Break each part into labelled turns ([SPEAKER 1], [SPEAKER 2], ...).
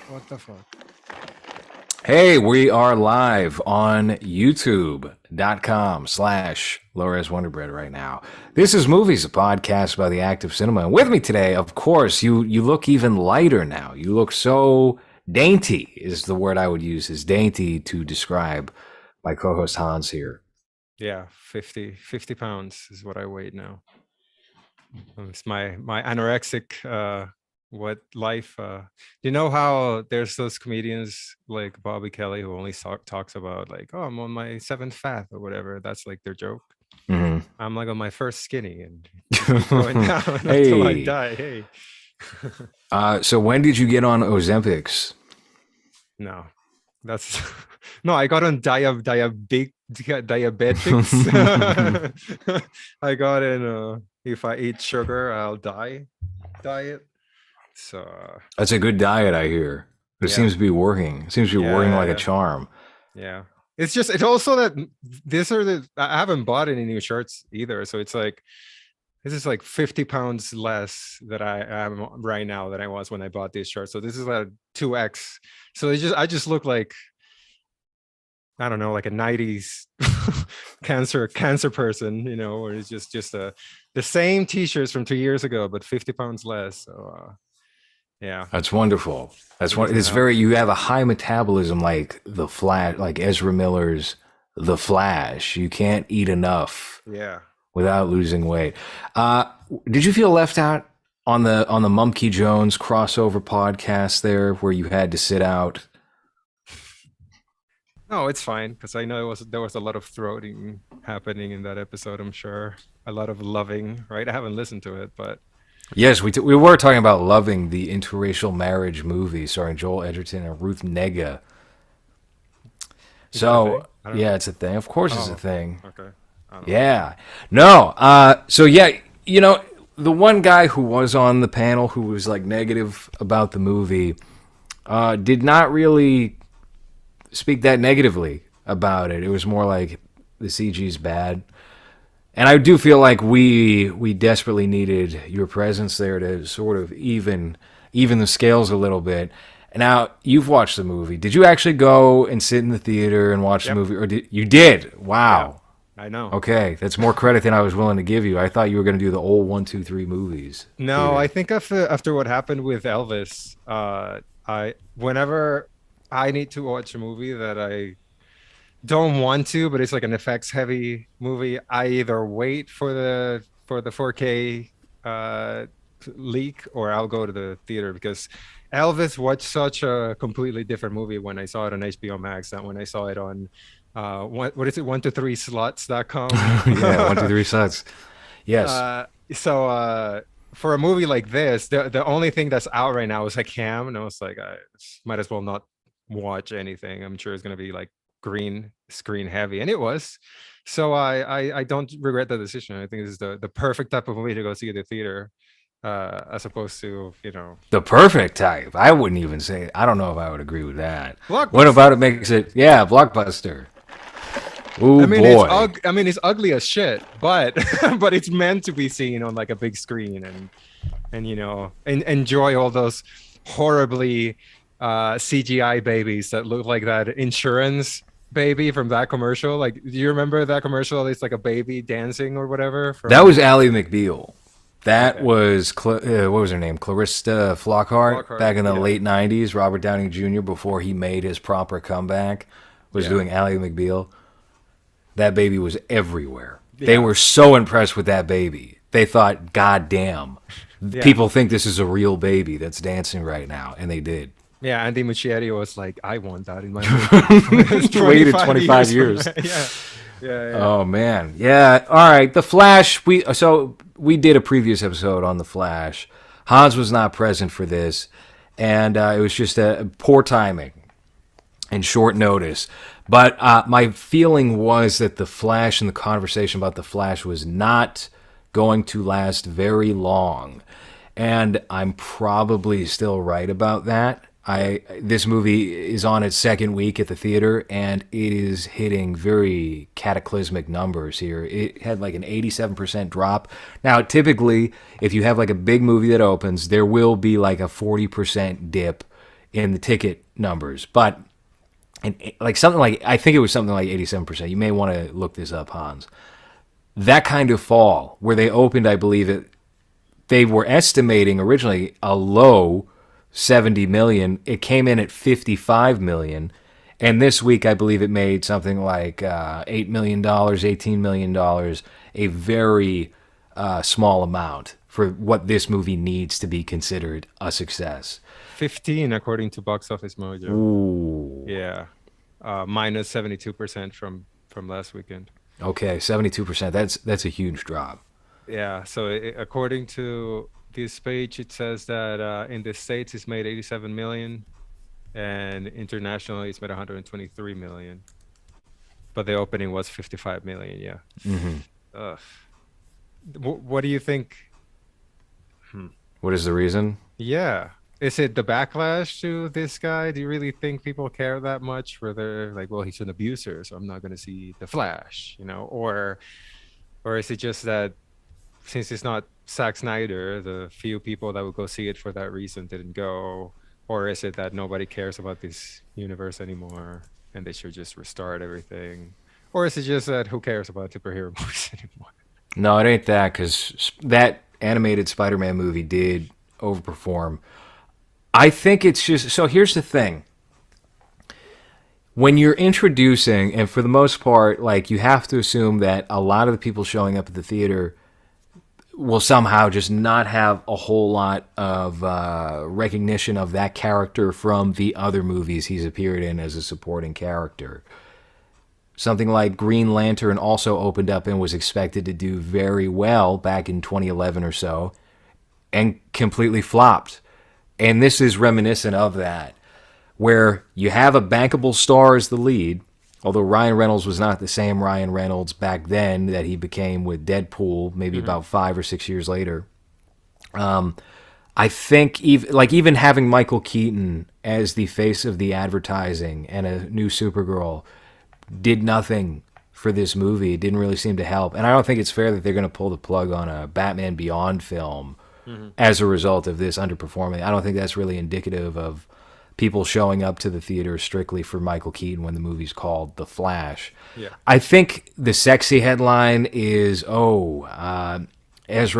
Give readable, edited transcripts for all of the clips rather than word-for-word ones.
[SPEAKER 1] What the fuck?
[SPEAKER 2] Hey, we are live on youtube.com/ Lores Wonderbread right now. This is Movies, a podcast about the act of cinema. And with me today, of course, you look even lighter now. You look so dainty is the word I would use, is dainty to describe my co-host Hans here.
[SPEAKER 1] Yeah, 50 pounds is what I weigh now. It's my anorexic what life you know how there's those comedians like Bobby Kelly who only talks about like, oh, I'm on my seventh fat or whatever. That's like their joke.
[SPEAKER 2] Mm-hmm.
[SPEAKER 1] I'm like on my first skinny and just keep going down until I
[SPEAKER 2] Hey,
[SPEAKER 1] die. Hey.
[SPEAKER 2] so when did you get on Ozempics?
[SPEAKER 1] No, that's no, I got on diabetics. I got in if I eat sugar, I'll die diet. So
[SPEAKER 2] That's a good diet, I hear. It
[SPEAKER 1] yeah,
[SPEAKER 2] seems to be working. It seems to be
[SPEAKER 1] yeah,
[SPEAKER 2] working
[SPEAKER 1] yeah,
[SPEAKER 2] like a
[SPEAKER 1] yeah,
[SPEAKER 2] charm.
[SPEAKER 1] yeah. It's also that these are the I haven't bought any new shirts either. So it's like this is like 50 pounds less that I am right now than I was when I bought these shirts. So this is like 2x. So I just look like I don't know, like a 90s cancer person, you know, or it's just the same t-shirts from 2 years ago, but 50 pounds less. So yeah,
[SPEAKER 2] That's wonderful. That's
[SPEAKER 1] it
[SPEAKER 2] one.
[SPEAKER 1] doesn't
[SPEAKER 2] It's
[SPEAKER 1] help.
[SPEAKER 2] very. You have a high metabolism, like the Flash, like Ezra Miller's The Flash. You can't eat enough
[SPEAKER 1] Yeah.
[SPEAKER 2] without losing weight. Uh, did you feel left out on the Mumkey Jones crossover podcast there, where you had to sit out?
[SPEAKER 1] No, it's fine because I know there was a lot of throating happening in that episode, I'm sure. A lot of loving, right? I haven't listened to it, but
[SPEAKER 2] Yes, we were talking about loving the interracial marriage movie starring Joel Edgerton and Ruth Negga.
[SPEAKER 1] is that a
[SPEAKER 2] So
[SPEAKER 1] thing? I don't
[SPEAKER 2] yeah,
[SPEAKER 1] know.
[SPEAKER 2] it's a thing. Of course, it's a
[SPEAKER 1] Oh,
[SPEAKER 2] thing.
[SPEAKER 1] okay. I don't know.
[SPEAKER 2] Yeah. No. So yeah, you know, the one guy who was on the panel who was like negative about the movie did not really speak that negatively about it. It was more like the CG's bad. And I do feel like we desperately needed your presence there to sort of even the scales a little bit. Now you've watched the movie. Did you actually go and sit in the theater and watch the
[SPEAKER 1] Yep.
[SPEAKER 2] movie, or did you did?
[SPEAKER 1] Yeah.
[SPEAKER 2] Wow.
[SPEAKER 1] I know.
[SPEAKER 2] Okay, that's more credit than I was willing to give you. I thought you were going to do the old one, two, three movies
[SPEAKER 1] No, I
[SPEAKER 2] theater.
[SPEAKER 1] think after what happened with Elvis, I whenever I need to watch a movie that I don't want to, but it's like an effects heavy movie, I either wait for the 4K leak or I'll go to the theater because Elvis was such a completely different movie when I saw it on HBO Max than when I saw it on what is it, 123slots.com.
[SPEAKER 2] Yeah, one, two, three sucks. Yes,
[SPEAKER 1] So for a movie like this, the only thing that's out right now is like Cam, and I was like, I might as well not watch anything. I'm sure it's gonna be like green screen heavy, and it was. So I don't regret the decision. I think this is the perfect type of movie to go see at the theater, as opposed to
[SPEAKER 2] the perfect type. I wouldn't even say. I don't know if I would agree with that. What about
[SPEAKER 1] blockbuster.
[SPEAKER 2] it makes it? Yeah, blockbuster.
[SPEAKER 1] I
[SPEAKER 2] Oh
[SPEAKER 1] mean,
[SPEAKER 2] boy.
[SPEAKER 1] I mean, it's ugly as shit, but but it's meant to be seen on like a big screen and enjoy all those horribly CGI babies that look like that insurance baby from that commercial. Like, do you remember that commercial? It's like a baby dancing or whatever
[SPEAKER 2] That was
[SPEAKER 1] from.
[SPEAKER 2] Ally McBeal. That
[SPEAKER 1] Okay,
[SPEAKER 2] was what was her name? Clarissa Flockhart
[SPEAKER 1] Flockhart.
[SPEAKER 2] back in the
[SPEAKER 1] Yeah,
[SPEAKER 2] late '90s. Robert Downey Jr. before he made his proper comeback was
[SPEAKER 1] yeah,
[SPEAKER 2] doing Ally McBeal. That baby was everywhere. They
[SPEAKER 1] yeah,
[SPEAKER 2] were so impressed with that baby. They thought, God damn,
[SPEAKER 1] yeah,
[SPEAKER 2] people think this is a real baby that's dancing right now. And they did.
[SPEAKER 1] yeah. Andy Muschietti was like, I want that in my movie. It's
[SPEAKER 2] Waited
[SPEAKER 1] 25
[SPEAKER 2] 25
[SPEAKER 1] years from now.
[SPEAKER 2] years.
[SPEAKER 1] Yeah, yeah, yeah.
[SPEAKER 2] Oh, man. Yeah. All right. The Flash. We did a previous episode on The Flash. Hans was not present for this. And it was just a poor timing and short notice. But my feeling was that the Flash and the conversation about the Flash was not going to last very long, and I'm probably still right about that.
[SPEAKER 1] Yeah.
[SPEAKER 2] I This movie is on its second week at the theater, and it is hitting very cataclysmic numbers here. It had like an 87% drop. Now, typically, if you have like a big movie that opens, there will be like a 40% dip in the ticket numbers, but like something like, I think it was something like 87%. You may want to look this up, Hans. That kind of fall where they opened, I believe they were estimating originally a low 70 million. It came in at 55 million. And this week, I believe it made something like $8 million, $18 million, a very small amount for what this movie needs to be considered a success.
[SPEAKER 1] 15 according to Box Office Mojo.
[SPEAKER 2] Ooh.
[SPEAKER 1] Yeah. Minus 72% from last weekend.
[SPEAKER 2] Okay, 72%. That's a huge drop.
[SPEAKER 1] Yeah. So according to this page, it says that in the States it's made 87 million, and internationally it's made 123 million. But the opening was 55 million. Yeah.
[SPEAKER 2] Mm-hmm.
[SPEAKER 1] Ugh. What do you think?
[SPEAKER 2] What is the reason?
[SPEAKER 1] Yeah. Is it the backlash to this guy? Do you really think people care that much? Where they're like, well, he's an abuser, so I'm not going to see The Flash, or is it just that since it's not Zack Snyder, the few people that would go see it for that reason didn't go? Or is it that nobody cares about this universe anymore and they should just restart everything? Or is it just that who cares about superhero movies anymore?
[SPEAKER 2] No, it ain't that, because that animated Spider-Man movie did overperform. I think it's just, so here's the thing. When you're introducing, and for the most part, like, you have to assume that a lot of the people showing up at the theater will somehow just not have a whole lot of recognition of that character from the other movies he's appeared in as a supporting character. Something like Green Lantern also opened up and was expected to do very well back in 2011 or so, and completely flopped. And this is reminiscent of that, where you have a bankable star as the lead, although Ryan Reynolds was not the same Ryan Reynolds back then that he became with Deadpool, maybe about 5 or 6 years later. I think even having Michael Keaton as the face of the advertising and a new Supergirl did nothing for this movie. It didn't really seem to help. And I don't think it's fair that they're going to pull the plug on a Batman Beyond film as a result of this underperforming. I don't think that's really indicative of people showing up to the theater strictly for Michael Keaton when the movie's called The Flash.
[SPEAKER 1] Yeah.
[SPEAKER 2] I think the sexy headline is, Ezra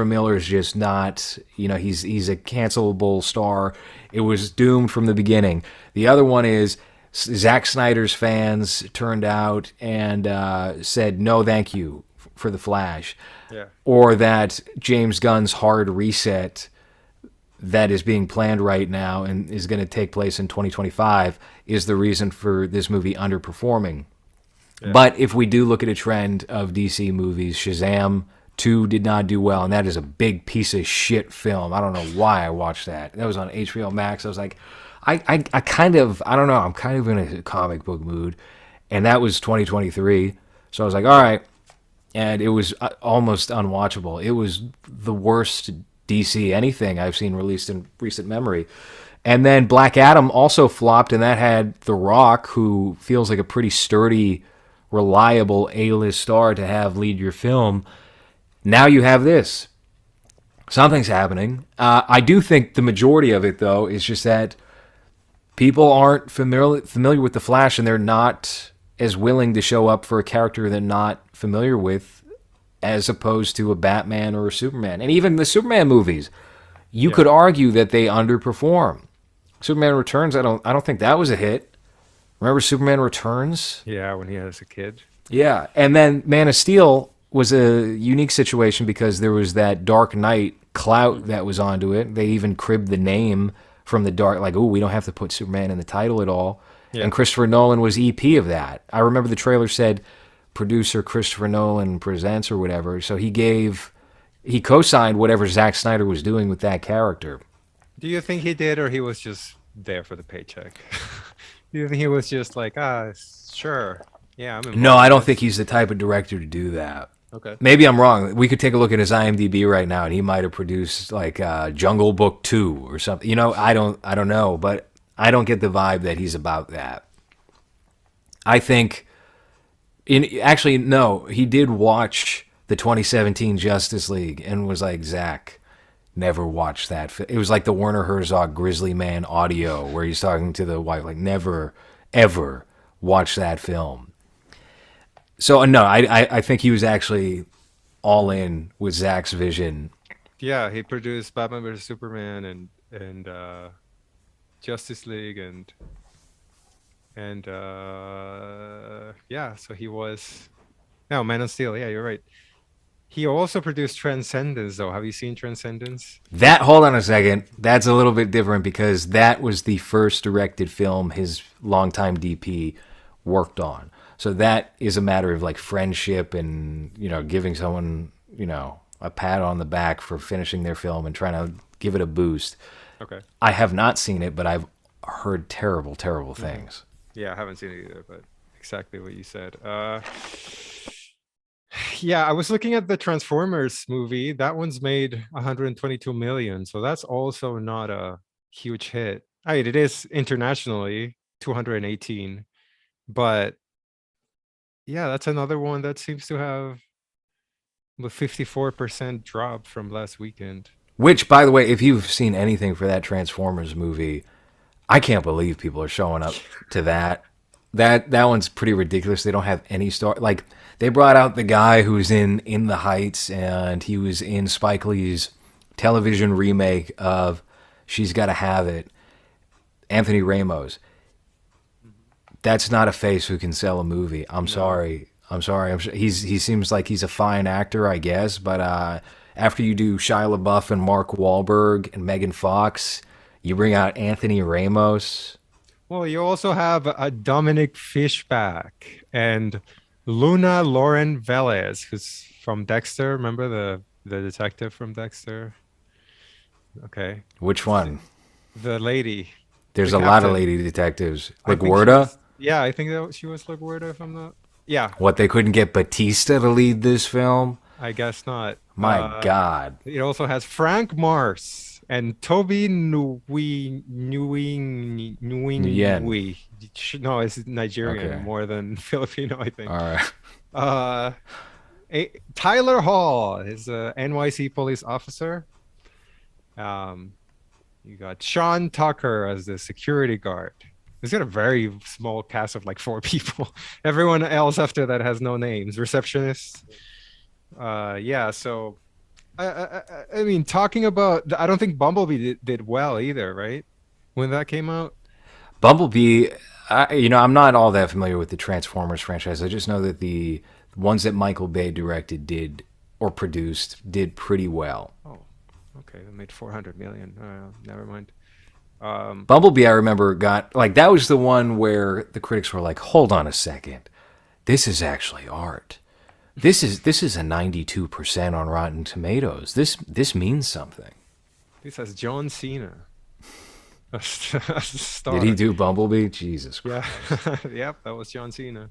[SPEAKER 2] Miller's just not, he's a cancelable star. It was doomed from the beginning. The other one is Zack Snyder's fans turned out and said no thank you for The Flash.
[SPEAKER 1] Yeah.
[SPEAKER 2] Or that James Gunn's hard reset that is being planned right now and is going to take place in 2025 is the reason for this movie underperforming. Yeah. But if we do look at a trend of DC movies, Shazam 2 did not do well, and that is a big piece of shit film. I don't know why I watched that. That was on HBO Max. I was like, I kind of, I don't know, I'm kind of in a comic book mood, and that was 2023. So I was like, all right. And it was almost unwatchable. It was the worst DC anything I've seen released in recent memory. And then Black Adam also flopped, and that had The Rock, who feels like a pretty sturdy, reliable A-list star to have lead your film. Now you have this. Something's happening. I do think the majority of it, though, is just that people aren't familiar with The Flash, and they're not as willing to show up for a character they're not familiar with, as opposed to a Batman or a Superman. And even the Superman movies, you could argue that they underperform. Superman Returns, I don't think that was a hit. Remember Superman Returns?
[SPEAKER 1] Yeah, when he was a kid.
[SPEAKER 2] Yeah, and then Man of Steel was a unique situation because there was that Dark Knight clout that was onto it. They even cribbed the name from the Dark, like, we don't have to put Superman in the title at all. Yeah. And Christopher Nolan was EP of that. I remember the trailer said producer Christopher Nolan presents or whatever. So he co-signed whatever Zack Snyder was doing with that character.
[SPEAKER 1] Do you think he did, or he was just there for the paycheck? Do you think he was just like, sure. Yeah, I'm
[SPEAKER 2] No, I don't think he's the type of director to do that.
[SPEAKER 1] Okay.
[SPEAKER 2] Maybe I'm wrong. We could take a look at his IMDb right now, and he might have produced like Jungle Book 2 or something. I don't know, but I don't get the vibe that he's about that. I think, no, he did watch the 2017 Justice League and was like, Zach, never watch that. It was like the Werner Herzog Grizzly Man audio where he's talking to the wife, like never, ever watch that film. So no, I think he was actually all in with Zach's vision.
[SPEAKER 1] Yeah, he produced Batman vs Superman and Justice League and yeah, so he was no Man of Steel. Yeah, you're right. He also produced Transcendence, though. Have you seen Transcendence?
[SPEAKER 2] That hold on a second, that's a little bit different because that was the first directed film his longtime DP worked on. So that is a matter of like friendship and giving someone a pat on the back for finishing their film and trying to give it a boost.
[SPEAKER 1] Okay.
[SPEAKER 2] I have not seen it, but I've heard terrible, terrible things.
[SPEAKER 1] Yeah, I haven't seen it either, but exactly what you said. Yeah, I was looking at the Transformers movie. That one's made 122 million, so that's also not a huge hit. I mean, it is internationally 218, but yeah, that's another one that seems to have a 54% drop from last weekend.
[SPEAKER 2] Which, by the way, if you've seen anything for that Transformers movie, I can't believe people are showing up to that. That one's pretty ridiculous. They don't have any story. Like they brought out the guy who's in The Heights, and he was in Spike Lee's television remake of She's Gotta Have It. Anthony Ramos. That's not a face who can sell a movie. I'm sorry. I'm sorry. He seems like he's a fine actor, I guess, but after you do Shia LaBeouf and Mark Wahlberg and Megan Fox, you bring out Anthony Ramos.
[SPEAKER 1] Well, you also have a Dominic Fishback and Luna Lauren Velez, who's from Dexter. Remember the detective from Dexter? Okay,
[SPEAKER 2] Which one?
[SPEAKER 1] the lady, the
[SPEAKER 2] There's a lot of
[SPEAKER 1] captain.
[SPEAKER 2] lady detectives.
[SPEAKER 1] I
[SPEAKER 2] Like
[SPEAKER 1] think she
[SPEAKER 2] Werda?
[SPEAKER 1] was. Yeah, I think that she was LaGuardia. If I'm not. Yeah,
[SPEAKER 2] What, they couldn't get Batista to lead this film?
[SPEAKER 1] I guess not.
[SPEAKER 2] My God.
[SPEAKER 1] It also has Frank Mars and Toby
[SPEAKER 2] Nguyen.
[SPEAKER 1] Nguyen. No, it's Nigerian
[SPEAKER 2] Okay.
[SPEAKER 1] more than Filipino, I think.
[SPEAKER 2] All right.
[SPEAKER 1] Uh, Tyler Hall is a NYC police officer. Um, you got Sean Tucker as the security guard. He's got a very small cast of like four people. Everyone else after that has no names. Receptionist. Yeah. So, I mean, talking about, I don't think Bumblebee did well either, right? When that came out.
[SPEAKER 2] Bumblebee, I'm not all that familiar with the Transformers franchise. I just know that the ones that Michael Bay directed or produced did pretty well.
[SPEAKER 1] Oh, okay. They made 400 million. Never mind.
[SPEAKER 2] Bumblebee, I remember, got like that was the one where the critics were like, "Hold on a second, this is actually art. This is a 92% on Rotten Tomatoes. This means something."
[SPEAKER 1] This has John Cena. As a star.
[SPEAKER 2] Did he do Bumblebee? Jesus
[SPEAKER 1] Yeah.
[SPEAKER 2] Christ.
[SPEAKER 1] Yep, that was John Cena.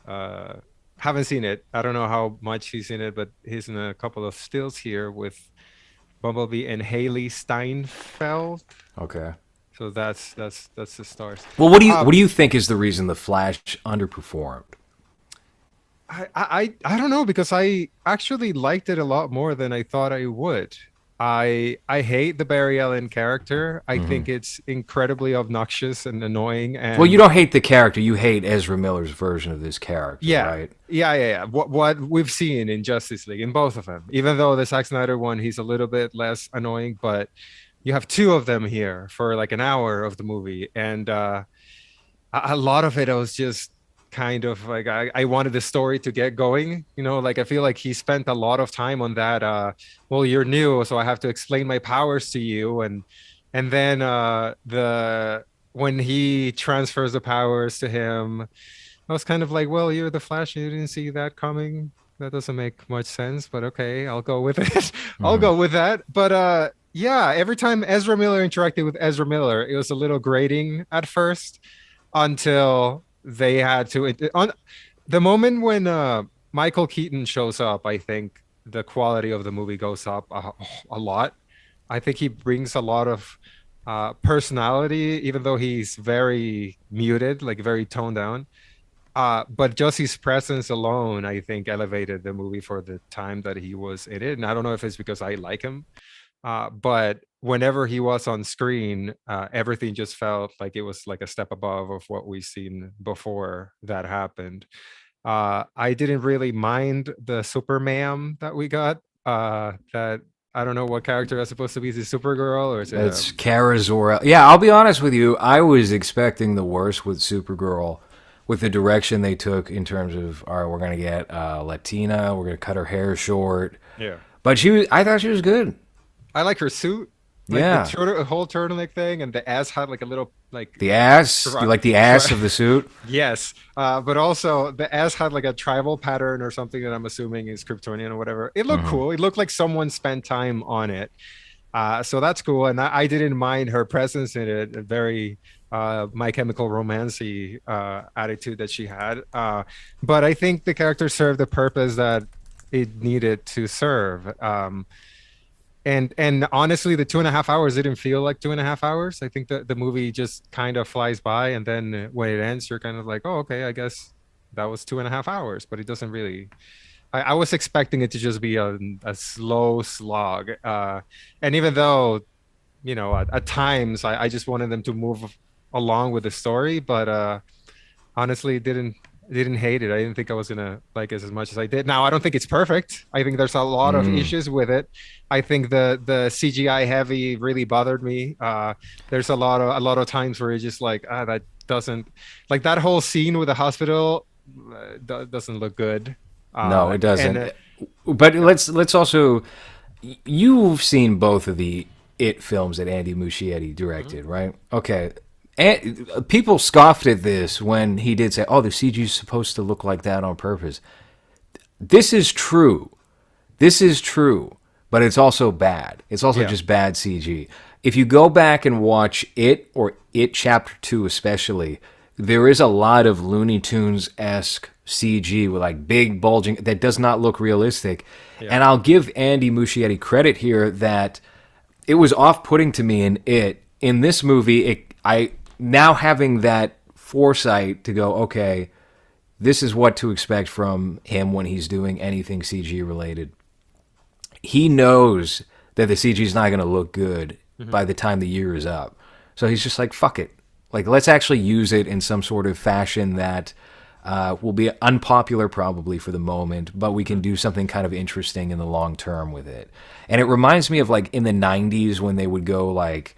[SPEAKER 1] Haven't seen it. I don't know how much he's in it, but he's in a couple of stills here with Bumblebee and Haley Steinfeld.
[SPEAKER 2] Okay.
[SPEAKER 1] So that's the stars.
[SPEAKER 2] Well, what do you think is the reason the Flash underperformed?
[SPEAKER 1] I don't know, because I actually liked it a lot more than I thought I would. I hate the Barry Allen character. I think it's incredibly obnoxious and annoying. And
[SPEAKER 2] Well, you don't hate the character. You hate Ezra Miller's version of this character,
[SPEAKER 1] yeah,
[SPEAKER 2] right?
[SPEAKER 1] yeah. What we've seen in Justice League in both of them, even though the Zack Snyder one, he's a little bit less annoying, but you have two of them here for like an hour of the movie, and a lot of it I was just kind of like I wanted the story to get going, like I feel like he spent a lot of time on that. Well, you're new, so I have to explain my powers to you, and then the when he transfers the powers to him, I was kind of like, well, you're the Flash, you didn't see that coming. That doesn't make much sense, but okay, I'll go with it. I'll go with that. But yeah, every time Ezra Miller interacted with Ezra Miller, it was a little grating at first until they had to on the moment when Michael Keaton shows up. I think the quality of the movie goes up a lot. I think he brings a lot of personality, even though he's very muted, like very toned down. But just his presence alone, I think, elevated the movie for the time that he was in it. And I don't know if it's because I like him, But whenever he was on screen, everything just felt like it was like a step above of what we've seen before that happened. I didn't really mind the Superman that we got. That I don't know what character that's supposed to be. Is it Supergirl or is it
[SPEAKER 2] It's Kara Zor-El. Yeah, I'll be honest with you. I was expecting the worst with Supergirl, with the direction they took in terms of, all right, we're gonna get Latina, we're gonna cut her hair short.
[SPEAKER 1] yeah.
[SPEAKER 2] But she was, I thought she was good.
[SPEAKER 1] I like her suit, like the
[SPEAKER 2] Yeah,
[SPEAKER 1] whole turtleneck thing, and the ass had like a little like
[SPEAKER 2] the ass. You like the ass of the suit?
[SPEAKER 1] yes, but also the ass had like a tribal pattern or something that I'm assuming is Kryptonian or whatever. It looked
[SPEAKER 2] Hmm.
[SPEAKER 1] cool. It looked like someone spent time on it. So that's cool, and I didn't mind her presence in it. A very My Chemical Romancey attitude that she had. But I think the character served the purpose that it needed to serve. And honestly, the 2.5 hours didn't feel like 2.5 hours. I think that the movie just kind of flies by, and then when it ends, you're kind of like, oh, okay, I guess that was 2.5 hours, but it doesn't really. I was expecting it to just be a slow slog. And even though, at times I just wanted them to move along with the story, but honestly, didn't hate it. I didn't think I was gonna like it as much as I did. Now I don't think it's perfect. I think there's a lot of
[SPEAKER 2] Mm.
[SPEAKER 1] issues with it. I think the CGI heavy really bothered me. There's a lot of times where it's just like that doesn't like that whole scene with the hospital doesn't look good.
[SPEAKER 2] No, it
[SPEAKER 1] And
[SPEAKER 2] doesn't. But let's also. You've seen both of the It films that Andy Muschietti directed, right? Okay. And people scoffed at this when he did say, "Oh, the CG is supposed to look like that on purpose." This is true. This is true, but it's also bad. It's also
[SPEAKER 1] yeah,
[SPEAKER 2] just bad CG. If you go back and watch It or It Chapter 2 especially, there is a lot of Looney Tunes esque CG with like big bulging that does not look realistic.
[SPEAKER 1] yeah,
[SPEAKER 2] And I'll give Andy Muschietti credit here that it was off putting to me in It. In this movie, I now having that foresight to go, okay, this is what to expect from him when he's doing anything CG related. He knows that the CG is not going to look good
[SPEAKER 1] mhm,
[SPEAKER 2] by the time the year is up. So he's just like, fuck it. Like, let's actually use it in some sort of fashion that will be unpopular probably for the moment, but we can
[SPEAKER 1] mhm.
[SPEAKER 2] do something kind of interesting in the long term with it. And it reminds me of like in the 90s when they would go like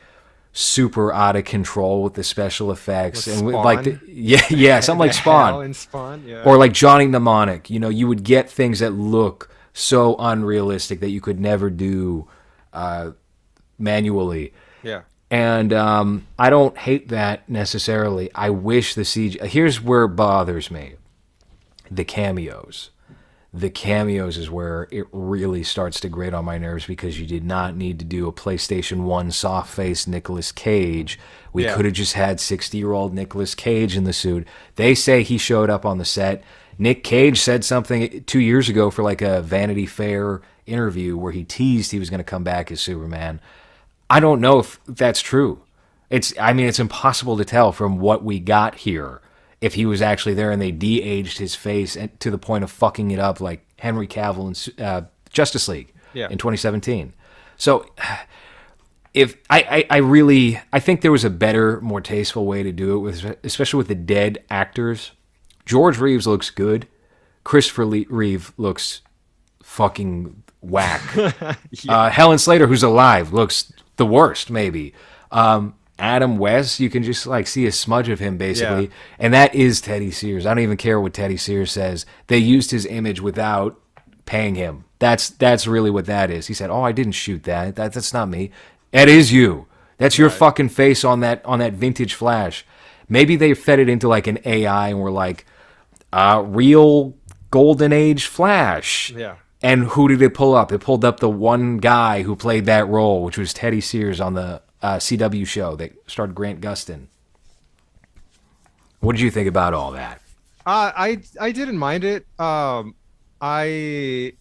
[SPEAKER 2] super out of control with the special
[SPEAKER 1] With
[SPEAKER 2] effects and with like
[SPEAKER 1] Spawn,
[SPEAKER 2] yeah, something
[SPEAKER 1] the
[SPEAKER 2] like Spawn
[SPEAKER 1] hell in Spawn, yeah,
[SPEAKER 2] or like Johnny Mnemonic. You know, you would get things that look so unrealistic that you could never do manually.
[SPEAKER 1] yeah,
[SPEAKER 2] And I don't hate that necessarily. I wish the CG. Here's where it bothers me: the cameos. The cameos is where it really starts to grate on my nerves because you did not need to do a PlayStation 1 soft face Nicolas Cage. We
[SPEAKER 1] yeah.
[SPEAKER 2] could have just had 60-year-old Nicolas Cage in the suit. They say he showed up on the set. Nick Cage said something 2 years ago for like a Vanity Fair interview where he teased he was going to come back as Superman. I don't know if that's true. I mean, it's impossible to tell from what we got here if he was actually there and they de-aged his face to the point of fucking it up like Henry Cavill in Justice League
[SPEAKER 1] Yeah.
[SPEAKER 2] in 2017. So if I really I think there was a better, more tasteful way to do it with, especially with the dead actors. George Reeves looks good. Christopher Reeve looks fucking whack.
[SPEAKER 1] Yeah.
[SPEAKER 2] Helen Slater, who's alive, looks the worst, maybe. Adam West, you can just like see a smudge of him
[SPEAKER 1] Yeah.
[SPEAKER 2] basically, and that is Teddy Sears. I don't even care what Teddy Sears says. They used his image without paying him. That's really what that is. He said, "Oh, I didn't shoot that. That's not me. That is you. That's your
[SPEAKER 1] Right.
[SPEAKER 2] fucking face on that vintage flash." Maybe they fed it into like an AI and were like, real golden age Flash.
[SPEAKER 1] Yeah.
[SPEAKER 2] And who did it pull up? It pulled up the one guy who played that role, which was Teddy Sears on the CW show that starred Grant Gustin. What did you think about all that?
[SPEAKER 1] I didn't mind it. I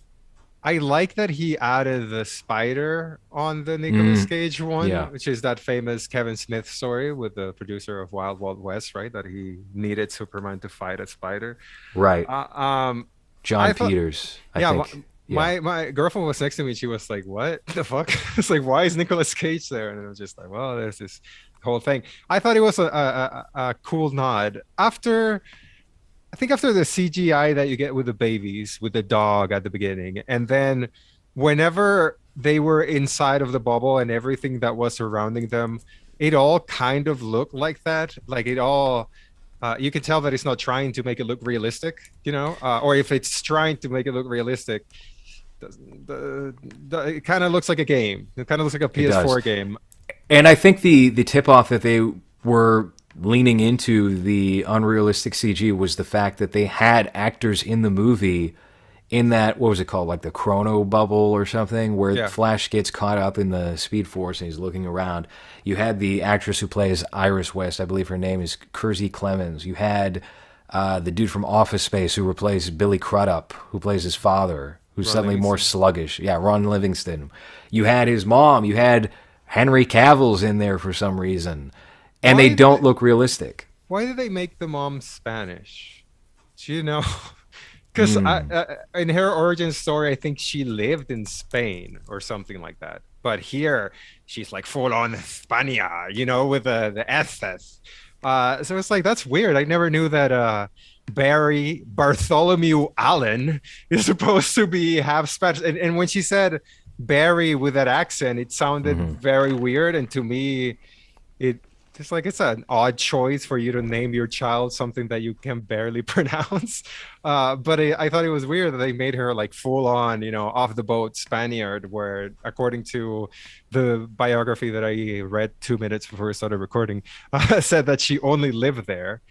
[SPEAKER 1] I like that he added the spider on the Nicolas
[SPEAKER 2] Mm,
[SPEAKER 1] Cage one,
[SPEAKER 2] yeah,
[SPEAKER 1] which is that famous Kevin Smith story with the producer of Wild Wild West, right? That he needed Superman to fight a spider.
[SPEAKER 2] right.
[SPEAKER 1] Uh, um,
[SPEAKER 2] John
[SPEAKER 1] I thought,
[SPEAKER 2] Peters, I
[SPEAKER 1] yeah,
[SPEAKER 2] think. Yeah.
[SPEAKER 1] my girlfriend was next to me. She was like, "What the fuck?" It's like, "Why is Nicolas Cage there?" And it was just like, "Well, there's this whole thing." I thought it was a cool nod after. I think after the CGI that you get with the babies, with the dog at the beginning, and then whenever they were inside of the bubble and everything that was surrounding them, it all kind of looked like that. Like it all, you can tell that it's not trying to make it look realistic, or if it's trying to make it look realistic, it kind of looks like a game. It kind of looks like a
[SPEAKER 2] It does.
[SPEAKER 1] PS4 game.
[SPEAKER 2] And I think the tip off that they were leaning into the unrealistic CG was the fact that they had actors in the movie in that, what was it called, like the chrono bubble or something, where
[SPEAKER 1] Yeah,
[SPEAKER 2] Flash gets caught up in the Speed Force and he's looking around. You had the actress who plays Iris West, I believe her name is Kersey Clemens. You had the dude from Office Space who replaces Billy Crudup, who plays his father, who's
[SPEAKER 1] Ron
[SPEAKER 2] suddenly more
[SPEAKER 1] Livingston.
[SPEAKER 2] sluggish. Yeah, Ron Livingston. You had his mom. You had Henry Cavill's in there for some reason, and they
[SPEAKER 1] Why did
[SPEAKER 2] don't
[SPEAKER 1] they,
[SPEAKER 2] look realistic.
[SPEAKER 1] why did they make the mom Spanish? Do you know? Because in her origin story, I think she lived in Spain or something like that. But here, she's like full on España, with the SS. So it's like that's weird. I never knew that Barry Bartholomew Allen is supposed to be half Spanish. And when she said Barry with that accent, it sounded very weird. And to me, it just like it's an odd choice for you to name your child something that you can barely pronounce. But I thought it was weird that they made her like full on, off the boat Spaniard, where according to the biography that I read 2 minutes before we started recording, said that she only lived there.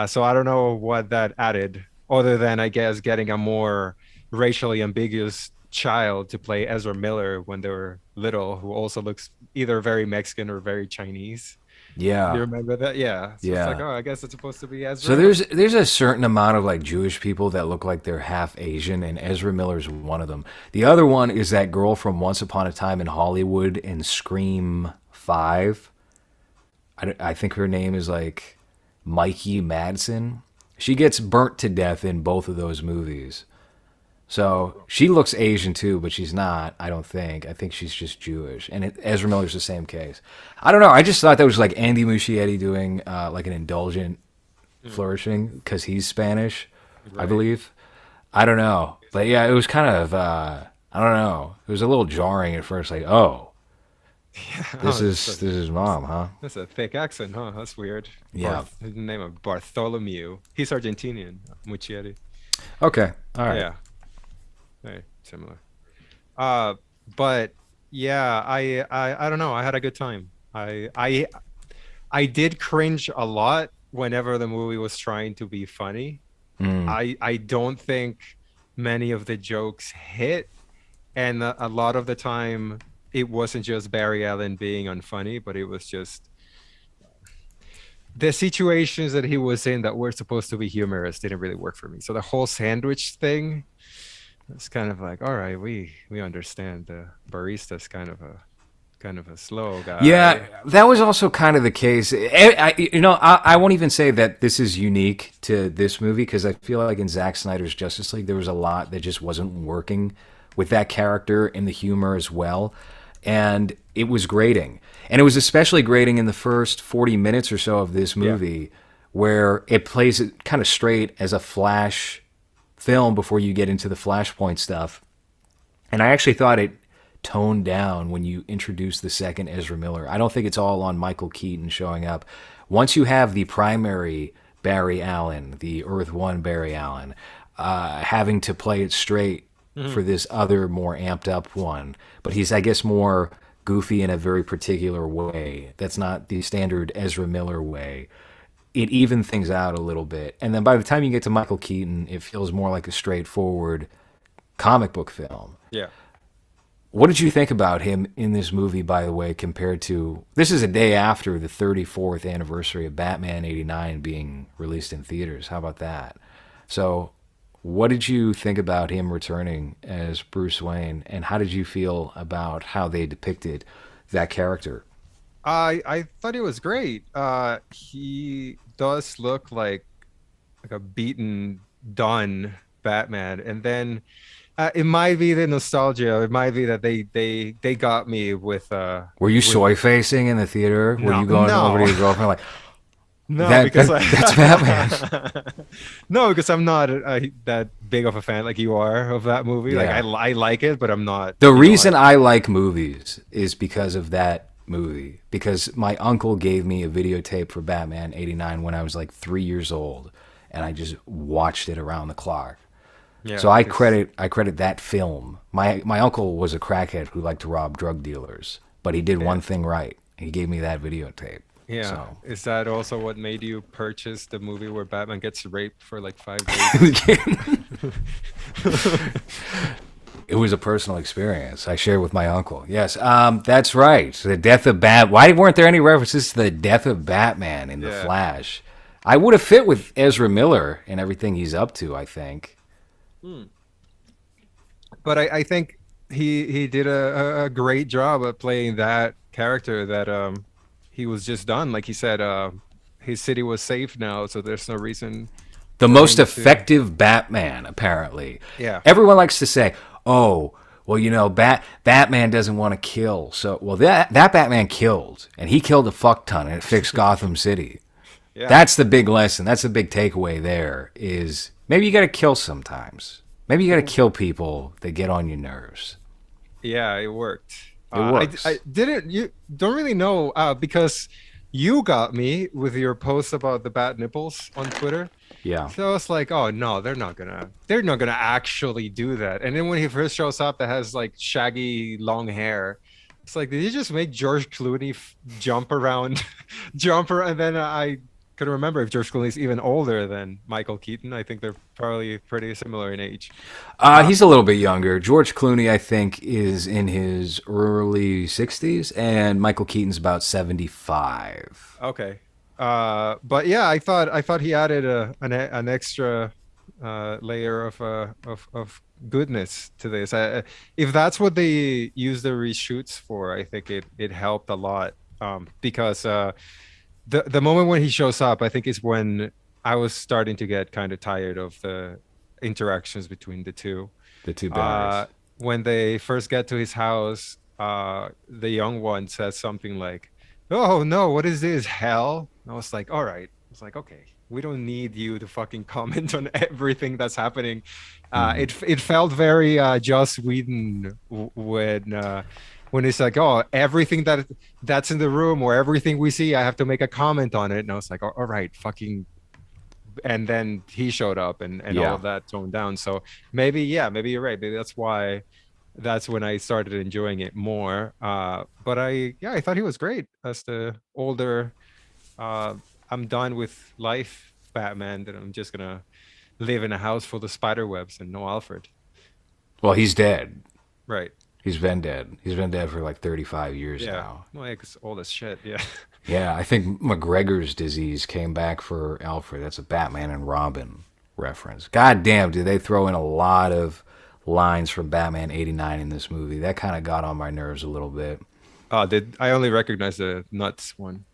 [SPEAKER 1] So I don't know what that added, other than I guess getting a more racially ambiguous child to play Ezra Miller when they were little, who also looks either very Mexican or very Chinese. You
[SPEAKER 2] Yeah,
[SPEAKER 1] remember that? Yeah. So it's like,
[SPEAKER 2] yeah.
[SPEAKER 1] oh, I guess it's supposed to be
[SPEAKER 2] So
[SPEAKER 1] Ezra.
[SPEAKER 2] there's a certain amount of like Jewish people that look like they're half Asian, and Ezra Miller's one of them. The other one is that girl from Once Upon a Time in Hollywood in Scream 5. I think her name is like Mikey Madsen. She gets burnt to death in both of those movies. So she looks Asian too, but she's not. I don't think. I think she's just Jewish. And Ezra Miller's the same case. I don't know. I just thought that was like Andy Muschietti doing like an indulgent
[SPEAKER 1] Mm,
[SPEAKER 2] flourishing because he's Spanish, I
[SPEAKER 1] right.
[SPEAKER 2] believe. I don't know, but yeah, it was kind of I don't know. It was a little jarring at first. Like, oh,
[SPEAKER 1] Yeah.
[SPEAKER 2] this
[SPEAKER 1] Oh,
[SPEAKER 2] is this is mom, huh?
[SPEAKER 1] that's a thick accent, huh? That's weird.
[SPEAKER 2] Yeah.
[SPEAKER 1] His name of Bartholomew. He's Argentinian. Muccieri.
[SPEAKER 2] Okay. All right.
[SPEAKER 1] Yeah. Very similar. Uh, but yeah, I don't know. I had a good time. I did cringe a lot whenever the movie was trying to be funny.
[SPEAKER 2] Mm.
[SPEAKER 1] I don't think many of the jokes hit, and a lot of the time it wasn't just Barry Allen being unfunny, but it was just the situations that he was in that were supposed to be humorous didn't really work for me. So the whole sandwich thing, it's kind of like, all right, we understand the barista's kind of a slow
[SPEAKER 2] Yeah,
[SPEAKER 1] guy.
[SPEAKER 2] that was also kind of the case. I won't even say that this is unique to this movie because I feel like in Zack Snyder's Justice League there was a lot that just wasn't working with that character and the humor as well, and it was grating. And it was especially grating in the first 40 minutes or so of this
[SPEAKER 1] Yeah.
[SPEAKER 2] movie, where it plays it kind of straight as a Flash film before you get into the Flashpoint stuff. And I actually thought it toned down when you introduce the second Ezra Miller. I don't think it's all on Michael Keaton showing up. Once you have the primary Barry Allen, the Earth One Barry Allen, having to play it straight
[SPEAKER 1] Mhm.
[SPEAKER 2] for this other more amped up one, but he's I guess more goofy in a very particular way. That's not the standard Ezra Miller way. It evened things out a little bit, and then by the time you get to Michael Keaton, it feels more like a straightforward comic book film.
[SPEAKER 1] Yeah.
[SPEAKER 2] What did you think about him in this movie, by the way, compared to this is a day after the 34th anniversary of Batman 89 being released in theaters? How about that? So, what did you think about him returning as Bruce Wayne, and how did you feel about how they depicted that character?
[SPEAKER 1] I thought he was great. He does look like a beaten, done Batman, and then It might be the nostalgia. It might be that they got me
[SPEAKER 2] Were you
[SPEAKER 1] with
[SPEAKER 2] soy facing in the theater? Were
[SPEAKER 1] no
[SPEAKER 2] you going over to
[SPEAKER 1] no
[SPEAKER 2] your girlfriend like
[SPEAKER 1] no because
[SPEAKER 2] that's Batman?
[SPEAKER 1] no, because I'm not that big of a fan like you are of that movie. Like
[SPEAKER 2] Yeah.
[SPEAKER 1] I like it, but I'm not.
[SPEAKER 2] The
[SPEAKER 1] You know, I
[SPEAKER 2] reason I like movies is because of that movie. Because my uncle gave me a videotape for Batman '89 when I was like 3 years old, and I just watched it around the clock. So
[SPEAKER 1] yeah,
[SPEAKER 2] I
[SPEAKER 1] it's
[SPEAKER 2] credit that film. My uncle was a crackhead who liked to rob drug dealers, but he did
[SPEAKER 1] yeah.
[SPEAKER 2] one thing right. He gave me that videotape.
[SPEAKER 1] Yeah.
[SPEAKER 2] So
[SPEAKER 1] Is that also what made you purchase the movie where Batman gets raped for like 5 days?
[SPEAKER 2] it was a personal experience I shared with my uncle. Yes, that's right. The death of Bat. Why weren't there any references to the death of Batman in the
[SPEAKER 1] Yeah.
[SPEAKER 2] Flash? I would have fit with Ezra Miller and everything he's up to. I think.
[SPEAKER 1] But I think he did a great job of playing that character that he was just done. Like he said, his city was safe now, so there's no reason
[SPEAKER 2] The
[SPEAKER 1] for
[SPEAKER 2] most
[SPEAKER 1] him to.
[SPEAKER 2] effective Batman, apparently.
[SPEAKER 1] Yeah.
[SPEAKER 2] Everyone likes to say, "Oh, well, Batman doesn't want to kill." So, well, that Batman killed, and he killed a fuck ton, and it fixed Gotham City.
[SPEAKER 1] Yeah.
[SPEAKER 2] That's the big lesson. That's the big takeaway. There is maybe you got to kill sometimes. Maybe you got to kill people that get on your nerves.
[SPEAKER 1] Yeah, it worked.
[SPEAKER 2] It
[SPEAKER 1] I
[SPEAKER 2] works.
[SPEAKER 1] didn't you don't really know because you got me with your post about the bat nipples on Twitter.
[SPEAKER 2] Yeah.
[SPEAKER 1] So I was like, oh no, they're not gonna actually do that. And then when he first shows up that has like shaggy long hair, it's like, did you just make George Clooney jump around, jump around? And then I couldn't remember if George Clooney's even older than Michael Keaton. I think they're probably pretty similar in age. Uh,
[SPEAKER 2] He's a little bit younger. George Clooney, I think, is in his early 60s, and Michael Keaton's about 75.
[SPEAKER 1] Okay. But yeah, I thought he added an extra layer of goodness to this. If that's what they use the reshoots for, I think it helped a lot. Because the moment when he shows up, I think is when I was starting to get kind of tired of the interactions between the two.
[SPEAKER 2] The two
[SPEAKER 1] uh
[SPEAKER 2] bears.
[SPEAKER 1] when they first get to his house, the young one says something like, "Oh no, what is this, hell?" And I was like, all right. I was like, okay, we don't need you to fucking comment on everything that's happening. It felt very Joss Whedon when it's like, oh, everything that's in the room or everything we see, I have to make a comment on it. And I was like, all right, fucking. And then he showed up and all
[SPEAKER 2] Yeah.
[SPEAKER 1] of that toned down. So maybe, yeah, maybe you're right. Maybe that's when I started enjoying it more. But yeah, I thought he was great as the older, uh, I'm done with life Batman, that I'm just gonna live in a house full of spider webs and no Alfred.
[SPEAKER 2] Well, he's dead.
[SPEAKER 1] Right.
[SPEAKER 2] He's been dead. He's been dead for like 35 years
[SPEAKER 1] Yeah.
[SPEAKER 2] now.
[SPEAKER 1] Well, yeah, 'cause old as shit. Yeah.
[SPEAKER 2] Yeah, I think McGregor's disease came back for Alfred. That's a Batman and Robin reference. God damn, did they throw in a lot of lines from Batman '89 in this movie? That kind of got on my nerves a little bit.
[SPEAKER 1] Did I only recognize the nuts one?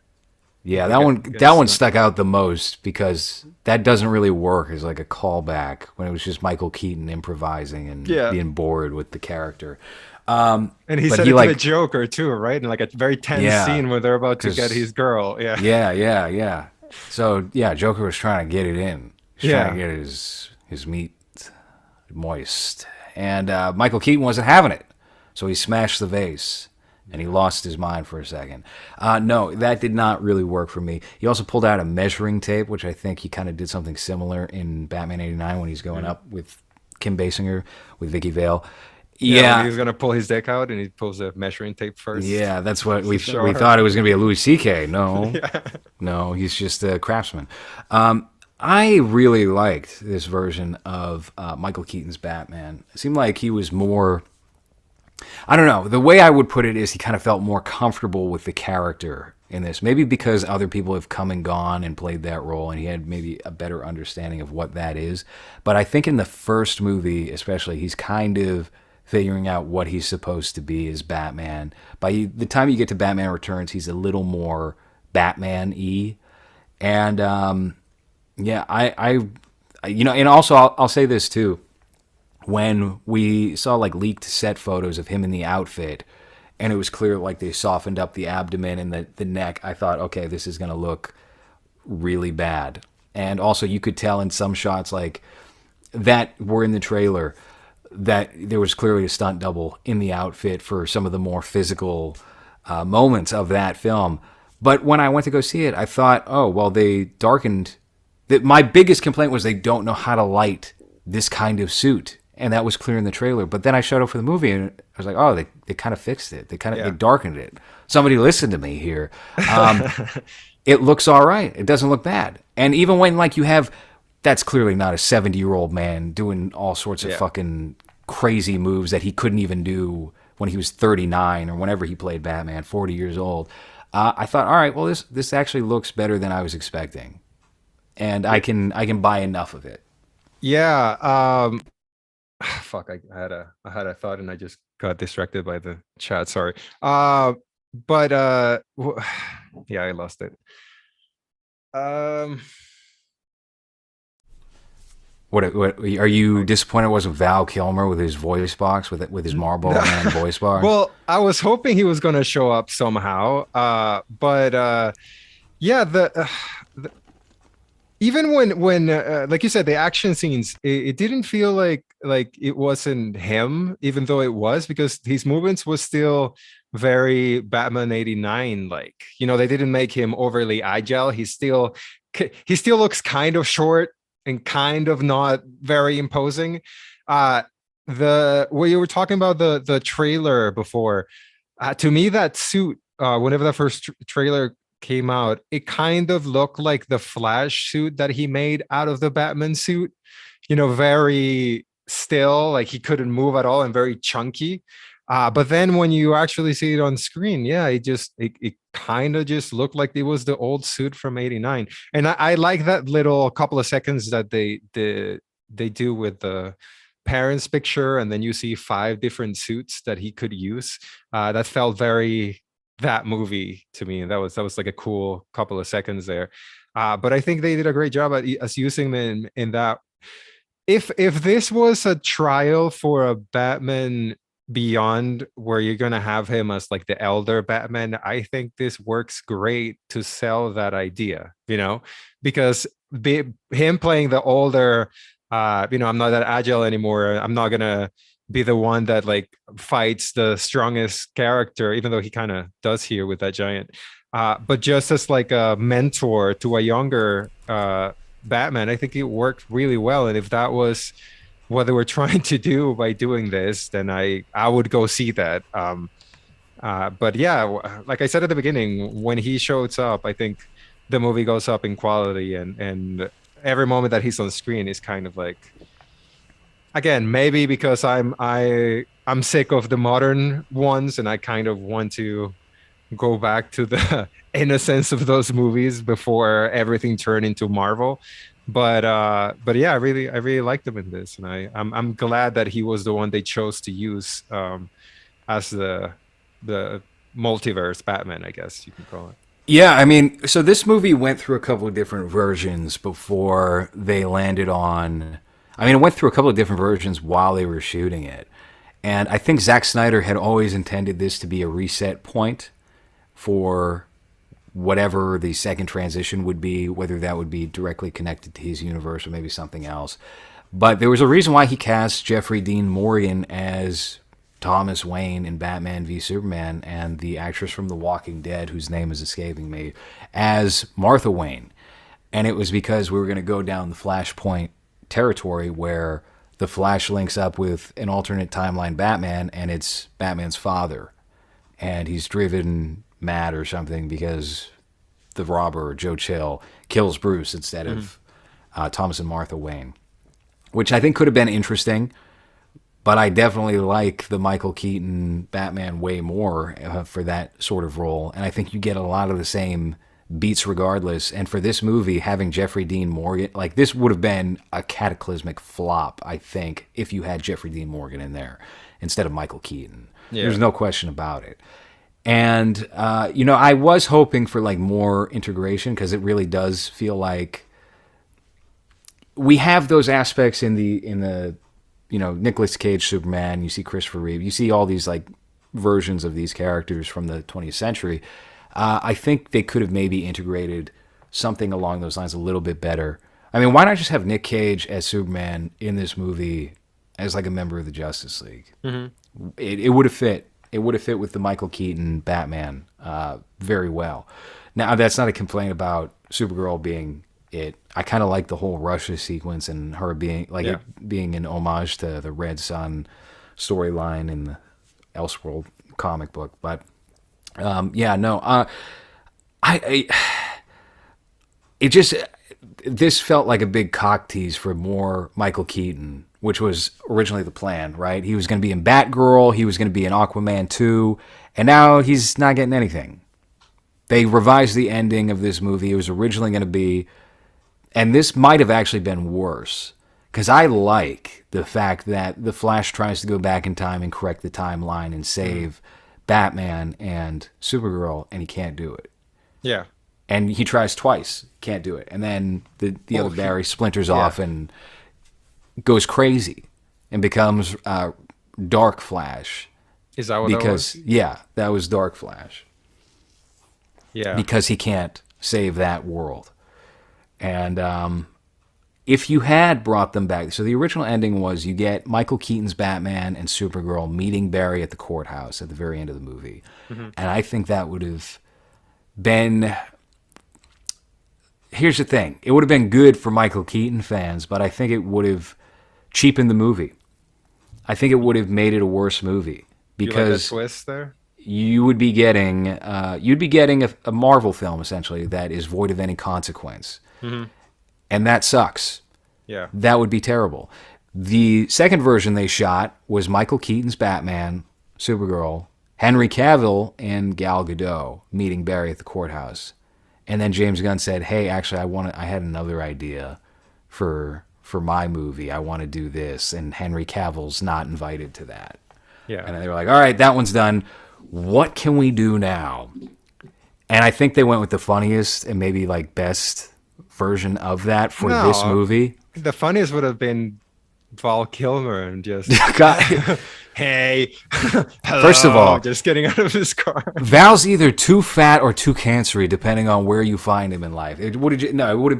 [SPEAKER 2] Yeah,
[SPEAKER 1] The
[SPEAKER 2] that
[SPEAKER 1] gets
[SPEAKER 2] one
[SPEAKER 1] nuts.
[SPEAKER 2] stuck out the most because that doesn't really work as like a callback when it was just Michael Keaton improvising and
[SPEAKER 1] Yeah.
[SPEAKER 2] being bored with the character.
[SPEAKER 1] And he
[SPEAKER 2] But
[SPEAKER 1] said
[SPEAKER 2] he
[SPEAKER 1] it to the
[SPEAKER 2] like
[SPEAKER 1] Joker too, right? In like a very tense
[SPEAKER 2] yeah,
[SPEAKER 1] scene where they're about to get
[SPEAKER 2] because
[SPEAKER 1] his girl. Yeah.
[SPEAKER 2] yeah. So yeah, Joker was trying to get it in. He's trying to
[SPEAKER 1] Yeah.
[SPEAKER 2] get his meat moist, and Michael Keaton wasn't having it, so he smashed the vase. And he lost his mind for a second. No, that did not really work for me. He also pulled out a measuring tape, which I think he kind of did something similar in Batman '89 when he's going up with Kim Basinger with Vicky Vale.
[SPEAKER 1] Yeah, when he
[SPEAKER 2] Yeah,
[SPEAKER 1] was gonna pull his dick out and he pulls a measuring tape first
[SPEAKER 2] yeah, that's what
[SPEAKER 1] to show
[SPEAKER 2] we
[SPEAKER 1] her.
[SPEAKER 2] thought it was going to be a Louis C.K. No,
[SPEAKER 1] Yeah.
[SPEAKER 2] no, he's just a craftsman. I really liked this version of Michael Keaton's Batman. It seemed like he was more. I don't know. The way I would put it is he kind of felt more comfortable with the character in this. Maybe because other people have come and gone and played that role, and he had maybe a better understanding of what that is. But I think in the first movie, especially, he's kind of figuring out what he's supposed to be as Batman. By the time you get to Batman Returns, he's a little more Batman-y. And yeah, and also I'll say this too. when we saw like leaked set photos of him in the outfit, and it was clear like they softened up the abdomen and the neck, I thought, okay, this is gonna look really bad. And also, you could tell in some shots like that were in the trailer that there was clearly a stunt double in the outfit for some of the more physical moments of that film. But when I went to go see it, I thought, oh, well, they darkened. My biggest complaint was they don't know how to light this kind of suit. And that was clear in the trailer. But then I showed up for the movie and I was like, oh, they kind of fixed it. They darkened it. Somebody listened to me here. It looks all right. It doesn't look bad. And even when like you have, that's clearly not a 70-year-old man doing all sorts of fucking crazy moves that he couldn't even do when he was 39 or whenever he played Batman, 40 years old. I thought, all right, well, this actually looks better than I was expecting, and I can buy enough of it.
[SPEAKER 1] Yeah. Fuck. I had a thought and I just got distracted by the chat. Sorry. But yeah, I lost it.
[SPEAKER 2] What are you disappointed? Was Val Kilmer with his voice box with his Marlboro Man voice box?
[SPEAKER 1] Well, I was hoping he was going to show up somehow. But yeah, the even when like you said, the action scenes, it didn't feel like it wasn't him, even though it was, because his movements was still very Batman 89 like. You know, they didn't make him overly agile. He still looks kind of short and kind of not very imposing. The what you were talking about, the trailer before, to me that suit, whenever the first trailer came out, it kind of looked like the Flash suit that he made out of the Batman suit, you know, very still, like he couldn't move at all and very chunky. But then when you actually see it on screen, yeah, it kind of just looked like it was the old suit from 89. And I like that little couple of seconds that they do with the parents picture, and then you see 5 different suits that he could use. That felt very that movie to me, and that was like a cool couple of seconds there. But I think they did a great job at us using them in that. If this was a trial for a Batman Beyond, where you're gonna have him as like the elder Batman, I think this works great to sell that idea, you know, because him playing the older, you know, I'm not that agile anymore, I'm not gonna be the one that like fights the strongest character, even though he kind of does here with that giant, but just as like a mentor to a younger Batman, I think it worked really well. And if that was what they were trying to do by doing this, then I would go see that. But yeah, like I said at the beginning, when he shows up, I think the movie goes up in quality, and every moment that he's on screen is kind of like, again, maybe because I'm sick of the modern ones and I kind of want to go back to the innocence of those movies before everything turned into Marvel. But yeah, I really liked him in this, and I'm glad that he was the one they chose to use as the multiverse Batman, I guess you can call it.
[SPEAKER 2] Yeah, I mean, so this movie went through a couple of different versions before they landed on. I mean, it went through a couple of different versions while they were shooting it, and I think Zack Snyder had always intended this to be a reset point for whatever the second transition would be, whether that would be directly connected to his universe or maybe something else. But there was a reason why he cast Jeffrey Dean Morgan as Thomas Wayne in Batman v Superman, and the actress from The Walking Dead, whose name is escaping me, as Martha Wayne. And it was because we were going to go down the Flashpoint territory where the Flash links up with an alternate timeline Batman, and it's Batman's father. And he's driven mad or something because the robber, Joe Chill, kills Bruce instead of Thomas and Martha Wayne, which I think could have been interesting, but I definitely like the Michael Keaton Batman way more for that sort of role, and I think you get a lot of the same beats regardless. And for this movie, having Jeffrey Dean Morgan, like, this would have been a cataclysmic flop, I think, if you had Jeffrey Dean Morgan in there instead of Michael Keaton. Yeah. There's no question about it. And, you know, I was hoping for like more integration, because it really does feel like we have those aspects in the Nicolas Cage Superman, you see Christopher Reeve, you see all these like versions of these characters from the 20th century. I think they could have maybe integrated something along those lines a little bit better. I mean, why not just have Nick Cage as Superman in this movie as like a member of the Justice League? Mm-hmm. It would have fit. It would have fit with the Michael Keaton Batman very well. Now, that's not a complaint about Supergirl being it. I kind of like the whole Russia sequence and her being like it being an homage to the Red Sun storyline in the Elseworld comic book. But this felt like a big cock tease for more Michael Keaton, which was originally the plan, right? He was going to be in Batgirl, he was going to be in Aquaman 2, and now he's not getting anything. They revised the ending of this movie. It was originally going to be, and this might have actually been worse, because I like the fact that the Flash tries to go back in time and correct the timeline and save Batman and Supergirl, and he can't do it.
[SPEAKER 1] Yeah.
[SPEAKER 2] And he tries twice, can't do it. And then the other Barry splinters off and goes crazy and becomes Dark Flash.
[SPEAKER 1] Is that what that was?
[SPEAKER 2] Yeah, that was Dark Flash.
[SPEAKER 1] Yeah.
[SPEAKER 2] Because he can't save that world. And if you had brought them back, so the original ending was you get Michael Keaton's Batman and Supergirl meeting Barry at the courthouse at the very end of the movie. Mm-hmm. And I think that would have been... Here's the thing. It would have been good for Michael Keaton fans, but I think it would have cheapened the movie. I think it would have made it a worse movie. Because
[SPEAKER 1] you like that twist there?
[SPEAKER 2] You would be getting a Marvel film, essentially, that is void of any consequence. Mm-hmm. And that sucks.
[SPEAKER 1] Yeah.
[SPEAKER 2] That would be terrible. The second version they shot was Michael Keaton's Batman, Supergirl, Henry Cavill, and Gal Gadot meeting Barry at the courthouse. And then James Gunn said, "Hey, actually, I had another idea for my movie. I want to do this." And Henry Cavill's not invited to that.
[SPEAKER 1] Yeah.
[SPEAKER 2] And they were like, "All right, that one's done. What can we do now?" And I think they went with the funniest and maybe like best version of that for this movie.
[SPEAKER 1] The funniest would have been Val Kilmer and just hey, hello,
[SPEAKER 2] first of all,
[SPEAKER 1] just getting out of his car.
[SPEAKER 2] Val's either too fat or too cancery, depending on where you find him in life. It would have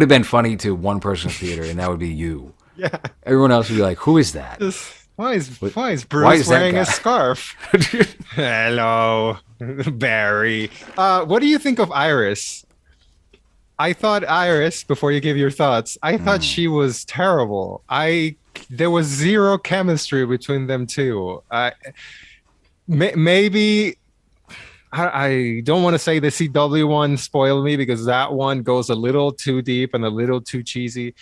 [SPEAKER 2] been funny to one person in the theater, and that would be you.
[SPEAKER 1] Yeah.
[SPEAKER 2] Everyone else would be like, "Who is that?
[SPEAKER 1] Why is Bruce wearing a scarf?" Hello, Barry. What do you think of Iris? I thought Iris, before you give your thoughts, I thought she was terrible. There was zero chemistry between them two. Maybe I don't want to say the CW one spoiled me because that one goes a little too deep and a little too cheesy.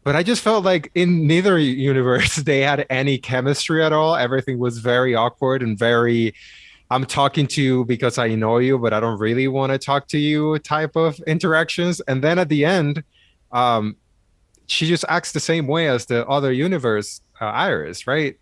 [SPEAKER 1] But I just felt like in neither universe they had any chemistry at all. Everything was very awkward and very, I'm talking to you because I know you, but I don't really want to talk to you type of interactions. And then at the end, she just acts the same way as the other universe, Iris, right?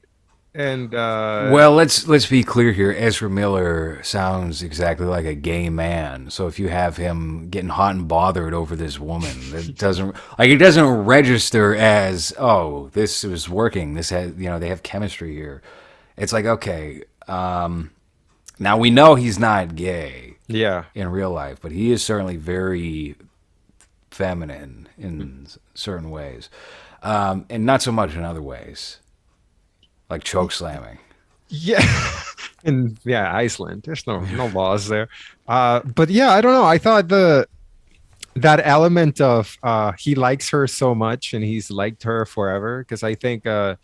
[SPEAKER 1] And
[SPEAKER 2] well, let's be clear here. Ezra Miller sounds exactly like a gay man. So if you have him getting hot and bothered over this woman, it doesn't register as, oh, this is working. This has, they have chemistry here. It's like, okay, now we know he's not gay, in real life, but he is certainly very feminine in certain ways, and not so much in other ways. Like choke slamming.
[SPEAKER 1] Yeah. And Iceland. There's no laws there. But yeah, I don't know. I thought that element of he likes her so much and he's liked her forever. Because I think they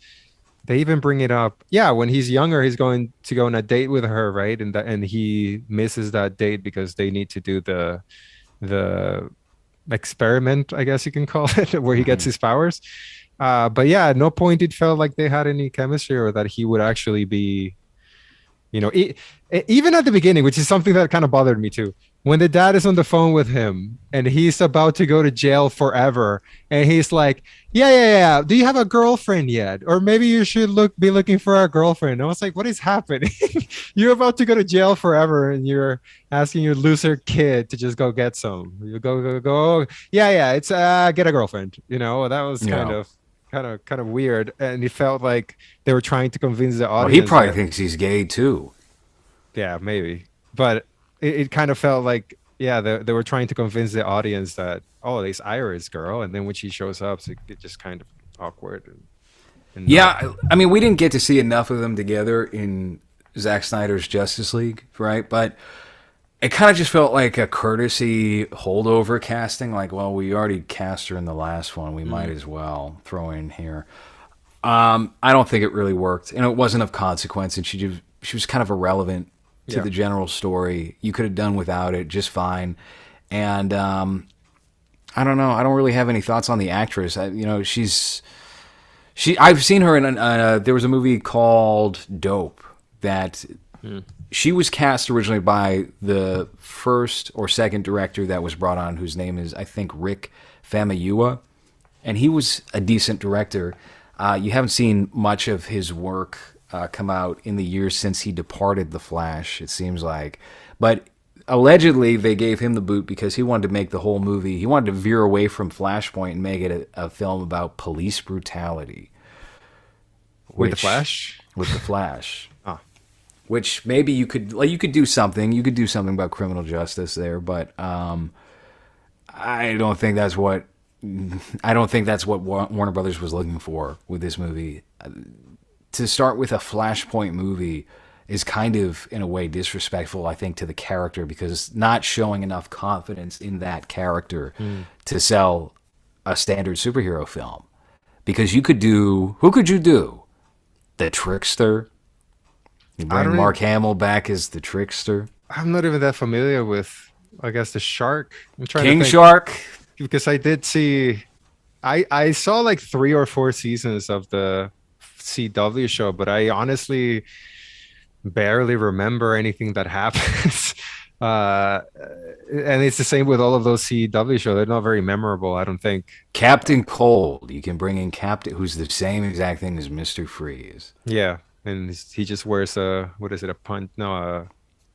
[SPEAKER 1] even bring it up. Yeah, when he's younger, he's going to go on a date with her, right? And he misses that date because they need to do the experiment, I guess you can call it, where he gets his powers. But yeah, at no point it felt like they had any chemistry or that he would actually be, even at the beginning, which is something that kind of bothered me too. When the dad is on the phone with him and he's about to go to jail forever, and he's like, yeah. Do you have a girlfriend yet? Or maybe you should be looking for a girlfriend. I was like, what is happening? You're about to go to jail forever and you're asking your loser kid to just go get some. You go. Yeah. It's get a girlfriend. That was kind of. kind of weird, and it felt like they were trying to convince the
[SPEAKER 2] Oh, he
[SPEAKER 1] audience
[SPEAKER 2] probably
[SPEAKER 1] that
[SPEAKER 2] thinks he's gay too.
[SPEAKER 1] yeah, maybe, but it kind of felt like yeah, they were trying to convince the audience that oh, this Iris girl, and then when she shows up, so it just kind of awkward and not.
[SPEAKER 2] Yeah, I mean, we didn't get to see enough of them together in Zack Snyder's Justice League, right? But it kind of just felt like a courtesy holdover casting. Like, well, we already cast her in the last one. We might as well throw in here. I don't think it really worked, and it wasn't of consequence. And she was kind of irrelevant to
[SPEAKER 1] Yeah,
[SPEAKER 2] the general story. You could have done without it just fine. And I don't know. I don't really have any thoughts on the actress. I've seen her in there was a movie called Dope that she was cast originally by the first or second director that was brought on, whose name is I think Rick Famuyiwa, and he was a decent director. You haven't seen much of his work come out in the years since he departed The Flash, it seems like, but allegedly they gave him the boot because he wanted to make the whole movie. He wanted to veer away from Flashpoint and make it a film about police brutality,
[SPEAKER 1] with the
[SPEAKER 2] which
[SPEAKER 1] Flash.
[SPEAKER 2] with the Flash.
[SPEAKER 1] Ah,
[SPEAKER 2] Which maybe you could do something. You could do something about criminal justice there, but I don't think that's what Warner Brothers was looking for with this movie. To start with a Flashpoint movie is kind of, in a way, disrespectful, I think, to the character because not showing enough confidence in that character to sell a standard superhero film. Because who could you do? The Trickster. You
[SPEAKER 1] I
[SPEAKER 2] bring
[SPEAKER 1] don't.
[SPEAKER 2] Mark Hamill back as the Trickster.
[SPEAKER 1] I'm not even that familiar with. I guess the shark. I'm trying to
[SPEAKER 2] King
[SPEAKER 1] think
[SPEAKER 2] Shark.
[SPEAKER 1] because I did see. I saw like 3 or 4 seasons of the CW show, but I honestly barely remember anything that happens. uh, and it's the same with all of those CW shows. They're not very memorable, I don't think.
[SPEAKER 2] Captain Cold. You can bring in Captain, who's the same exact thing as Mr. Freeze.
[SPEAKER 1] Yeah, and he just wears a what is it? A punt? No, a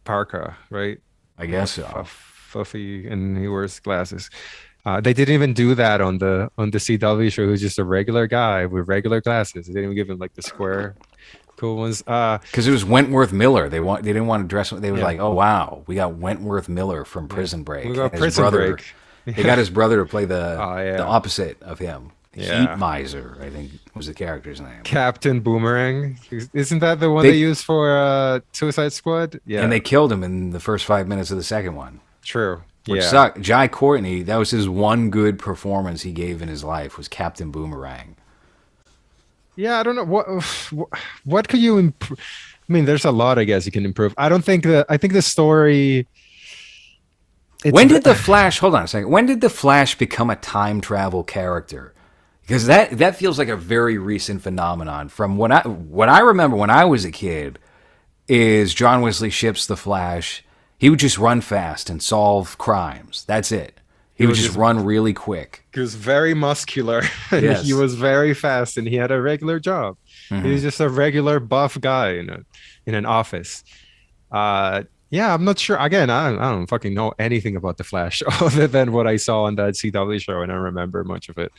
[SPEAKER 1] parka, right?
[SPEAKER 2] I guess
[SPEAKER 1] A
[SPEAKER 2] so.
[SPEAKER 1] fluffy, and he wears glasses. They didn't even do that on the CW show. Who's just a regular guy with regular glasses. They didn't even give him like the square cool ones.
[SPEAKER 2] Because it was Wentworth Miller. They didn't want to dress. They were
[SPEAKER 1] Yeah,
[SPEAKER 2] like, oh wow, we got Wentworth Miller from
[SPEAKER 1] yeah.
[SPEAKER 2] Prison
[SPEAKER 1] We
[SPEAKER 2] Break.
[SPEAKER 1] got
[SPEAKER 2] And his
[SPEAKER 1] Prison
[SPEAKER 2] brother.
[SPEAKER 1] Break.
[SPEAKER 2] They got his brother to play
[SPEAKER 1] Oh
[SPEAKER 2] the
[SPEAKER 1] yeah,
[SPEAKER 2] opposite of him. Heat
[SPEAKER 1] yeah.
[SPEAKER 2] Miser, I think was the character's name.
[SPEAKER 1] Captain Boomerang. Isn't that the one they
[SPEAKER 2] They
[SPEAKER 1] used for Suicide Squad?
[SPEAKER 2] and
[SPEAKER 1] Yeah,
[SPEAKER 2] they killed him in the first 5 minutes of the second one,
[SPEAKER 1] true.
[SPEAKER 2] which
[SPEAKER 1] Yeah.
[SPEAKER 2] sucked. Jai Courtney, that was his one good performance he gave in his life was Captain Boomerang.
[SPEAKER 1] Yeah, I don't know what could you improve. I mean, there's a lot I guess you can improve. I don't think I think the story it's
[SPEAKER 2] When did the Flash? Hold on a second. When did the Flash become a time travel character? Because that feels like a very recent phenomenon. From what I remember when I was a kid, is John Wesley Shipp's the Flash. He would just run fast and solve crimes. That's it. He would
[SPEAKER 1] was
[SPEAKER 2] just run really quick.
[SPEAKER 1] he was very muscular and
[SPEAKER 2] Yes.
[SPEAKER 1] he was very fast and he had a regular job. He was just a regular buff guy in an office. Yeah, I'm not sure. Again, I don't fucking know anything about the Flash other than what I saw on that CW show, and I don't remember much of it.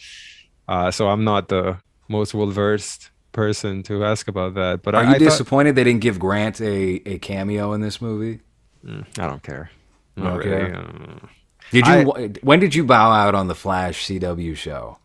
[SPEAKER 1] So I'm not the most well versed person to ask about that. But
[SPEAKER 2] Are you
[SPEAKER 1] I thought
[SPEAKER 2] disappointed they didn't give Grant a cameo in this movie?
[SPEAKER 1] I don't care.
[SPEAKER 2] You
[SPEAKER 1] Not
[SPEAKER 2] don't
[SPEAKER 1] really.
[SPEAKER 2] care? Did you?
[SPEAKER 1] I
[SPEAKER 2] When did you bow out on the Flash CW show?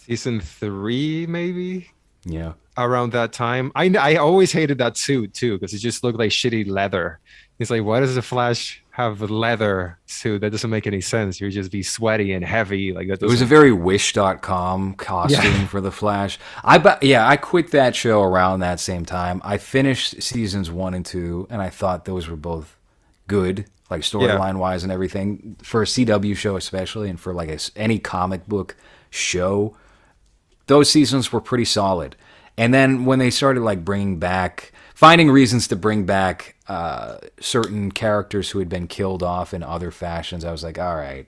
[SPEAKER 1] season 3 maybe
[SPEAKER 2] Yeah.
[SPEAKER 1] around that time. I always hated that suit too because it just looked like shitty leather. It's like, why does the Flash have a leather suit? That doesn't make any sense. You'd just be sweaty and heavy. Like that
[SPEAKER 2] It was a
[SPEAKER 1] doesn't.
[SPEAKER 2] very Wish.com costume for the Flash. I quit that show around that same time. I finished seasons 1 and 2, and I thought those were both good, like
[SPEAKER 1] Yeah.
[SPEAKER 2] storyline wise and everything for a CW show, especially, and for like any comic book show. Those seasons were pretty solid. And then when they started like finding reasons to bring back certain characters who had been killed off in other fashions, I was like, all right,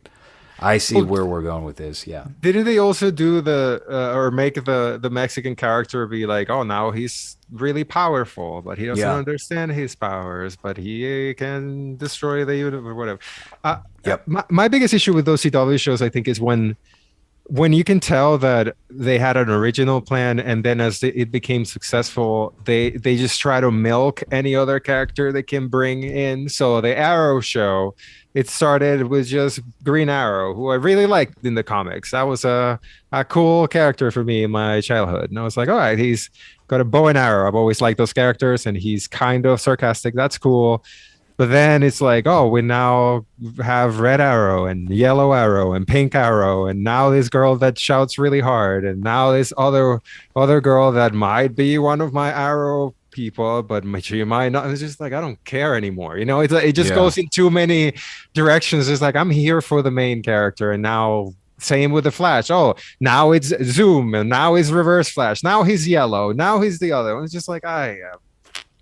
[SPEAKER 2] I see
[SPEAKER 1] Well,
[SPEAKER 2] where we're going with this. Yeah.
[SPEAKER 1] didn't they also do the or make the Mexican character be like, oh, now he's really powerful, but he doesn't
[SPEAKER 2] Yeah.
[SPEAKER 1] understand his powers, but he can destroy the universe or whatever.
[SPEAKER 2] Yep.
[SPEAKER 1] My biggest issue with those CW shows, I think, is when you can tell that they had an original plan, and then as it became successful, they just try to milk any other character they can bring in. So the Arrow show, it started with just Green Arrow, who I really liked in the comics. That was a cool character for me in my childhood, and I was like, all right, he's got a bow and arrow. I've always liked those characters, and he's kind of sarcastic. That's cool. But then it's like, oh, we now have Red Arrow and Yellow Arrow and Pink Arrow, and now this girl that shouts really hard, and now this other girl that might be one of my Arrow people, but she might not. It's just like, I don't care anymore. You know, it just
[SPEAKER 2] Yeah.
[SPEAKER 1] goes in too many directions. It's like, I'm here for the main character, and now same with the Flash. Oh, now it's Zoom, and now it's Reverse Flash. Now he's yellow. Now he's the other one. It's just like,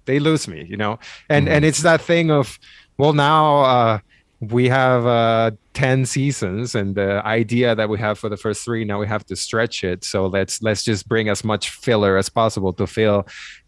[SPEAKER 1] they lose me, you know. And it's that thing of, well, now we have 10 seasons, and the idea that we have for the first 3, now we have to stretch it, so let's just bring as much filler as possible to fill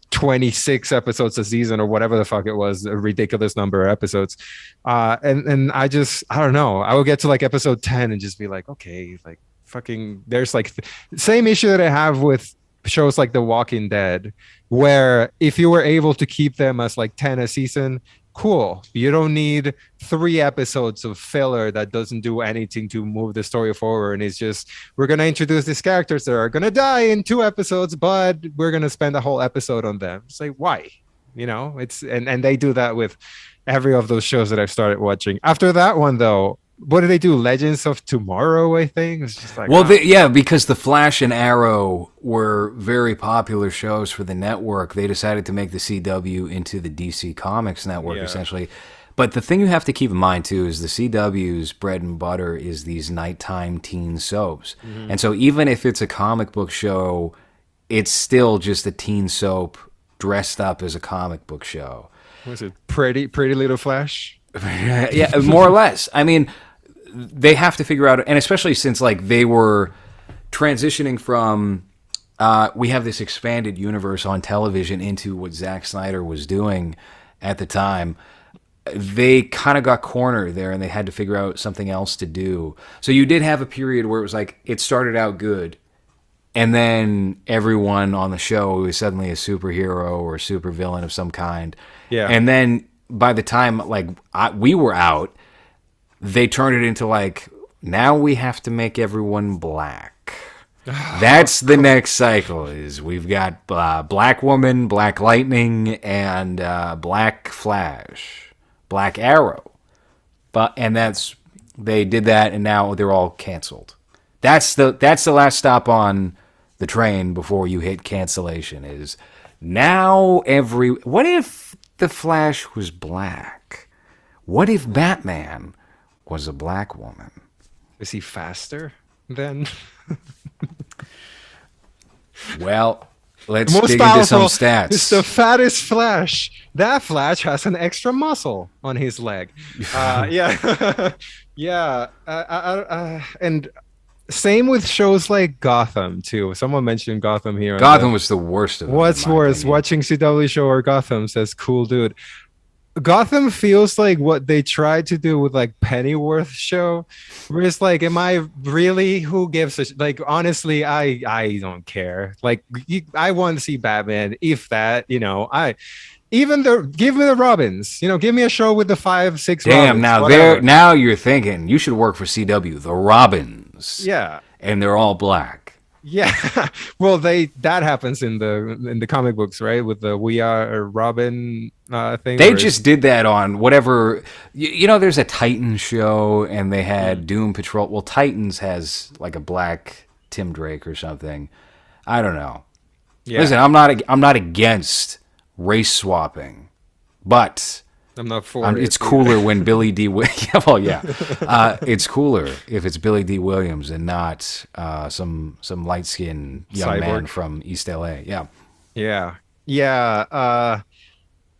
[SPEAKER 1] 26 episodes a season, or whatever the fuck it was, a ridiculous number of episodes. And I don't know, I would get to like episode 10 and just be like, okay, like fucking, there's like same issue that I have with shows like The Walking Dead, where if you were able to keep them as like 10 a season, cool. You don't need 3 episodes of filler that doesn't do anything to move the story forward. And it's just, we're going to introduce these characters that are going to die in 2 episodes, but we're going to spend a whole episode on them. It's like, why? You know, it's, and they do that with every of those shows that I've started watching. After that one, though, what do they do? Legends of Tomorrow, I think. It's just like,
[SPEAKER 2] Well, yeah, because the Flash and Arrow were very popular shows for the network, they decided to make the CW into the DC Comics network,
[SPEAKER 1] Yeah.
[SPEAKER 2] essentially. But the thing you have to keep in mind, too, is the CW's bread and butter is these nighttime teen soaps. And so even if it's a comic book show, it's still just a teen soap dressed up as a comic book show.
[SPEAKER 1] was it Pretty Little Flash?
[SPEAKER 2] Yeah, more or less. I mean, they have to figure out, and especially since like they were transitioning from we have this expanded universe on television into what Zack Snyder was doing at the time, they kind of got cornered there, and they had to figure out something else to do. So you did have a period where it was like it started out good, and then everyone on the show was suddenly a superhero or a supervillain of some kind.
[SPEAKER 1] Yeah.
[SPEAKER 2] And then by the time like we were out, they turned it into like, now we have to make everyone black. That's the next cycle. Is we've got Black Woman, Black Lightning, and Black Flash, Black Arrow. And they did that, and now they're all canceled. That's the last stop on the train before you hit cancellation. Is now what if the Flash was black? What if Batman was a black woman?
[SPEAKER 1] Is he faster then?
[SPEAKER 2] Well, let's dig into some stats.
[SPEAKER 1] It's the fattest Flash. That Flash has an extra muscle on his leg. Yeah. Yeah. And same with shows like Gotham, too. Someone mentioned Gotham here.
[SPEAKER 2] Gotham was the worst of them.
[SPEAKER 1] What's worse, watching CW show or Gotham, says Cool Dude. Gotham feels like what they tried to do with like Pennyworth show, where it's like, am I really, who gives a like, honestly, I don't care. Like, I want to see Batman, if that, you know, give me the Robins, you know, give me a show with the 5-6
[SPEAKER 2] Damn,
[SPEAKER 1] Robins,
[SPEAKER 2] now you're thinking you should work for CW, the Robins.
[SPEAKER 1] Yeah.
[SPEAKER 2] And they're all black.
[SPEAKER 1] Yeah, well, that happens in the comic books, right? With the We Are Robin thing.
[SPEAKER 2] They just did that on whatever. You know, there's a Titans show, and they had Doom Patrol. Well, Titans has like a black Tim Drake or something. I don't know. Yeah. Listen, I'm not against race swapping, but
[SPEAKER 1] I'm not for
[SPEAKER 2] it's cooler when Billy D. It's cooler if it's Billy D. Williams and not some light skinned young
[SPEAKER 1] Cyborg
[SPEAKER 2] man from East LA. Yeah.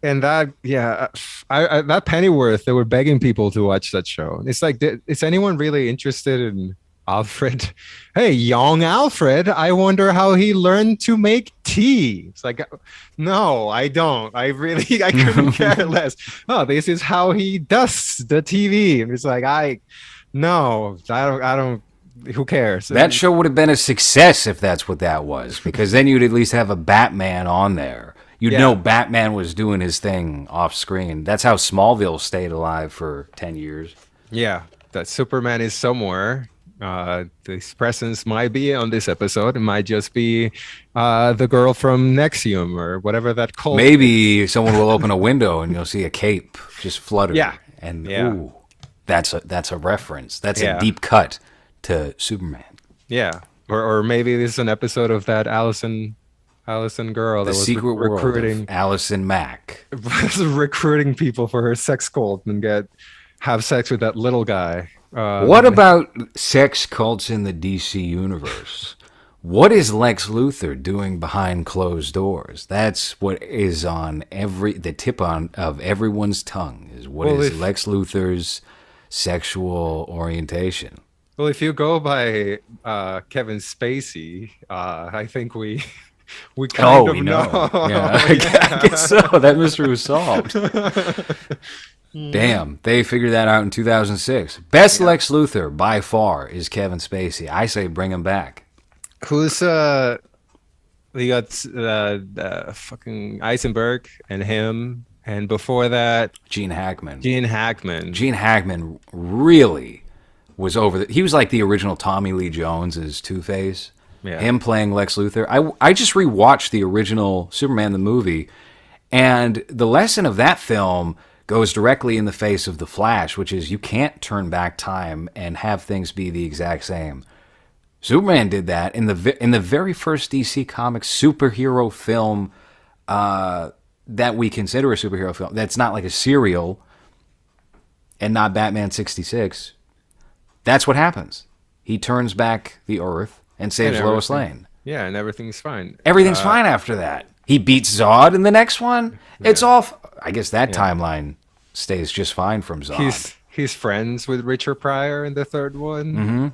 [SPEAKER 1] And that, that Pennyworth, they were begging people to watch that show. It's like, is anyone really interested in Alfred? Hey, young Alfred, I wonder how he learned to make tea. It's like, no, I don't. I couldn't care less. Oh, this is how he does the TV. And it's like, I don't who cares?
[SPEAKER 2] That show would have been a success if that's what that was, because then you'd at least have a Batman on there. You'd know Batman was doing his thing off screen. That's how Smallville stayed alive for 10 years.
[SPEAKER 1] Yeah, that Superman is somewhere. His presence might be on this episode. It might just be the girl from Nexium or whatever that cult.
[SPEAKER 2] Maybe someone will open a window and you'll see a cape just flutter.
[SPEAKER 1] Yeah.
[SPEAKER 2] And
[SPEAKER 1] Yeah.
[SPEAKER 2] ooh, that's a reference. That's
[SPEAKER 1] Yeah.
[SPEAKER 2] a deep cut to Superman.
[SPEAKER 1] Yeah, or maybe this is an episode of that Allison girl
[SPEAKER 2] The
[SPEAKER 1] that was
[SPEAKER 2] secret world
[SPEAKER 1] recruiting
[SPEAKER 2] of Allison Mack.
[SPEAKER 1] recruiting people for her sex cult and have sex with that little guy.
[SPEAKER 2] What about sex cults in the DC universe? What is Lex Luthor doing behind closed doors? That's what is on the tip of everyone's tongue. Is what is Lex Luthor's sexual orientation?
[SPEAKER 1] Well, if you go by Kevin Spacey, I think we kind of
[SPEAKER 2] we know.
[SPEAKER 1] know.
[SPEAKER 2] Yeah, I guess so. That mystery was solved. Damn, they figured that out in 2006. Best Lex Luthor by far is Kevin Spacey. I say bring him back.
[SPEAKER 1] Who's we got fucking Eisenberg and him, and before that
[SPEAKER 2] Gene Hackman.
[SPEAKER 1] Gene Hackman.
[SPEAKER 2] Gene Hackman really was he was like the original Tommy Lee Jones as Two-Face.
[SPEAKER 1] Yeah.
[SPEAKER 2] Him playing Lex Luthor. I just rewatched the original Superman the movie, and the lesson of that film goes directly in the face of The Flash, which is you can't turn back time and have things be the exact same. Superman did that in the very first DC Comics superhero film that we consider a superhero film. That's not like a serial and not Batman 66. That's what happens. He turns back the Earth and saves Lois Lane.
[SPEAKER 1] Yeah, and everything's fine.
[SPEAKER 2] Everything's fine after that. He beats Zod in the next one. It's all. I guess that timeline stays just fine from Zod.
[SPEAKER 1] He's friends with Richard Pryor in the third one.
[SPEAKER 2] Mm-hmm.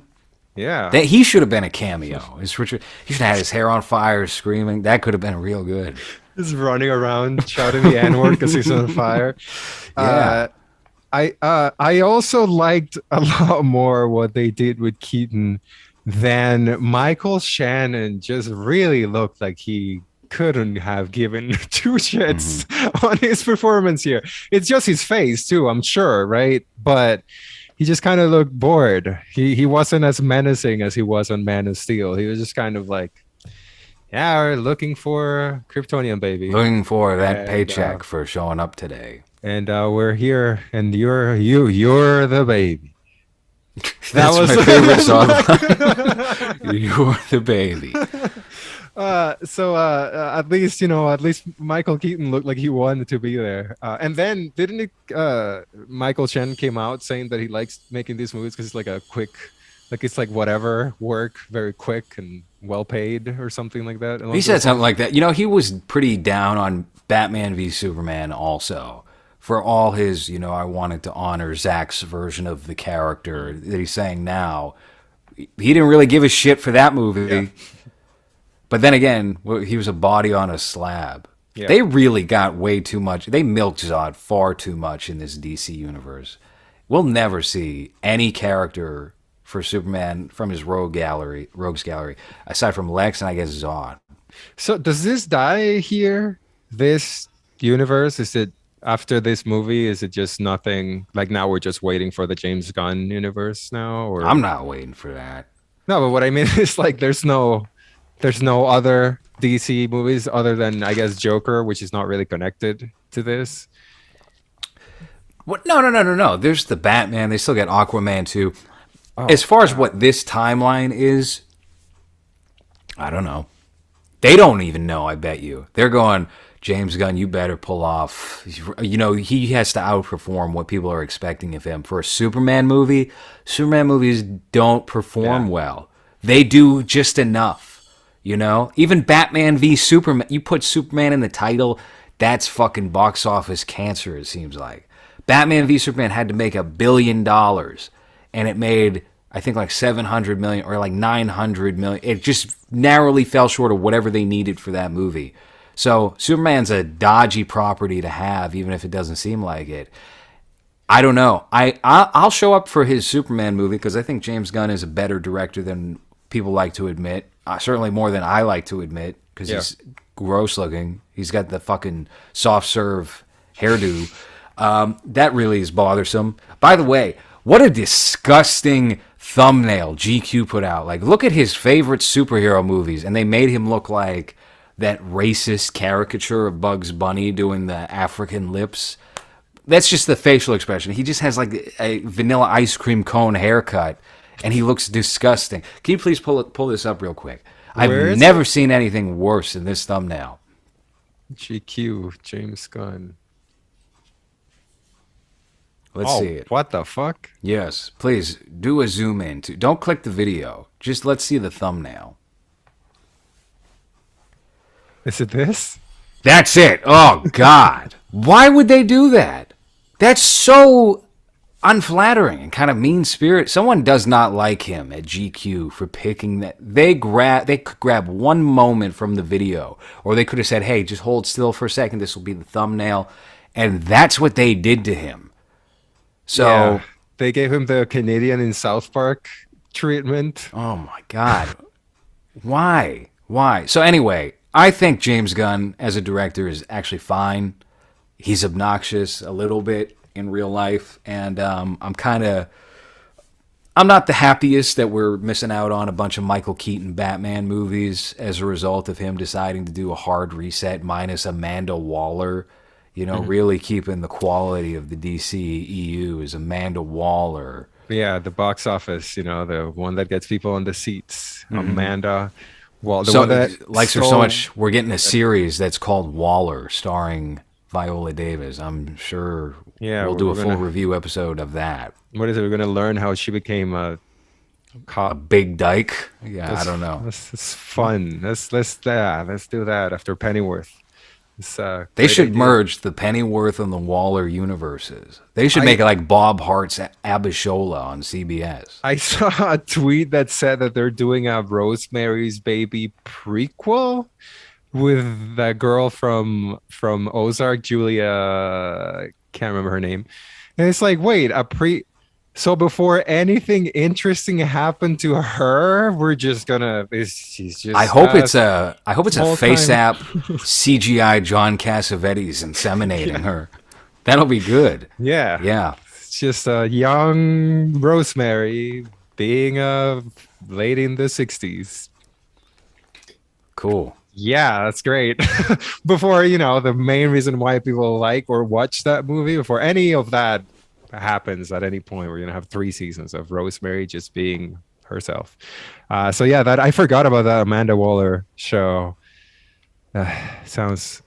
[SPEAKER 1] Yeah.
[SPEAKER 2] He should have been a cameo. He should have had his hair on fire, screaming. That could have been real good.
[SPEAKER 1] Just running around shouting the N-word because he's on fire.
[SPEAKER 2] Yeah.
[SPEAKER 1] I also liked a lot more what they did with Keaton than Michael Shannon. Just really looked like he couldn't have given two shits on his performance here. It's just his face too, I'm sure, right? But he just kind of looked bored. He wasn't as menacing as he was on Man of Steel. He was just kind of like, yeah, we're looking for Kryptonian baby.
[SPEAKER 2] Looking for that paycheck for showing up today.
[SPEAKER 1] And we're here, and you're the baby.
[SPEAKER 2] That's was my favorite song. You're the baby.
[SPEAKER 1] So at least Michael Keaton looked like he wanted to be there. And then didn't Michael Chen came out saying that he likes making these movies because it's like a quick, like it's like whatever work, very quick and well paid or something like that.
[SPEAKER 2] He said something like that. You know, he was pretty down on Batman v Superman also. For all his, I wanted to honor Zach's version of the character that he's saying now. He didn't really give a shit for that movie. Yeah. But then again, he was a body on a slab. Yeah. They really got way too much. They milked Zod far too much in this DC universe. We'll never see any character for Superman from his rogues gallery, aside from Lex and I guess Zod.
[SPEAKER 1] So does this die here? This universe? Is it after this movie? Is it just nothing? Like now we're just waiting for the James Gunn universe now? Or
[SPEAKER 2] I'm not waiting for that.
[SPEAKER 1] No, but what I mean is like there's no other DC movies other than I guess Joker, which is not really connected to this.
[SPEAKER 2] What? No. There's the Batman. They still got Aquaman too. Oh, as far as what this timeline is, I don't know. They don't even know, I bet you. They're going, James Gunn, you better pull off. He has to outperform what people are expecting of him. For a Superman movie, Superman movies don't perform well. They do just enough, Even Batman v Superman, you put Superman in the title, that's fucking box office cancer, it seems like. Batman v Superman had to make $1 billion, and it made, I think, like 700 million or like 900 million. It just narrowly fell short of whatever they needed for that movie. So Superman's a dodgy property to have, even if it doesn't seem like it. I don't know. I'll show up for his Superman movie because I think James Gunn is a better director than people like to admit. Certainly more than I like to admit because
[SPEAKER 1] Yeah.
[SPEAKER 2] he's gross looking. He's got the fucking soft serve hairdo. That really is bothersome. By the way, what a disgusting thumbnail GQ put out. Like, look at his favorite superhero movies, and they made him look like that racist caricature of Bugs Bunny doing the African lips. That's just the facial expression. He just has like a vanilla ice cream cone haircut, and he looks disgusting. Can you please pull this up real quick?
[SPEAKER 1] Where
[SPEAKER 2] I've
[SPEAKER 1] is
[SPEAKER 2] never seen anything worse than this thumbnail.
[SPEAKER 1] GQ, James Gunn.
[SPEAKER 2] Let's
[SPEAKER 1] Oh,
[SPEAKER 2] see it.
[SPEAKER 1] what the fuck?
[SPEAKER 2] Yes, please do a zoom in. Don't click the video. Just let's see the thumbnail.
[SPEAKER 1] Is it this?
[SPEAKER 2] That's it. Oh God, why would they do that? That's so unflattering and kind of mean spirit. Someone does not like him at GQ for picking that. They could grab one moment from the video, or they could have said, "Hey, just hold still for a second. This will be the thumbnail," and that's what they did to him. So,
[SPEAKER 1] Yeah. They gave him the Canadian in South Park treatment.
[SPEAKER 2] oh my God, why? Why? So anyway, I think James Gunn as a director is actually fine. He's obnoxious a little bit in real life, and I'm not the happiest that we're missing out on a bunch of Michael Keaton Batman movies as a result of him deciding to do a hard reset minus Amanda Waller. You know, really keeping the quality of the DCEU is Amanda Waller.
[SPEAKER 1] Yeah, the box office, the one that gets people on the seats. Amanda. Well, the
[SPEAKER 2] So
[SPEAKER 1] one that
[SPEAKER 2] likes her so
[SPEAKER 1] stole-
[SPEAKER 2] much. We're getting a series that's called Waller, starring Viola Davis. I'm sure
[SPEAKER 1] Yeah,
[SPEAKER 2] we'll do a
[SPEAKER 1] we're
[SPEAKER 2] full
[SPEAKER 1] gonna-
[SPEAKER 2] review episode of that.
[SPEAKER 1] What is it? We're gonna learn how she became a cop.
[SPEAKER 2] Big Dyke. Yeah, I don't know.
[SPEAKER 1] It's fun. Let's do that after Pennyworth. It's,
[SPEAKER 2] They
[SPEAKER 1] great
[SPEAKER 2] should
[SPEAKER 1] idea.
[SPEAKER 2] merge the Pennyworth and the Waller universes. They should
[SPEAKER 1] I-
[SPEAKER 2] make it like Bob Hart's Abishola on CBS.
[SPEAKER 1] I saw a tweet that said that they're doing a Rosemary's Baby prequel with that girl from Ozark, Julia, can't remember her name. And it's like, wait, so before anything interesting happened to her, we're just gonna she's just
[SPEAKER 2] I hope it's a
[SPEAKER 1] small
[SPEAKER 2] face
[SPEAKER 1] time.
[SPEAKER 2] app CGI John Cassavetes inseminating her. That'll be good.
[SPEAKER 1] yeah.
[SPEAKER 2] Yeah.
[SPEAKER 1] It's just a young Rosemary being a lady in the 60s.
[SPEAKER 2] Cool.
[SPEAKER 1] Yeah, that's great. Before, the main reason why people like or watch that movie, before any of that happens at any point, we're going to have 3 seasons of Rosemary just being herself. So yeah, that I forgot about that Amanda Waller show. Sounds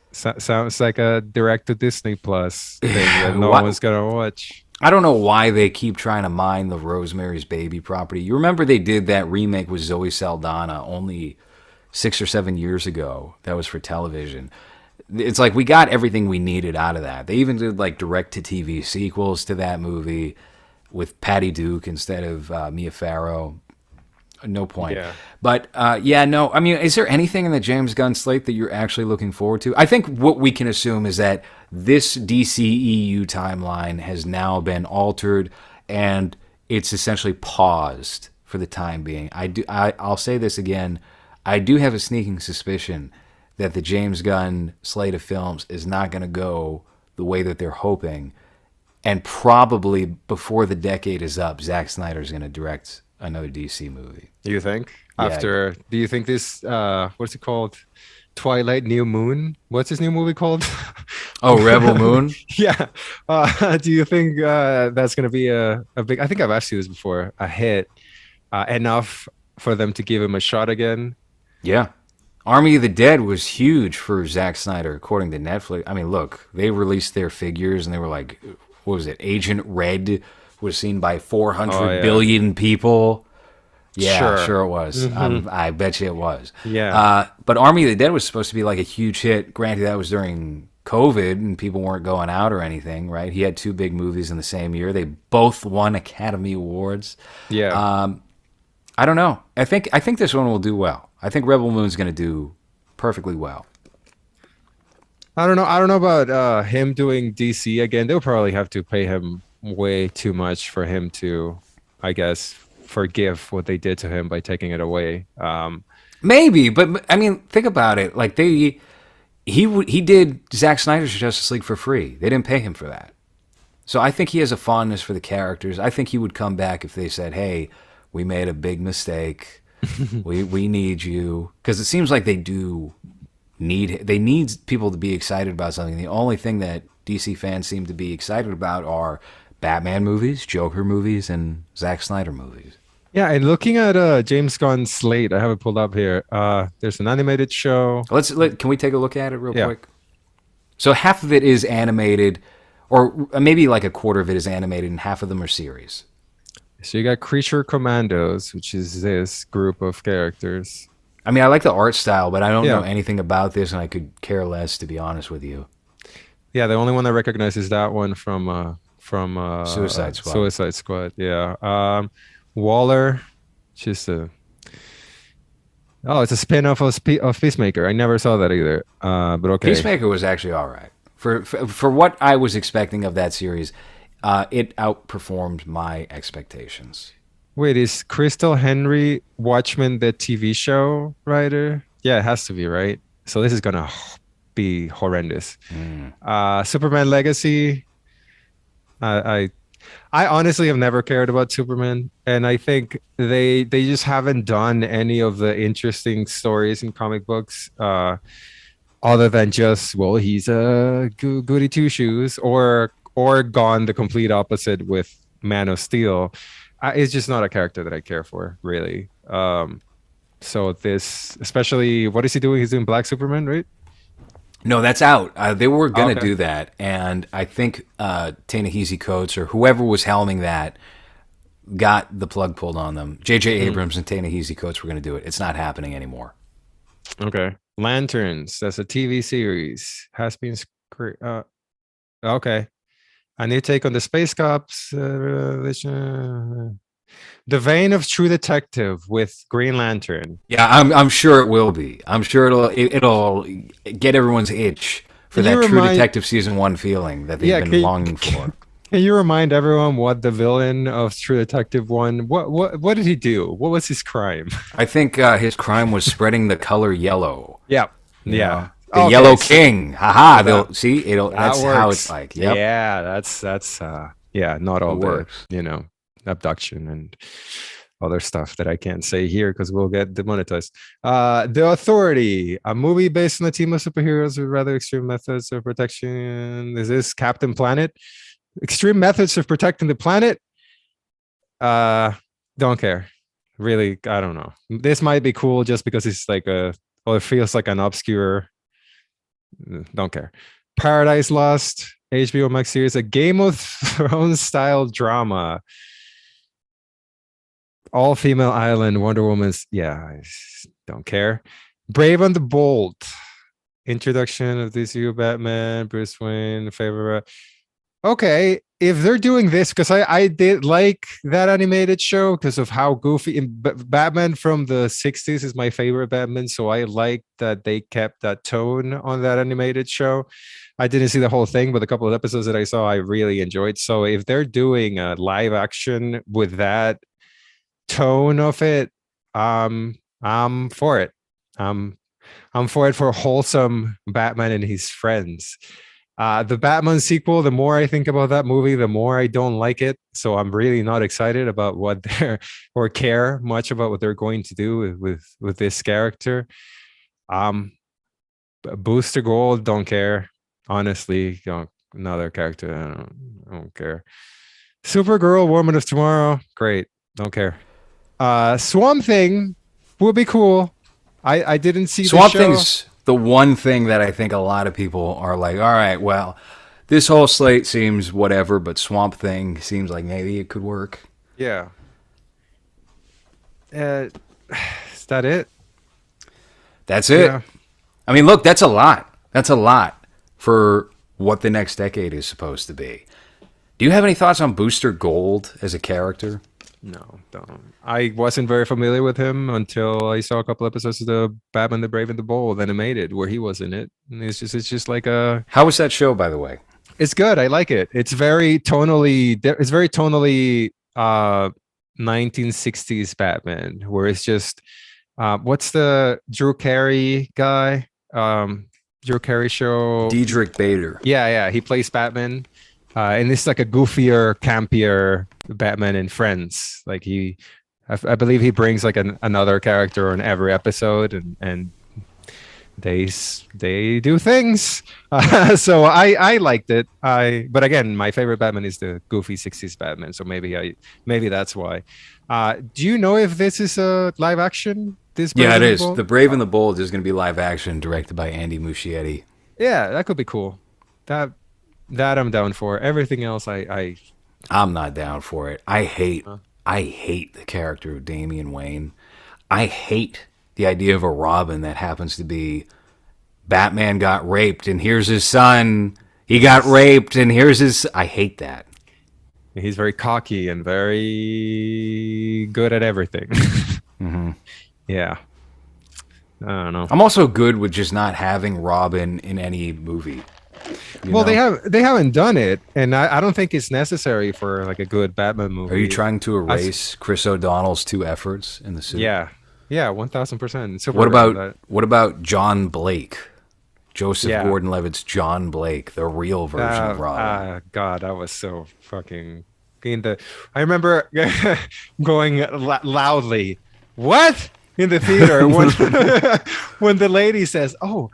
[SPEAKER 1] like a direct to Disney Plus thing that no
[SPEAKER 2] What-
[SPEAKER 1] one's going to watch.
[SPEAKER 2] I don't know why they keep trying to mine the Rosemary's Baby property. You remember they did that remake with Zoe Saldana only 6 or 7 years ago. That was for television. It's like we got everything we needed out of that. They even did like direct to TV sequels to that movie with Patty Duke instead of Mia Farrow. No point.
[SPEAKER 1] Yeah.
[SPEAKER 2] But no. I mean, is there anything in the James Gunn slate that you're actually looking forward to? I think what we can assume is that this DCEU timeline has now been altered and it's essentially paused for the time being. I'll say this again. I do have a sneaking suspicion that the James Gunn slate of films is not going to go the way that they're hoping. And probably before the decade is up, Zack Snyder is going to direct another DC movie.
[SPEAKER 1] You think?
[SPEAKER 2] Yeah.
[SPEAKER 1] Do you think this, what's it called? Twilight New Moon? What's his new movie called?
[SPEAKER 2] Oh, Rebel Moon?
[SPEAKER 1] Yeah. Do you think that's going to be a big, I think I've asked you this before, a hit enough for them to give him a shot again?
[SPEAKER 2] Yeah. Army of the Dead was huge for Zack Snyder, according to Netflix. I mean, look, they released their figures and they were like, what was it? Agent Red was seen by 400 billion people. Yeah, sure it was. I bet you it was.
[SPEAKER 1] Yeah.
[SPEAKER 2] But Army of the Dead was supposed to be like a huge hit. Granted, that was during COVID and people weren't going out or anything, right? He had 2 big movies in the same year. They both won Academy Awards.
[SPEAKER 1] Yeah.
[SPEAKER 2] I don't know. I think this one will do well. I think Rebel Moon's going to do perfectly well.
[SPEAKER 1] I don't know about him doing DC again. They'll probably have to pay him way too much for him to, I guess, forgive what they did to him by taking it away.
[SPEAKER 2] Maybe, but I mean, think about it. Like he did Zack Snyder's Justice League for free. They didn't pay him for that. So I think he has a fondness for the characters. I think he would come back if they said, "Hey, we made a big mistake. we need you," because it seems like they need people to be excited about something. The only thing that DC fans seem to be excited about are Batman movies, Joker movies, and Zack Snyder movies.
[SPEAKER 1] Yeah, and looking at James Gunn's slate, I have it pulled up here. There's an animated show.
[SPEAKER 2] Can we take a look at it real
[SPEAKER 1] Yeah.
[SPEAKER 2] quick? So half of it is animated, or maybe like a quarter of it is animated, and half of them are series.
[SPEAKER 1] So you got Creature Commandos, which is this group of characters.
[SPEAKER 2] I mean, I like the art style, but I don't
[SPEAKER 1] Yeah.
[SPEAKER 2] know anything about this, and I could care less, to be honest with you.
[SPEAKER 1] Yeah, the only one I recognize is that one from
[SPEAKER 2] Suicide Squad.
[SPEAKER 1] Suicide Squad. Yeah. Waller, just it's a spin-off of Peacemaker. I never saw that either. But okay.
[SPEAKER 2] Peacemaker was actually all right. For what I was expecting of that series, it outperformed my expectations.
[SPEAKER 1] Wait, is Crystal Henry Watchmen the TV show writer? Yeah, it has to be, right? So this is gonna be horrendous. Superman Legacy. I honestly have never cared about Superman, and I think they just haven't done any of the interesting stories in comic books, other than just, well, he's a goody two shoes, or gone the complete opposite with Man of Steel. It's just not a character that I care for, really. So this, especially, what is he doing? He's doing Black Superman, right?
[SPEAKER 2] No, that's out. They were going to
[SPEAKER 1] Okay.
[SPEAKER 2] do that, and I think Ta-Nehisi Coates or whoever was helming that got the plug pulled on them. J.J. Abrams and Ta-Nehisi Coates were going to do it. It's not happening anymore.
[SPEAKER 1] Okay. Lanterns. That's a TV series. Has been okay. A new take on the Space Cops. The vein of True Detective with Green Lantern.
[SPEAKER 2] Yeah, I'm sure it will be. I'm sure it'll get everyone's itch for
[SPEAKER 1] Can
[SPEAKER 2] that
[SPEAKER 1] you
[SPEAKER 2] True
[SPEAKER 1] remind-
[SPEAKER 2] Detective season 1 feeling that they've
[SPEAKER 1] Yeah,
[SPEAKER 2] been longing for.
[SPEAKER 1] Can you remind everyone what the villain of True Detective one? What did he do? What was his crime?
[SPEAKER 2] I think his crime was spreading the color yellow.
[SPEAKER 1] Yeah.
[SPEAKER 2] you
[SPEAKER 1] Yeah.
[SPEAKER 2] know? The
[SPEAKER 1] Okay,
[SPEAKER 2] Yellow
[SPEAKER 1] so
[SPEAKER 2] King. Haha.
[SPEAKER 1] that-
[SPEAKER 2] That's how it's like. Yep.
[SPEAKER 1] Yeah, that's not all
[SPEAKER 2] It
[SPEAKER 1] the,
[SPEAKER 2] works.
[SPEAKER 1] abduction and other stuff that I can't say here because we'll get demonetized. The Authority, a movie based on a team of superheroes with rather extreme methods of protection. Is this Captain Planet? Extreme methods of protecting the planet? Don't care. Really, I don't know. This might be cool just because it's like it feels like an obscure. Don't care. Paradise Lost, HBO Max series, a Game of Thrones style drama. All female island, Wonder Woman's. Yeah, don't care. Brave and the Bold, introduction of DCU Batman, Bruce Wayne, favorite. Okay, if they're doing this, because I did like that animated show because of how goofy Batman from the 60s is my favorite Batman, so I like that they kept that tone on that animated show. I didn't see the whole thing, but a couple of episodes that I saw I really enjoyed. So if they're doing a live action with that tone of it, I'm for it. I'm for it for wholesome Batman and his friends. The Batman sequel, the more I think about that movie, the more I don't like it. So I'm really not excited about what they're or care much about what they're going to do with this character. Booster Gold, don't care. Honestly, another character, I don't care. Supergirl, Woman of Tomorrow, great, don't care. Swamp Thing would be cool. I didn't see
[SPEAKER 2] Swamp
[SPEAKER 1] the show.
[SPEAKER 2] Thing's the one thing that I think a lot of people are like, all right, well, this whole slate seems whatever, but Swamp Thing seems like maybe it could work.
[SPEAKER 1] Yeah. Is that it?
[SPEAKER 2] That's it.
[SPEAKER 1] Yeah.
[SPEAKER 2] I mean, look, that's a lot. That's a lot for what the next decade is supposed to be. Do you have any thoughts on Booster Gold as a character?
[SPEAKER 1] No, don't. I wasn't very familiar with him until I saw a couple episodes of the Batman the Brave and the Bold animated where he was in it. And it's just like a.
[SPEAKER 2] How was that show, by the way?
[SPEAKER 1] It's good. I like it. It's very tonally. It's very tonally 1960s Batman, where it's just what's the Drew Carey guy? Drew Carey show.
[SPEAKER 2] Diedrich Bader.
[SPEAKER 1] Yeah, he plays Batman, and it's like a goofier, campier Batman in Friends. Like I believe he brings like another character in every episode, and they do things. So I liked it. But again, my favorite Batman is the goofy 60s Batman. So maybe that's why. Do you know if this is a live action? This
[SPEAKER 2] Yeah, it
[SPEAKER 1] Brave and the
[SPEAKER 2] is.
[SPEAKER 1] Bold?
[SPEAKER 2] The Brave and the Bold is going to be live action, directed by Andy Muschietti.
[SPEAKER 1] Yeah, that could be cool. That I'm down for. Everything else,
[SPEAKER 2] I'm not down for it. I hate the character of Damian Wayne. I hate the idea of a Robin that happens to be Batman got raped and here's his son. He got raped and here's his. I hate that.
[SPEAKER 1] he's very cocky and very good at everything. Yeah. I don't know.
[SPEAKER 2] I'm also good with just not having Robin in any movie.
[SPEAKER 1] Well, they haven't done it, and I don't think it's necessary for like a good Batman movie.
[SPEAKER 2] Are you trying to erase Chris O'Donnell's two efforts in the suit?
[SPEAKER 1] Yeah, 1000%.
[SPEAKER 2] What about John Blake? Joseph
[SPEAKER 1] Yeah.
[SPEAKER 2] Gordon-Levitt's John Blake, the real version of Robin.
[SPEAKER 1] God, that was so fucking. I remember going loudly, "What?" in the theater when when the lady says, "Oh,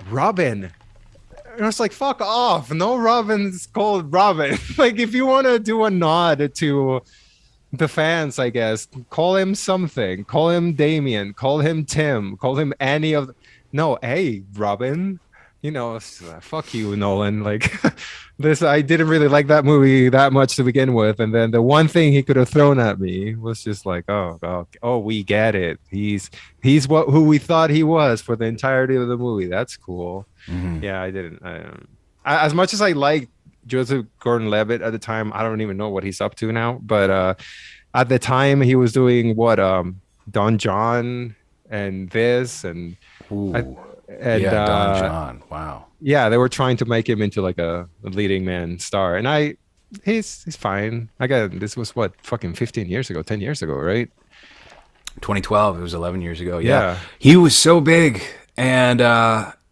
[SPEAKER 1] Robin." And I was like, fuck off. No Robin's called Robin. Like, if you want to do a nod to the fans, I guess, call him something. Call him Damien. Call him Tim. Call him any of... No, hey, Robin. You know, fuck you, Nolan. Like, I didn't really like that movie that much to begin with. And then the one thing he could have thrown at me was just like, oh, we get it. He's who we thought he was for the entirety of the movie. That's cool. Yeah, I didn't. As much as I liked Joseph Gordon-Levitt at the time, I don't even know what he's up to now. But at the time, he was doing what Don John and this and
[SPEAKER 2] Ooh.
[SPEAKER 1] and
[SPEAKER 2] Don John. Wow.
[SPEAKER 1] yeah, they were trying to make him into like a leading man star, and he's fine. Again, this was what fucking 15 years ago, 10 years ago, right?
[SPEAKER 2] 2012. It was 11 years ago.
[SPEAKER 1] Yeah.
[SPEAKER 2] He was so big, and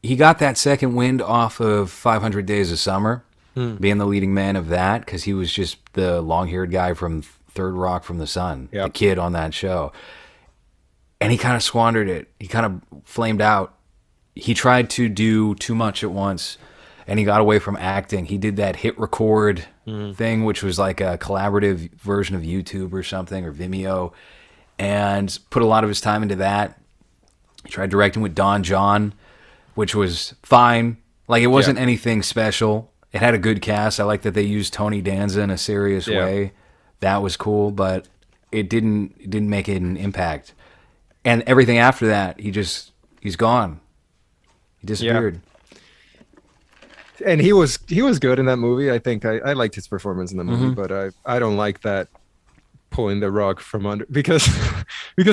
[SPEAKER 2] he got that second wind off of 500 Days of Summer, being the leading man of that, because he was just the long-haired guy from Third Rock from the Sun, the kid on that show. And he kind of squandered it. He kind of flamed out. He tried to do too much at once, and he got away from acting. He did that hit record thing, which was like a collaborative version of YouTube or something, or Vimeo, and put a lot of his time into that. He tried directing with Don John, which was fine. Like, it wasn't anything special. It had a good cast. I like that they used Tony Danza in a serious way. That was cool, but it didn't make an impact. And everything after that, he's gone. He disappeared.
[SPEAKER 1] And he was good in that movie. I think I liked his performance in the movie, but I don't like that pulling the rug from under, because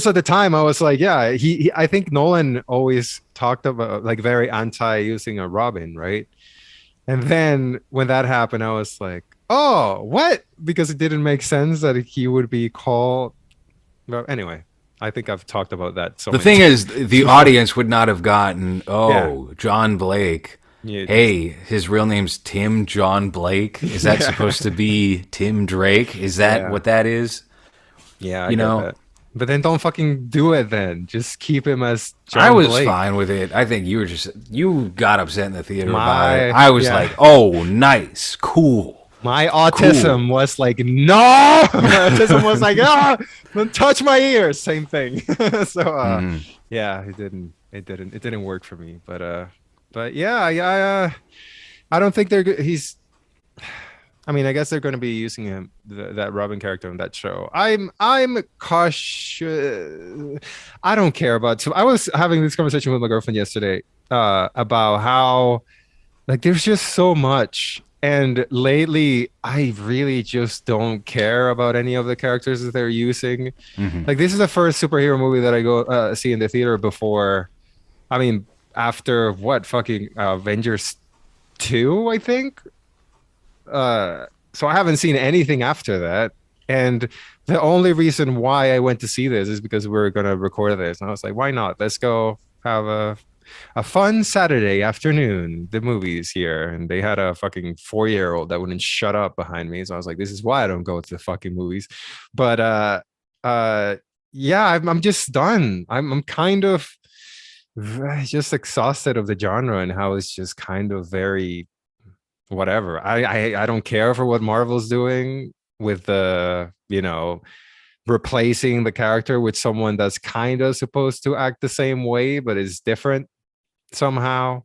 [SPEAKER 1] at the time I was like, yeah, he I think Nolan always talked about like very anti using a Robin, right? And then when that happened, I was like, oh, what? Because it didn't make sense that he would be called. Well, anyway, I think I've talked about that. So
[SPEAKER 2] the thing is, the audience would not have gotten, John Blake.
[SPEAKER 1] Yeah,
[SPEAKER 2] hey, his real name's Tim John Blake. Is that supposed to be Tim Drake? Is that what that is?
[SPEAKER 1] Yeah, I get that. But then don't fucking do it then. Just keep him as John
[SPEAKER 2] I was
[SPEAKER 1] Blake.
[SPEAKER 2] fine with it. I think you got upset in the theater about it. I was like, oh, nice, cool.
[SPEAKER 1] My autism was like, no. Autism was like, don't touch my ears. Same thing. So yeah, it didn't work for me. But yeah, I don't think they're good. I mean, I guess they're going to be using him, that Robin character on that show. I'm cautious. I don't care about. So I was having this conversation with my girlfriend yesterday about how like there's just so much, and lately I really just don't care about any of the characters that they're using. Like, this is the first superhero movie that I go see in the theater before. I mean, after what fucking Avengers 2, I think. so I haven't seen anything after that. And the only reason why I went to see this is because we were gonna record this. And I was like, why not? Let's go have a fun Saturday afternoon. The movie's here. And they had a fucking 4-year-old that wouldn't shut up behind me. So I was like, this is why I don't go to the fucking movies. But uh yeah, I'm just done. I'm kind of just exhausted of the genre and how it's just kind of very whatever. I don't care for what Marvel's doing with the, replacing the character with someone that's kind of supposed to act the same way but is different somehow.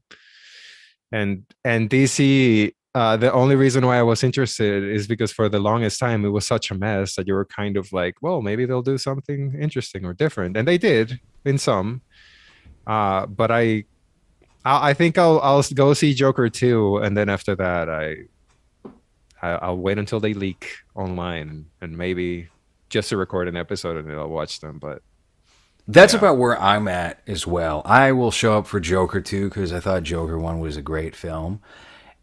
[SPEAKER 1] And DC, the only reason why I was interested is because for the longest time it was such a mess that you were kind of like, well, maybe they'll do something interesting or different, and they did in some. But I think I'll go see Joker 2, and then after that I'll wait until they leak online and maybe just to record an episode and then I'll watch them. But
[SPEAKER 2] That's
[SPEAKER 1] yeah.
[SPEAKER 2] about where I'm at as well. I will show up for Joker 2 because I thought Joker 1 was a great film.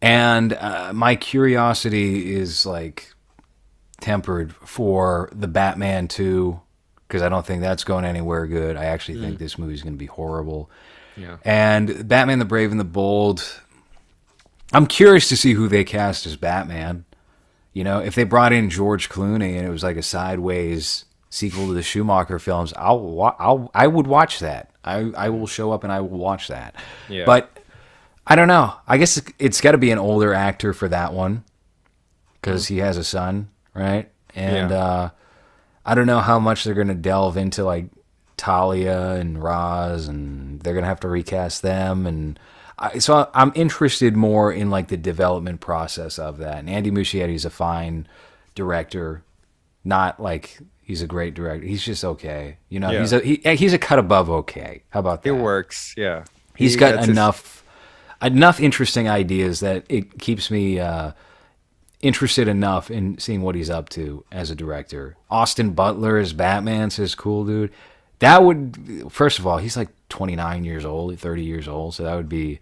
[SPEAKER 2] And my curiosity is like tempered for the Batman 2 because I don't think that's going anywhere good. I actually think this movie's going to be horrible.
[SPEAKER 1] Yeah.
[SPEAKER 2] And Batman the Brave and the Bold, I'm curious to see who they cast as Batman. You know, if they brought in George Clooney and it was like a sideways sequel to the Schumacher films, I would watch that. I will show up and I will watch that.
[SPEAKER 1] Yeah.
[SPEAKER 2] But I don't know. I guess it's got to be an older actor for that one because he has a son, right? And I don't know how much they're going to delve into like Talia and Roz, and they're going to have to recast them. And so I'm interested more in like the development process of that. And Andy Muschietti's a fine director, not like he's a great director. He's just okay. You know,
[SPEAKER 1] Yeah.
[SPEAKER 2] he's a cut above okay. How about that?
[SPEAKER 1] It works. Yeah.
[SPEAKER 2] He's
[SPEAKER 1] He
[SPEAKER 2] got
[SPEAKER 1] gets his-
[SPEAKER 2] enough interesting ideas that it keeps me interested enough in seeing what he's up to as a director. Austin Butler as Batman says, cool, dude. That would, first of all, he's like 29 years old, 30 years old. So that would be,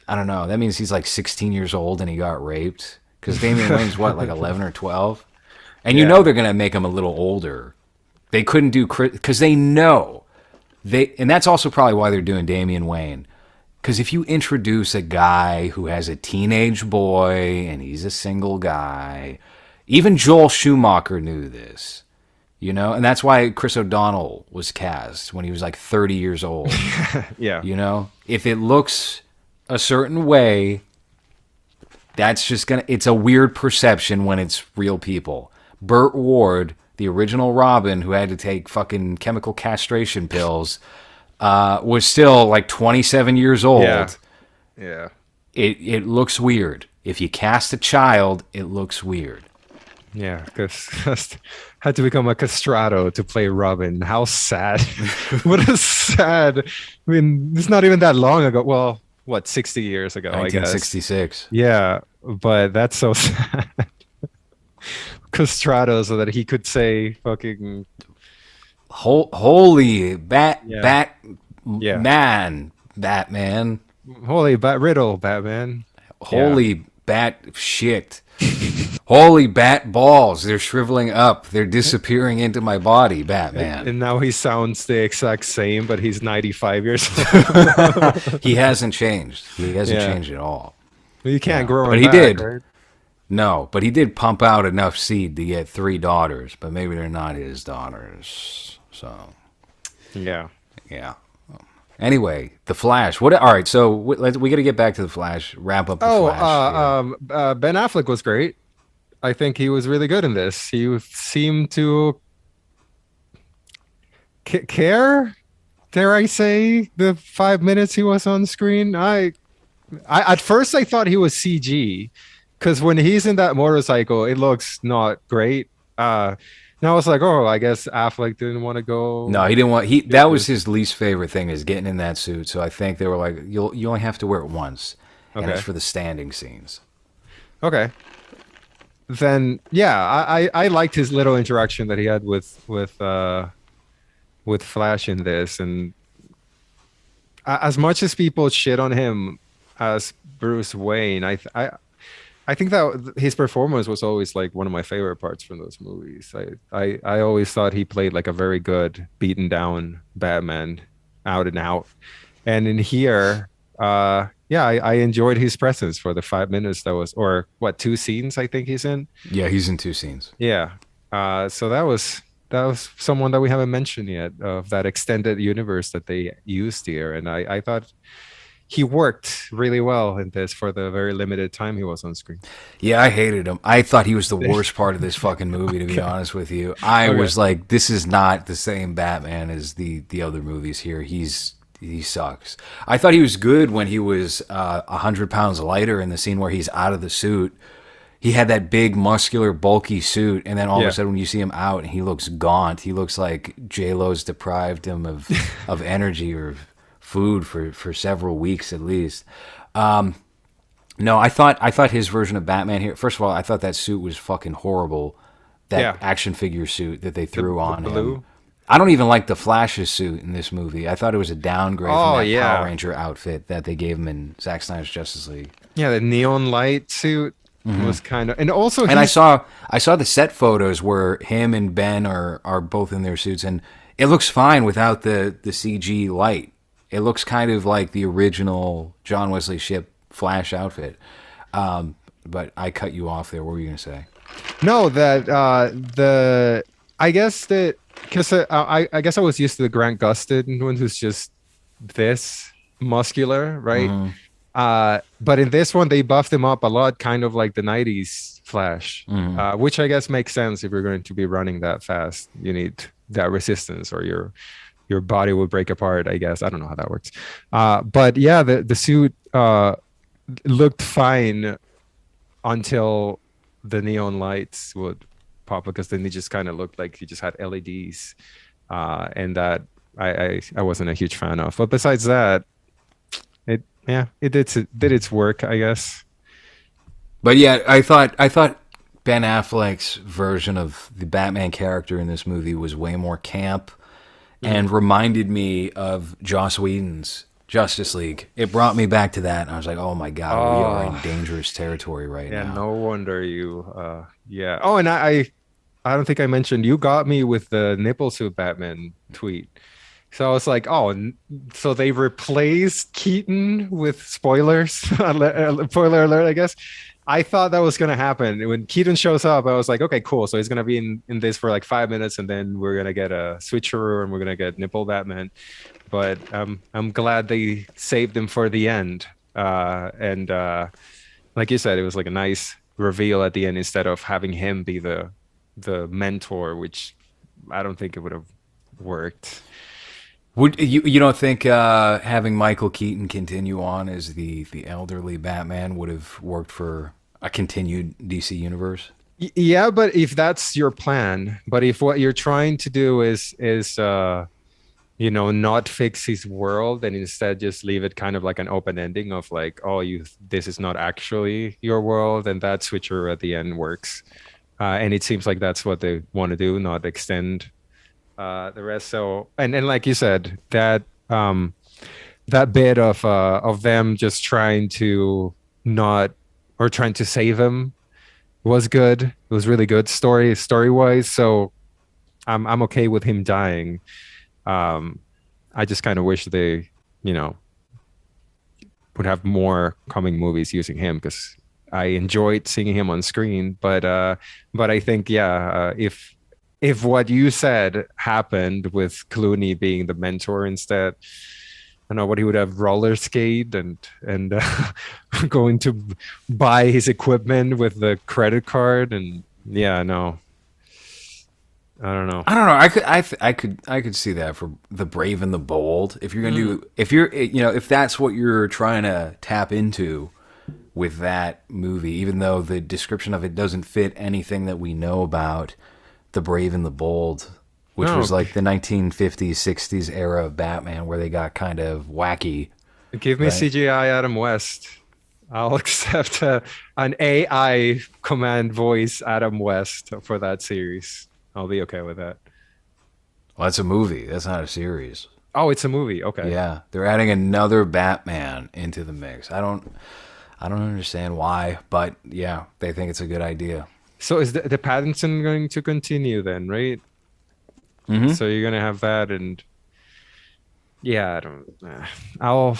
[SPEAKER 2] I don't know. That means he's like 16 years old and he got raped. Because Damian Wayne's what, like 11 or 12? And you know they're going to make him a little older. They couldn't do, because they know. And that's also probably why they're doing Damian Wayne. Because if you introduce a guy who has a teenage boy and he's a single guy, even Joel Schumacher knew this, you know? And that's why Chris O'Donnell was cast when he was like 30 years old.
[SPEAKER 1] Yeah.
[SPEAKER 2] You know? If it looks a certain way, that's just going to, it's a weird perception when it's real people. Burt Ward, the original Robin who had to take fucking chemical castration pills, was still like 27 years old.
[SPEAKER 1] Yeah. Yeah.
[SPEAKER 2] It looks weird. If you cast a child, it looks weird.
[SPEAKER 1] Yeah, because had to become a castrato to play Robin. How sad. What a sad. I mean, it's not even that long ago. Well, what, 60 years ago, I guess.
[SPEAKER 2] 1966.
[SPEAKER 1] Yeah, but that's so sad. Castrato so that he could say fucking
[SPEAKER 2] Holy
[SPEAKER 1] Yeah.
[SPEAKER 2] Batman.
[SPEAKER 1] holy bat riddle, Batman.
[SPEAKER 2] Holy bat shit. Holy bat balls. They're shriveling up. They're disappearing into my body, Batman.
[SPEAKER 1] And now he sounds the exact same, but he's 95 years old.
[SPEAKER 2] He hasn't changed. He hasn't
[SPEAKER 1] Yeah.
[SPEAKER 2] changed at all.
[SPEAKER 1] You can't grow
[SPEAKER 2] But
[SPEAKER 1] him
[SPEAKER 2] he
[SPEAKER 1] back,
[SPEAKER 2] did.
[SPEAKER 1] right?
[SPEAKER 2] No, but he did pump out enough seed to get 3 daughters, but maybe they're not his daughters. So,
[SPEAKER 1] Yeah.
[SPEAKER 2] yeah. Anyway, The Flash. What? All right, so we got to get back to The Flash. Wrap up The Flash.
[SPEAKER 1] Ben Affleck was great. I think he was really good in this. He seemed to care. Dare I say the 5 minutes he was on screen? I at first I thought he was CG because when he's in that motorcycle, it looks not great. Now I was like, oh, I guess Affleck didn't want to go.
[SPEAKER 2] No, he didn't want. That was his least favorite thing is getting in that suit. So I think they were like, you only have to wear it once, and
[SPEAKER 1] Okay.
[SPEAKER 2] it's for the standing scenes.
[SPEAKER 1] Okay. Then yeah, I liked his little interaction that he had with Flash in this, and as much as people shit on him as Bruce Wayne, I think that his performance was always like one of my favorite parts from those movies. I always thought he played like a very good beaten down Batman, out and out. And in here, yeah, I enjoyed his presence for the 5 minutes that was, or what, two scenes I think he's in.
[SPEAKER 2] Yeah, he's in two scenes.
[SPEAKER 1] Yeah. So that was someone that we haven't mentioned yet of that extended universe that they used here, and I thought he worked really well in this for the very limited time he was on screen.
[SPEAKER 2] Yeah, I hated him. I thought he was the worst part of this fucking movie, to be honest with you. I
[SPEAKER 1] Okay.
[SPEAKER 2] was like, this is not the same Batman as the other movies here. He sucks. I thought he was good when he was 100 pounds lighter in the scene where he's out of the suit. He had that big, muscular, bulky suit, and then all of a
[SPEAKER 1] Yeah.
[SPEAKER 2] sudden, when you see him out, and he looks gaunt. He looks like J Lo's deprived him of energy or food for several weeks at least. No, I thought his version of Batman here. First of all, I thought that suit was fucking horrible. That
[SPEAKER 1] Yeah.
[SPEAKER 2] action figure suit that they
[SPEAKER 1] The
[SPEAKER 2] threw
[SPEAKER 1] the
[SPEAKER 2] on him.
[SPEAKER 1] blue.
[SPEAKER 2] I don't even like the Flash's suit in this movie. I thought it was a downgrade from
[SPEAKER 1] Oh
[SPEAKER 2] that Power
[SPEAKER 1] yeah.
[SPEAKER 2] Ranger outfit that they gave him in Zack Snyder's Justice League.
[SPEAKER 1] Yeah, the neon light suit was kind of, and also
[SPEAKER 2] And I
[SPEAKER 1] he's
[SPEAKER 2] saw I saw the set photos where him and Ben are both in their suits, and it looks fine without the CG light. It looks kind of like the original John Wesley Shipp Flash outfit. But I cut you off there. What were you gonna say?
[SPEAKER 1] no that the I guess that because I guess I was used to the Grant Gustin one who's just this muscular, right? But in this one, they buffed him up a lot, kind of like the 90s Flash, which I guess makes sense if you're going to be running that fast. You need that resistance or your body will break apart, I guess. I don't know how that works. But yeah, the suit looked fine until the neon lights would pop because then it just kind of looked like he just had LEDs. And that I wasn't a huge fan of. But besides that, it did its work, I guess.
[SPEAKER 2] But yeah, I thought Ben Affleck's version of the Batman character in this movie was way more camp and reminded me of Joss Whedon's Justice League. It brought me back to that, and I was like, "Oh my god, we are in
[SPEAKER 1] Oh,
[SPEAKER 2] dangerous territory right
[SPEAKER 1] yeah,
[SPEAKER 2] now."
[SPEAKER 1] no wonder you yeah. Oh, and I don't think I mentioned you got me with the nipple suit Batman tweet. So I was like, oh, so they replaced Keaton with spoilers. Spoiler alert, I guess. I thought that was gonna happen. When Keaton shows up, I was like, okay, cool. So he's gonna be in this for like 5 minutes, and then we're gonna get a switcheroo, and we're gonna get nipple Batman. But I'm glad they saved him for the end. And like you said, it was like a nice reveal at the end instead of having him be the mentor, which I don't think it would have worked.
[SPEAKER 2] Would you don't think having Michael Keaton continue on as the elderly Batman would have worked for a continued DC universe?
[SPEAKER 1] Yeah, but if that's your plan, but if what you're trying to do is not fix his world and instead just leave it kind of like an open ending of like, oh, you this is not actually your world, and that switcher at the end works. And it seems like that's what they want to do, not extend the rest. So and like you said, that bit of them just trying to not or trying to save him was good. It was really good story wise. So I'm okay with him dying. I just kind of wish they, you know, would have more coming movies using him because I enjoyed seeing him on screen. But I think if what you said happened with Clooney being the mentor instead, I don't know what he would have roller skate and going to buy his equipment with the credit card and yeah, no, I don't know.
[SPEAKER 2] I don't know. I could see that for the brave and the bold. If you're gonna do, if that's what you're trying to tap into with that movie, even though the description of it doesn't fit anything that we know about the brave and the bold, which
[SPEAKER 1] No,
[SPEAKER 2] was like the 1950s, 60s era of Batman, where they got kind of wacky,
[SPEAKER 1] give me
[SPEAKER 2] right?
[SPEAKER 1] CGI Adam West. I'll accept an AI command voice Adam West for that series. I'll be okay with that.
[SPEAKER 2] Well, that's a movie. That's not a series.
[SPEAKER 1] Oh, it's a movie. Okay.
[SPEAKER 2] Yeah, they're adding another Batman into the mix. I I don't understand why, but yeah, they think it's a good idea.
[SPEAKER 1] So is the Pattinson going to continue then, right?
[SPEAKER 2] Hmm.
[SPEAKER 1] So you're gonna have that, and yeah, I don't. I'll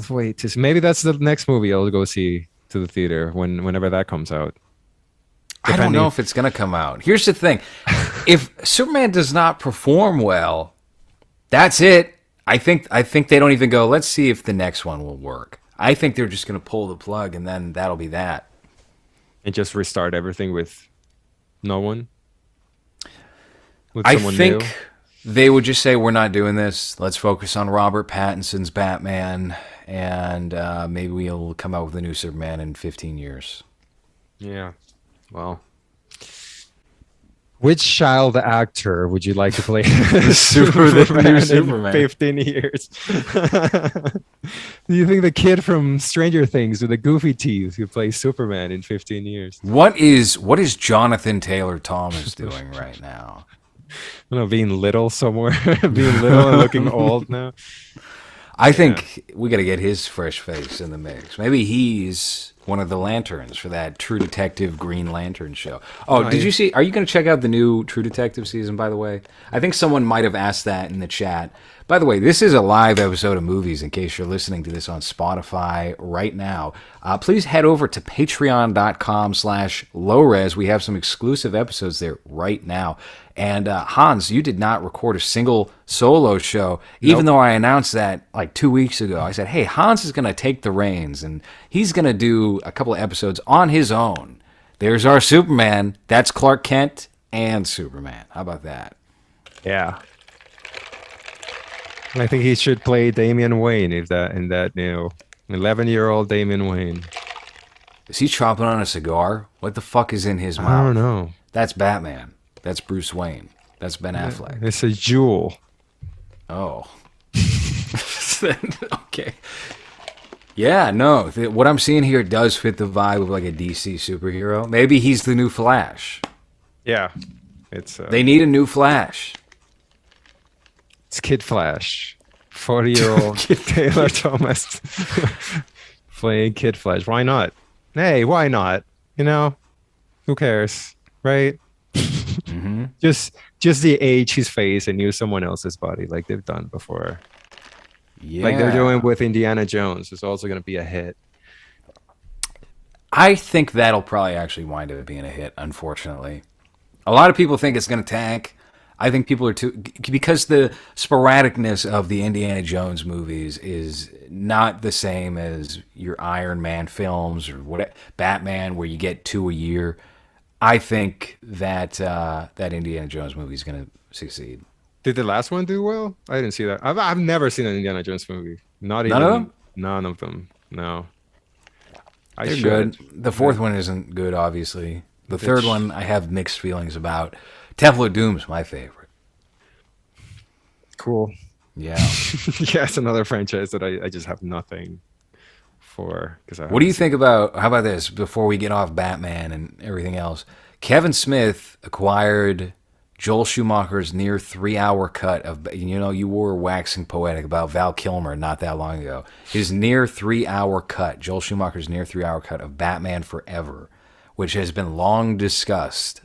[SPEAKER 1] wait to see. Maybe that's the next movie I'll go see to the theater whenever that comes out.
[SPEAKER 2] I don't know
[SPEAKER 1] Depending.
[SPEAKER 2] if it's going to come out. Here's the thing. If Superman does not perform well, that's it. I think they don't even go, let's see if the next one will work. I think they're just going to pull the plug and then that'll be that.
[SPEAKER 1] And just restart everything with no one, with
[SPEAKER 2] I
[SPEAKER 1] someone new.
[SPEAKER 2] think they would just say, we're not doing this. Let's focus on Robert Pattinson's Batman, and maybe we'll come out with a new Superman in 15 years.
[SPEAKER 1] Yeah. Well, which child actor would you like to play
[SPEAKER 2] The new
[SPEAKER 1] Superman in
[SPEAKER 2] Superman.
[SPEAKER 1] 15 years? Do you think the kid from Stranger Things with the goofy teeth who plays Superman in 15 years?
[SPEAKER 2] What is Jonathan Taylor Thomas doing right now?
[SPEAKER 1] I don't know, being little somewhere, being little and looking old now.
[SPEAKER 2] I
[SPEAKER 1] Yeah.
[SPEAKER 2] think we got to get his fresh face in the mix. Maybe he's one of the lanterns for that True Detective Green Lantern show. Oh,
[SPEAKER 1] No,
[SPEAKER 2] did you see? Are you going to check out the new True Detective season, by the way? I think someone might have asked that in the chat. By the way, this is a live episode of Movies in case you're listening to this on Spotify right now. Please head over to patreon.com/lowres. We have some exclusive episodes there right now. And Hans, you did not record a single solo show, even
[SPEAKER 1] Nope.
[SPEAKER 2] though I announced that like 2 weeks ago. I said, hey, Hans is going to take the reins and he's going to do a couple of episodes on his own. There's our Superman. That's Clark Kent and Superman. How about that?
[SPEAKER 1] Yeah. I think he should play Damian Wayne if that in that 11-year-old Damian Wayne.
[SPEAKER 2] Is he chomping on a cigar? What the fuck is in his
[SPEAKER 1] I
[SPEAKER 2] mouth?
[SPEAKER 1] don't know.
[SPEAKER 2] That's Batman. That's Bruce Wayne. That's Ben Affleck.
[SPEAKER 1] It's a jewel.
[SPEAKER 2] Oh. Okay. Yeah, no. What I'm seeing here does fit the vibe of like a DC superhero. Maybe he's the new Flash.
[SPEAKER 1] Yeah. It's
[SPEAKER 2] They need a new Flash.
[SPEAKER 1] it's Kid Flash. 40-year-old Taylor Thomas playing Kid Flash. Why not? Hey, why not? Who cares, right?
[SPEAKER 2] Hmm.
[SPEAKER 1] Just the age his face and use someone else's body like they've done before.
[SPEAKER 2] Yeah.
[SPEAKER 1] Like they're doing with Indiana Jones. It's also going to be a hit.
[SPEAKER 2] I think that'll probably actually wind up being a hit, unfortunately. A lot of people think it's going to tank. I think people are because the sporadicness of the Indiana Jones movies is not the same as your Iron Man films or what Batman, where you get 2 a year. I think that that Indiana Jones movie is going to succeed.
[SPEAKER 1] Did the last one do well? I didn't see that. I've never seen an Indiana Jones movie. Not
[SPEAKER 2] None of
[SPEAKER 1] even
[SPEAKER 2] them?
[SPEAKER 1] none of them. No. I
[SPEAKER 2] They're
[SPEAKER 1] should.
[SPEAKER 2] good. The fourth one isn't good, obviously. The third
[SPEAKER 1] It's-
[SPEAKER 2] one I have mixed feelings about. Temple of Doom's my favorite.
[SPEAKER 1] Cool.
[SPEAKER 2] Yeah.
[SPEAKER 1] Yeah, it's another franchise that I just have nothing for because
[SPEAKER 2] What do you think about, how about this, before we get off Batman and everything else? Kevin Smith acquired Joel Schumacher's near 3 hour cut of, you were waxing poetic about Val Kilmer not that long ago. His near 3 hour cut, Joel Schumacher's near 3 hour cut of Batman Forever, which has been long discussed.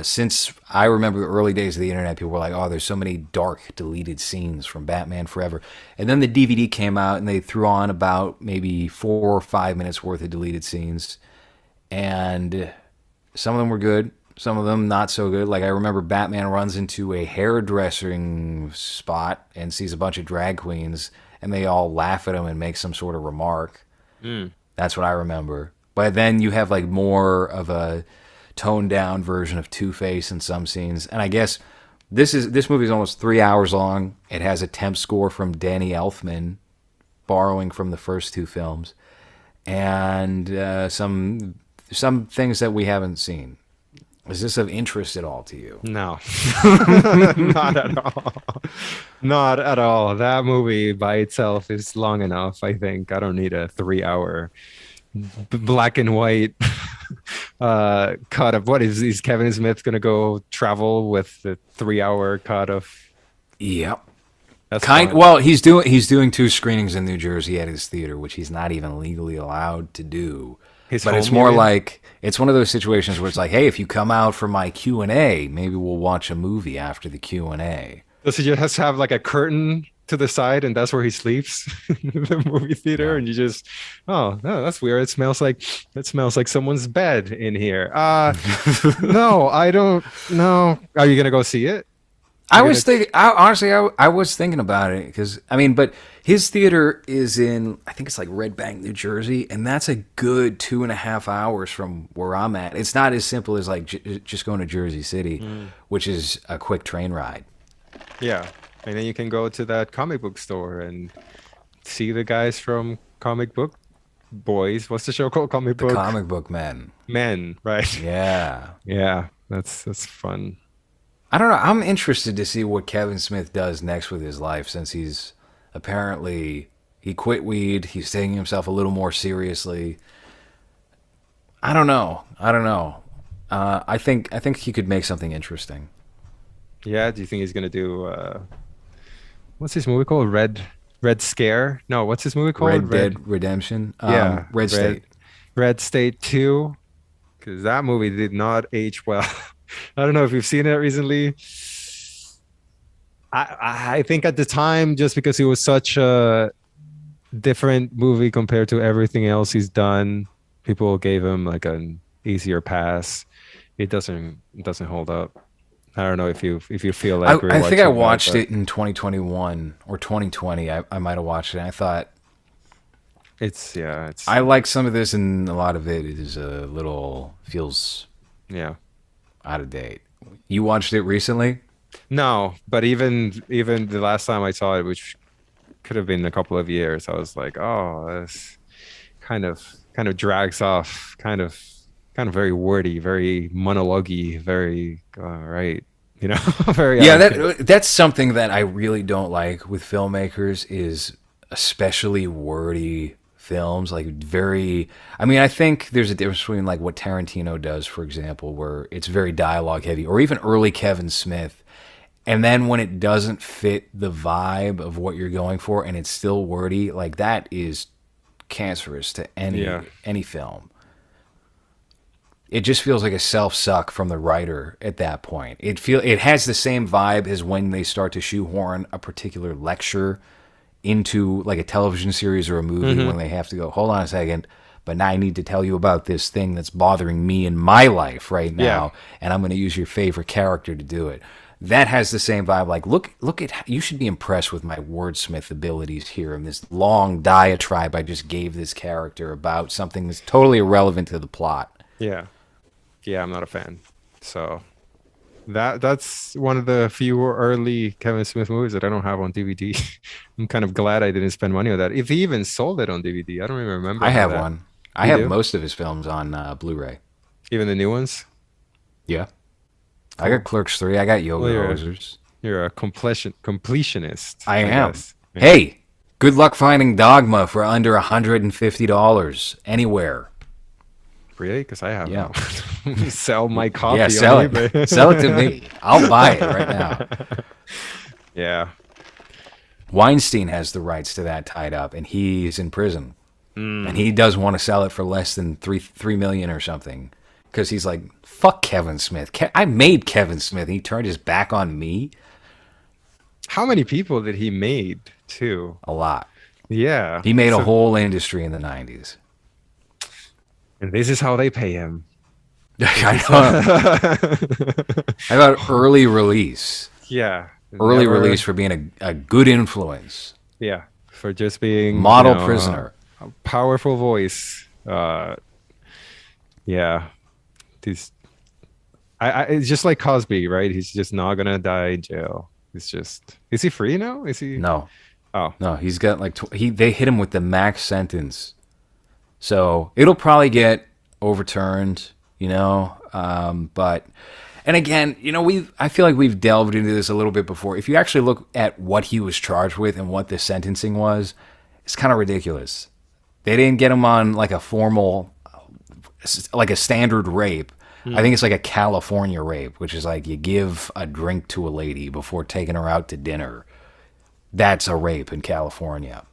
[SPEAKER 2] Since I remember the early days of the internet, people were like, oh, there's so many dark deleted scenes from Batman Forever. And then the DVD came out and they threw on about maybe 4 or 5 minutes worth of deleted scenes. And some of them were good, some of them not so good. Like I remember Batman runs into a hairdressing spot and sees a bunch of drag queens and they all laugh at him and make some sort of remark. That's what I remember. But then you have like more of a toned down version of Two-Face in some scenes. And I guess this movie is almost 3 hours long. It has a temp score from Danny Elfman, borrowing from the first two films, and some things that we haven't seen. Is this of interest at all to you?
[SPEAKER 1] No, not at all. Not at all. That movie by itself is long enough. I think I don't need a 3 hour black and white cut of what is Kevin Smith gonna go travel with the 3 hour cut of
[SPEAKER 2] Yep.
[SPEAKER 1] That's fun.
[SPEAKER 2] Well, he's doing 2 screenings in New Jersey at his theater, which he's not even legally allowed to do.
[SPEAKER 1] His
[SPEAKER 2] But it's
[SPEAKER 1] home,
[SPEAKER 2] more
[SPEAKER 1] you mean?
[SPEAKER 2] like it's one of those situations where it's like, hey, if you come out for my Q&A, maybe we'll watch a movie after the Q&A.
[SPEAKER 1] Does he just have like a curtain to the side and that's where he sleeps in the movie theater?
[SPEAKER 2] Yeah.
[SPEAKER 1] And you just, oh, no, that's weird. It smells like someone's bed in here. No, I don't know. Are you gonna go see it?
[SPEAKER 2] I
[SPEAKER 1] You're
[SPEAKER 2] was thinking, honestly, I was thinking about it because, I mean, but his theater is in, I think it's like Red Bank, New Jersey, and that's a good 2.5 hours from where I'm at. It's not as simple as like just going to Jersey City, which is a quick train ride.
[SPEAKER 1] Yeah, and then you can go to that comic book store and see the guys from Comic Book Boys. What's the show called? Comic
[SPEAKER 2] The
[SPEAKER 1] Book
[SPEAKER 2] comic book men.
[SPEAKER 1] Men, right?
[SPEAKER 2] Yeah.
[SPEAKER 1] Yeah, that's fun.
[SPEAKER 2] I don't know. I'm interested to see what Kevin Smith does next with his life since he's apparently he quit weed. He's taking himself a little more seriously. I don't know. I think he could make something interesting.
[SPEAKER 1] Yeah, do you think he's gonna do what's his movie called? Red Scare? No, what's his movie called?
[SPEAKER 2] Red Dead Redemption.
[SPEAKER 1] Yeah,
[SPEAKER 2] Red State.
[SPEAKER 1] Red State 2, because that movie did not age well. I don't know if you've seen it recently. I think at the time, just because it was such a different movie compared to everything else he's done, people gave him like an easier pass. It doesn't hold up. I don't know if you feel like
[SPEAKER 2] I think I
[SPEAKER 1] rewatching
[SPEAKER 2] watched
[SPEAKER 1] that,
[SPEAKER 2] it in 2021 or 2020. I might have watched it. And I thought
[SPEAKER 1] but it's
[SPEAKER 2] I like some of this, and a lot of it is a little feels
[SPEAKER 1] yeah.
[SPEAKER 2] out of date. You watched it recently?
[SPEAKER 1] No, but even the last time I saw it, which could have been a couple of years, I was like, oh, this kind of drags off, kind of very wordy, very monologue-y, very right, very
[SPEAKER 2] Yeah, that's something that I really don't like with filmmakers is especially wordy films, like very. I mean, I think there's a difference between like what Tarantino does, for example, where it's very dialogue heavy, or even early Kevin Smith, and then when it doesn't fit the vibe of what you're going for, and it's still wordy, like that is cancerous to any film. It just feels like a self-suck from the writer at that point. It has the same vibe as when they start to shoehorn a particular lecture into like a television series or a movie when they have to go, hold on a second, but now I need to tell you about this thing that's bothering me in my life right now, and I'm going to use your favorite character to do it. That has the same vibe. Like, look at, you should be impressed with my wordsmith abilities here in this long diatribe I just gave this character about something that's totally irrelevant to the plot.
[SPEAKER 1] Yeah. I'm not a fan. So that's one of the few early Kevin Smith movies that I don't have on DVD. I'm kind of glad I didn't spend money on that. If he even sold it on DVD, I don't even remember.
[SPEAKER 2] I have
[SPEAKER 1] that.
[SPEAKER 2] one. I
[SPEAKER 1] You
[SPEAKER 2] have
[SPEAKER 1] do?
[SPEAKER 2] most of his films on Blu-ray.
[SPEAKER 1] Even the new ones.
[SPEAKER 2] Yeah. I got Clerks 3. I got Yoga
[SPEAKER 1] Well, you're-
[SPEAKER 2] Hosers.
[SPEAKER 1] You're a completionist.
[SPEAKER 2] I am.
[SPEAKER 1] guess. Yeah.
[SPEAKER 2] Hey, good luck finding Dogma for under $150 anywhere.
[SPEAKER 1] Really? Because I have
[SPEAKER 2] Yeah.
[SPEAKER 1] no. Sell my copy.
[SPEAKER 2] Yeah,
[SPEAKER 1] on
[SPEAKER 2] sell it.
[SPEAKER 1] eBay.
[SPEAKER 2] Sell it to me. I'll buy it right now.
[SPEAKER 1] Yeah.
[SPEAKER 2] Weinstein has the rights to that tied up, and he's in prison. And he does want to sell it for less than $3 million or something. Because he's like, fuck Kevin Smith. I made Kevin Smith. He turned his back on me.
[SPEAKER 1] How many people did he made too?
[SPEAKER 2] A lot.
[SPEAKER 1] Yeah.
[SPEAKER 2] He made a
[SPEAKER 1] So-
[SPEAKER 2] whole industry in the 90s.
[SPEAKER 1] And this is how they pay him.
[SPEAKER 2] I got early release.
[SPEAKER 1] Yeah.
[SPEAKER 2] Early
[SPEAKER 1] Never-
[SPEAKER 2] release for being a good influence.
[SPEAKER 1] Yeah. For just being
[SPEAKER 2] Model prisoner.
[SPEAKER 1] A powerful voice. Yeah. These. It's just like Cosby, right? He's just not gonna die in jail. It's just. Is he free now? Is he?
[SPEAKER 2] No.
[SPEAKER 1] Oh.
[SPEAKER 2] No, he's got like they hit him with the max sentence, so it'll probably get overturned, But and again, I feel like we've delved into this a little bit before. If you actually look at what he was charged with and what the sentencing was, it's kind of ridiculous. They didn't get him on like a formal, like a standard rape. I think it's like a California rape, which is like you give a drink to a lady before taking her out to dinner. that's a rape in California.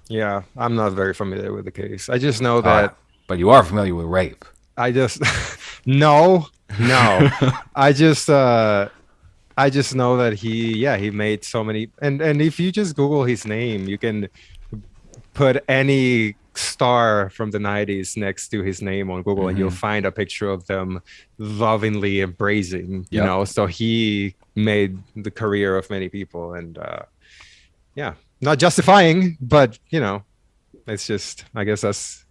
[SPEAKER 1] Yeah, I'm not very familiar with the case. I just know
[SPEAKER 2] Uh,
[SPEAKER 1] that
[SPEAKER 2] but you are familiar with rape.
[SPEAKER 1] I just no, no. I just I just know that he made so many, and if you just Google his name, you can put any star from the 90s next to his name on Google and you'll find a picture of them lovingly embracing, you
[SPEAKER 2] Yep.
[SPEAKER 1] know. So he made the career of many people, and yeah, not justifying, but you know, it's just, I guess that's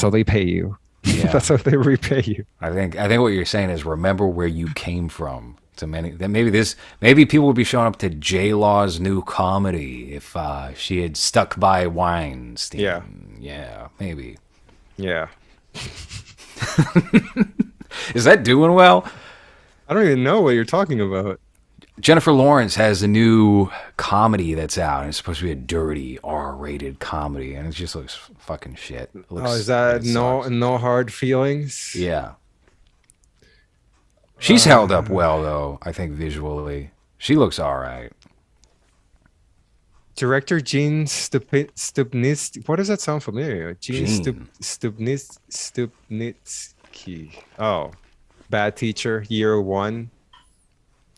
[SPEAKER 1] how they pay you.
[SPEAKER 2] Yeah.
[SPEAKER 1] That's how they repay you.
[SPEAKER 2] I think what you're saying is remember where you came from. To many, then maybe people would be showing up to J Law's new comedy if she had stuck by Weinstein.
[SPEAKER 1] Yeah.
[SPEAKER 2] Yeah, maybe.
[SPEAKER 1] Yeah,
[SPEAKER 2] Is that doing well?
[SPEAKER 1] I don't even know what you're talking about.
[SPEAKER 2] Jennifer Lawrence has a new comedy that's out, and it's supposed to be a dirty R-rated comedy, and it just looks fucking shit. It looks,
[SPEAKER 1] Oh, is that
[SPEAKER 2] it
[SPEAKER 1] no
[SPEAKER 2] sucks.
[SPEAKER 1] no hard feelings?
[SPEAKER 2] Yeah. She's held up well, though, I think, visually. She looks all right.
[SPEAKER 1] Director Gene Stupnitsky. What does that sound familiar?
[SPEAKER 2] Gene.
[SPEAKER 1] Stupnitsky. Oh, Bad Teacher, Year One.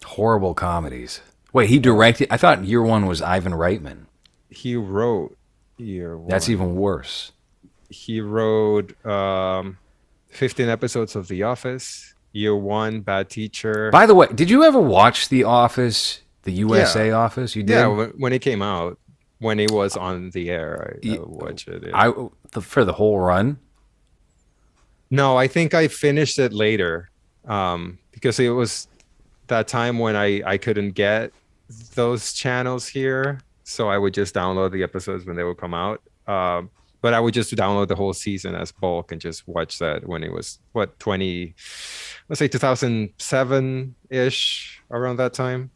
[SPEAKER 2] Horrible comedies. Wait, he directed? I thought Year One was Ivan Reitman.
[SPEAKER 1] He wrote Year One.
[SPEAKER 2] That's even worse.
[SPEAKER 1] He wrote 15 episodes of The Office. Year One, Bad Teacher.
[SPEAKER 2] By the way, did you ever watch The Office, the USA Office? You did?
[SPEAKER 1] Yeah, when it came out, when it was on the air, I watched it. Yeah.
[SPEAKER 2] For the whole run?
[SPEAKER 1] No, I think I finished it later, because it was that time when I couldn't get those channels here, so I would just download the episodes when they would come out. But I would just download the whole season as bulk and just watch that when it was let's say 2007 ish, around that time.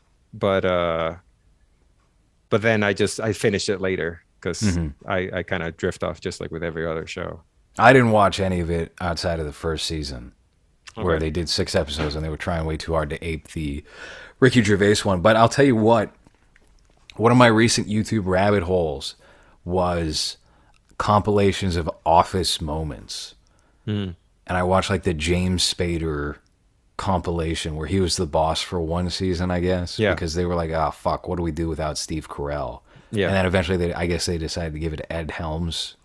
[SPEAKER 1] But then I finished it later because I kind of drift off just like with every other show.
[SPEAKER 2] I didn't watch any of it outside of the first season, where
[SPEAKER 1] Okay.
[SPEAKER 2] they did 6 episodes and they were trying way too hard to ape the Ricky Gervais one. But I'll tell you what, one of my recent YouTube rabbit holes was compilations of Office moments. And I watched like the James Spader compilation where he was the boss for one season, I guess.
[SPEAKER 1] Yeah.
[SPEAKER 2] Because they were like, oh, fuck, what do we do without Steve Carell?
[SPEAKER 1] Yeah.
[SPEAKER 2] And then eventually, I guess they decided to give it to Ed Helms.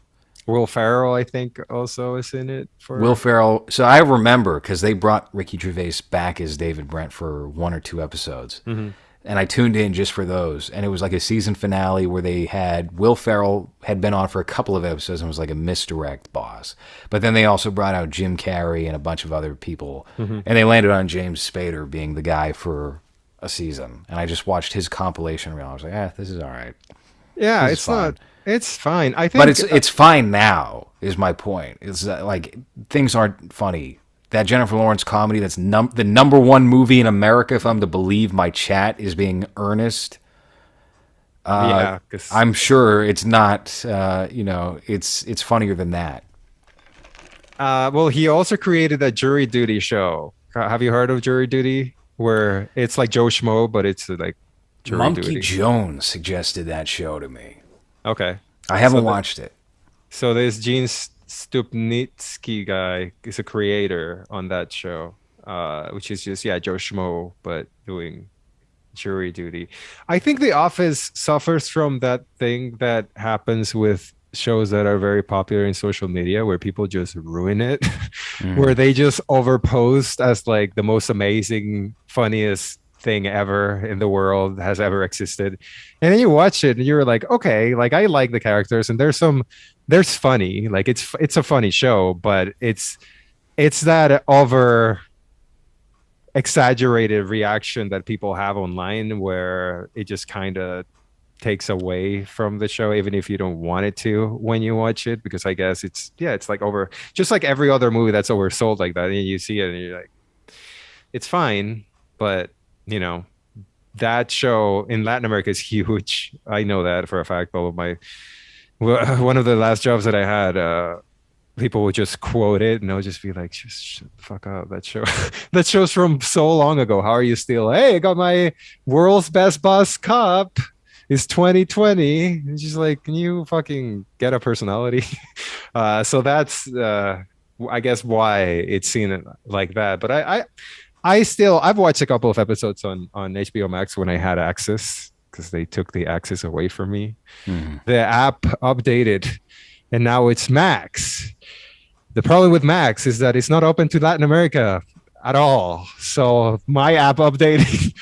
[SPEAKER 1] Will Ferrell, I think, also is in it for
[SPEAKER 2] Will Ferrell. So I remember because they brought Ricky Gervais back as David Brent for 1 or 2 episodes. And I tuned in just for those. And it was like a season finale where they had Will Ferrell had been on for a couple of episodes and was like a misdirect boss. But then they also brought out Jim Carrey and a bunch of other people. And they landed on James Spader being the guy for a season. And I just watched his compilation reel. I was like, this is all right.
[SPEAKER 1] Yeah,
[SPEAKER 2] This is
[SPEAKER 1] it's
[SPEAKER 2] fine.
[SPEAKER 1] not. It's fine. I think,
[SPEAKER 2] But it's fine now, is my point. It's like things aren't funny. That Jennifer Lawrence comedy, that's the number one movie in America, if I'm to believe my chat is being earnest.
[SPEAKER 1] yeah. 'Cause
[SPEAKER 2] I'm sure it's not. It's funnier than that.
[SPEAKER 1] well, he also created a Jury Duty show. Have you heard of Jury Duty? Where it's like Joe Schmo, but it's like Jury
[SPEAKER 2] Monkey
[SPEAKER 1] Duty.
[SPEAKER 2] Jones suggested that show to me.
[SPEAKER 1] Okay.
[SPEAKER 2] I haven't
[SPEAKER 1] So
[SPEAKER 2] watched it.
[SPEAKER 1] So this Gene Stupnitsky guy is a creator on that show, which is just Joe Schmo, but doing Jury Duty. I think The Office suffers from that thing that happens with shows that are very popular in social media, where people just ruin it, where they just overpost as like the most amazing, funniest thing ever in the world has ever existed, and then you watch it and you're like, okay, like I like the characters and there's funny, like it's a funny show, but it's that over exaggerated reaction that people have online where it just kind of takes away from the show, even if you don't want it to when you watch it, because I guess it's like over, just like every other movie that's oversold like that, and you see it and you're like, it's fine, but you know, that show in Latin America is huge. I know that for a fact. All of my one of the last jobs that I had, people would just quote it, and I'll just be like, just shut the fuck up. That show, that show's from so long ago. How are you still? Hey, I got my world's best boss cup. It's 2020. It's just like, can you fucking get a personality? So that's I guess why it's seen it like that. But I've watched a couple of episodes on HBO Max when I had access, because they took the access away from me. The app updated and now it's Max. The problem with Max is that it's not open to Latin America at all. So my app updated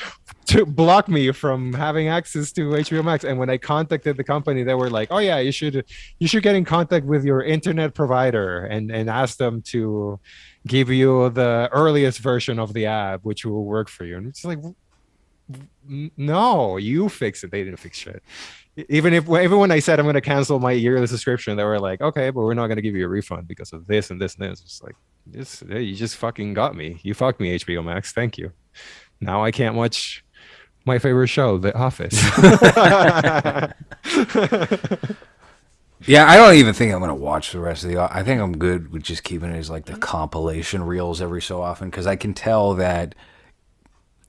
[SPEAKER 1] to block me from having access to HBO Max. And when I contacted the company, they were like, "Oh yeah, you should get in contact with your internet provider and ask them to give you the earliest version of the app, which will work for you." And it's like, no, you fix it. They didn't fix shit. Even when I said I'm going to cancel my yearly subscription, they were like, "Okay, but we're not going to give you a refund because of this and this and this." It's like, you just fucking got me. You fucked me, HBO Max. Thank you. Now I can't watch my favorite show, The Office.
[SPEAKER 2] Yeah, I don't even think I'm going to watch the rest of the... I think I'm good with just keeping it as like the compilation reels every so often, because I can tell that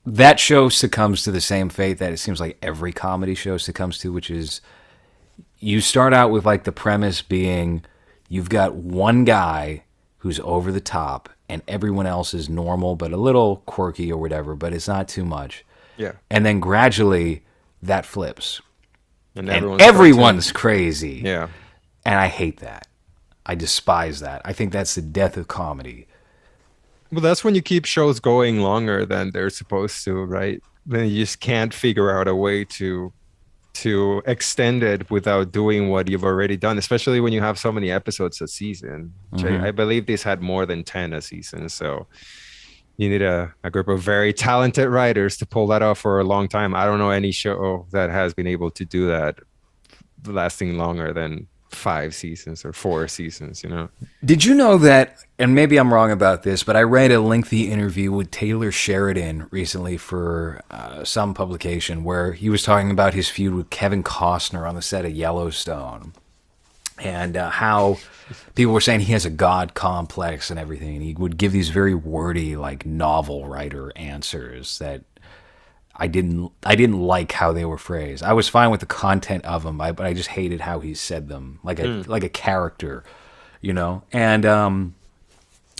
[SPEAKER 2] that show succumbs to the same fate that it seems like every comedy show succumbs to, which is you start out with like the premise being you've got one guy who's over the top and everyone else is normal but a little quirky or whatever, but it's not too much.
[SPEAKER 1] Yeah.
[SPEAKER 2] And then gradually that flips.
[SPEAKER 1] And
[SPEAKER 2] everyone's crazy.
[SPEAKER 1] Yeah.
[SPEAKER 2] And I hate that. I despise that. I think that's the death of comedy.
[SPEAKER 1] Well, that's when you keep shows going longer than they're supposed to, right? Then you just can't figure out a way to extend it without doing what you've already done, especially when you have so many episodes a season. I believe this had more than 10 a season. So you need a group of very talented writers to pull that off for a long time. I don't know any show that has been able to do that lasting longer than 5 seasons or 4 seasons, you know?
[SPEAKER 2] Did you know that, and maybe I'm wrong about this, but I read a lengthy interview with Taylor Sheridan recently for some publication where he was talking about his feud with Kevin Costner on the set of Yellowstone, and how people were saying he has a god complex and everything, and he would give these very wordy, like novel writer answers that I didn't like how they were phrased. I was fine with the content of them, but I just hated how he said them, like a character, you know. And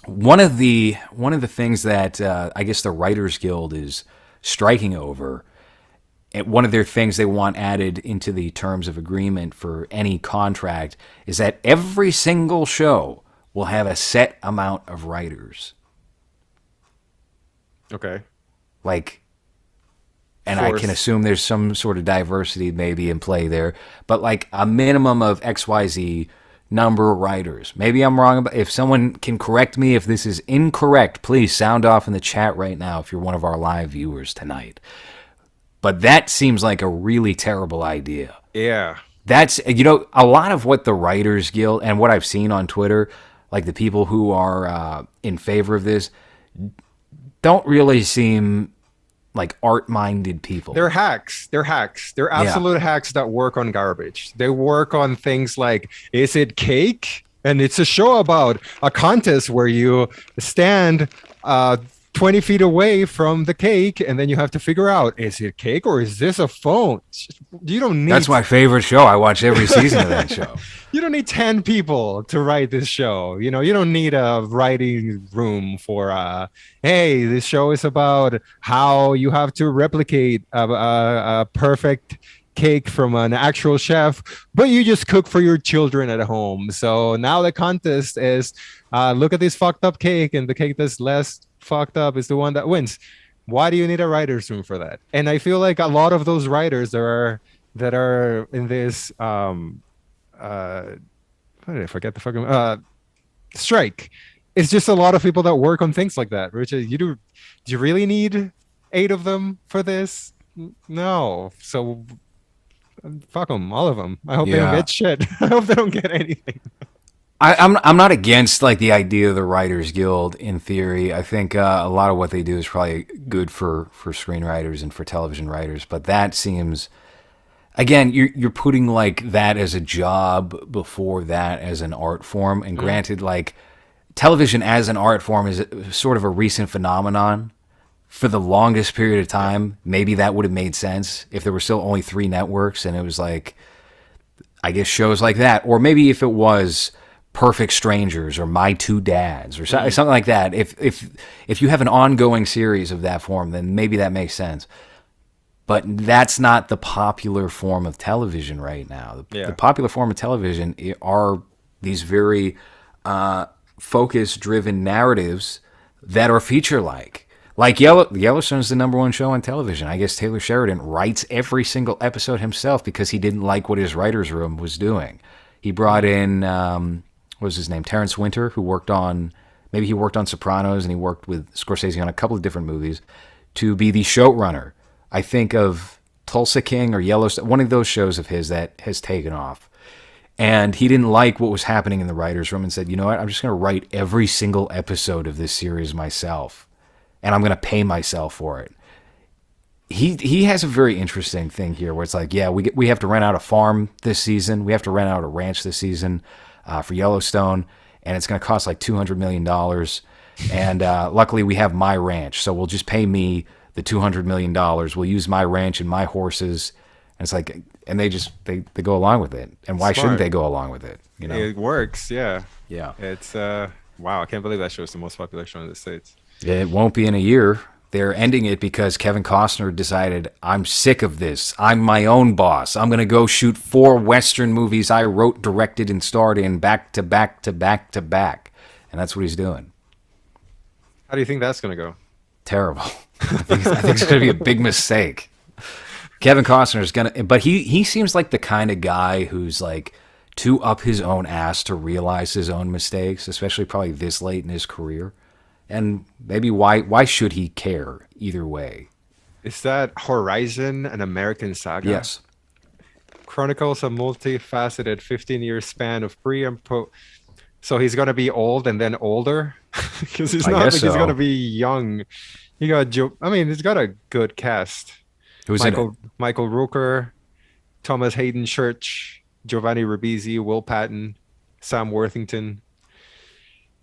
[SPEAKER 2] one of the things that I guess the Writers Guild is striking over, one of their things they want added into the terms of agreement for any contract is that every single show will have a set amount of writers.
[SPEAKER 1] Okay.
[SPEAKER 2] Like, and I can assume there's some sort of diversity maybe in play there, but like a minimum of XYZ number of writers. Maybe I'm wrong about, if someone can correct me if this is incorrect, please sound off in the chat right now if you're one of our live viewers tonight. But that seems like a really terrible idea.
[SPEAKER 1] Yeah.
[SPEAKER 2] That's, you know, a lot of what the Writers Guild and what I've seen on Twitter, like the people who are in favor of this, don't really seem like art-minded people.
[SPEAKER 1] They're hacks. They're absolute hacks that work on garbage. They work on things like, is it cake? And it's a show about a contest where you stand 20 feet away from the cake, and then you have to figure out, is it cake or is this a phone? You don't need...
[SPEAKER 2] That's my favorite show. I watch every season of that show.
[SPEAKER 1] You don't need 10 people to write this show. You know, you don't need a writing room for, hey, this show is about how you have to replicate a perfect cake from an actual chef, but you just cook for your children at home. So now the contest is, look at this fucked up cake, and the cake that's less fucked up is the one that wins. Why do you need a writer's room for that? And I feel like a lot of those writers that are in this what did I forget the fucking strike. It's just a lot of people that work on things like that. Richard, do you really need 8 of them for this? No. So fuck them, all of them. I hope they don't get shit. I hope they don't get anything.
[SPEAKER 2] I'm not against like the idea of the Writers Guild in theory. I think a lot of what they do is probably good for screenwriters and for television writers, but that seems, again, you're putting like that as a job before that as an art form. And granted, like television as an art form is sort of a recent phenomenon. for the longest period of time, maybe that would have made sense if there were still only 3 networks and it was like, I guess, shows like that. Or maybe if it was Perfect Strangers or My Two Dads or something like that. If you have an ongoing series of that form, then maybe that makes sense. But that's not the popular form of television right now. The popular form of television are these very focus-driven narratives that are feature-like. Like Yellowstone's the number 1 show on television. I guess Taylor Sheridan writes every single episode himself because he didn't like what his writer's room was doing. He brought in, what was his name, Terrence Winter, who worked on Sopranos, and he worked with Scorsese on a couple of different movies, to be the showrunner. I think of Tulsa King or Yellowstone, one of those shows of his that has taken off. And he didn't like what was happening in the writer's room and said, you know what, I'm just going to write every single episode of this series myself. And I'm going to pay myself for it. He has a very interesting thing here where it's like, yeah, we have to rent out a farm this season. We have to rent out a ranch this season for Yellowstone. And it's going to cost like $200 million. And luckily we have my ranch. So we'll just pay me the $200 million. We'll use my ranch and my horses. And it's like, and they go along with it. And why shouldn't they go along with it? You know,
[SPEAKER 1] It works. Yeah.
[SPEAKER 2] Yeah.
[SPEAKER 1] It's wow. I can't believe that show is the most popular show in the States.
[SPEAKER 2] It won't be in a year. They're ending it because Kevin Costner decided, I'm sick of this. I'm my own boss. I'm going to go shoot 4 Western movies I wrote, directed, and starred in back to back to back to back. And that's what he's doing.
[SPEAKER 1] How do you think that's going to go?
[SPEAKER 2] Terrible. I think it's going to be a big mistake. Kevin Costner is going to, but he seems like the kind of guy who's like too up his own ass to realize his own mistakes, especially probably this late in his career. And maybe why should he care either way?
[SPEAKER 1] Is that Horizon, an American saga?
[SPEAKER 2] Yes.
[SPEAKER 1] Chronicles a multifaceted 15-year span of pre and post. So he's gonna be old and then older, because he's
[SPEAKER 2] I
[SPEAKER 1] not like
[SPEAKER 2] guess
[SPEAKER 1] he's
[SPEAKER 2] so.
[SPEAKER 1] gonna be young. He got he's got a good cast.
[SPEAKER 2] Who's in it?
[SPEAKER 1] Michael Rooker, Thomas Hayden Church, Giovanni Ribisi, Will Patton, Sam Worthington.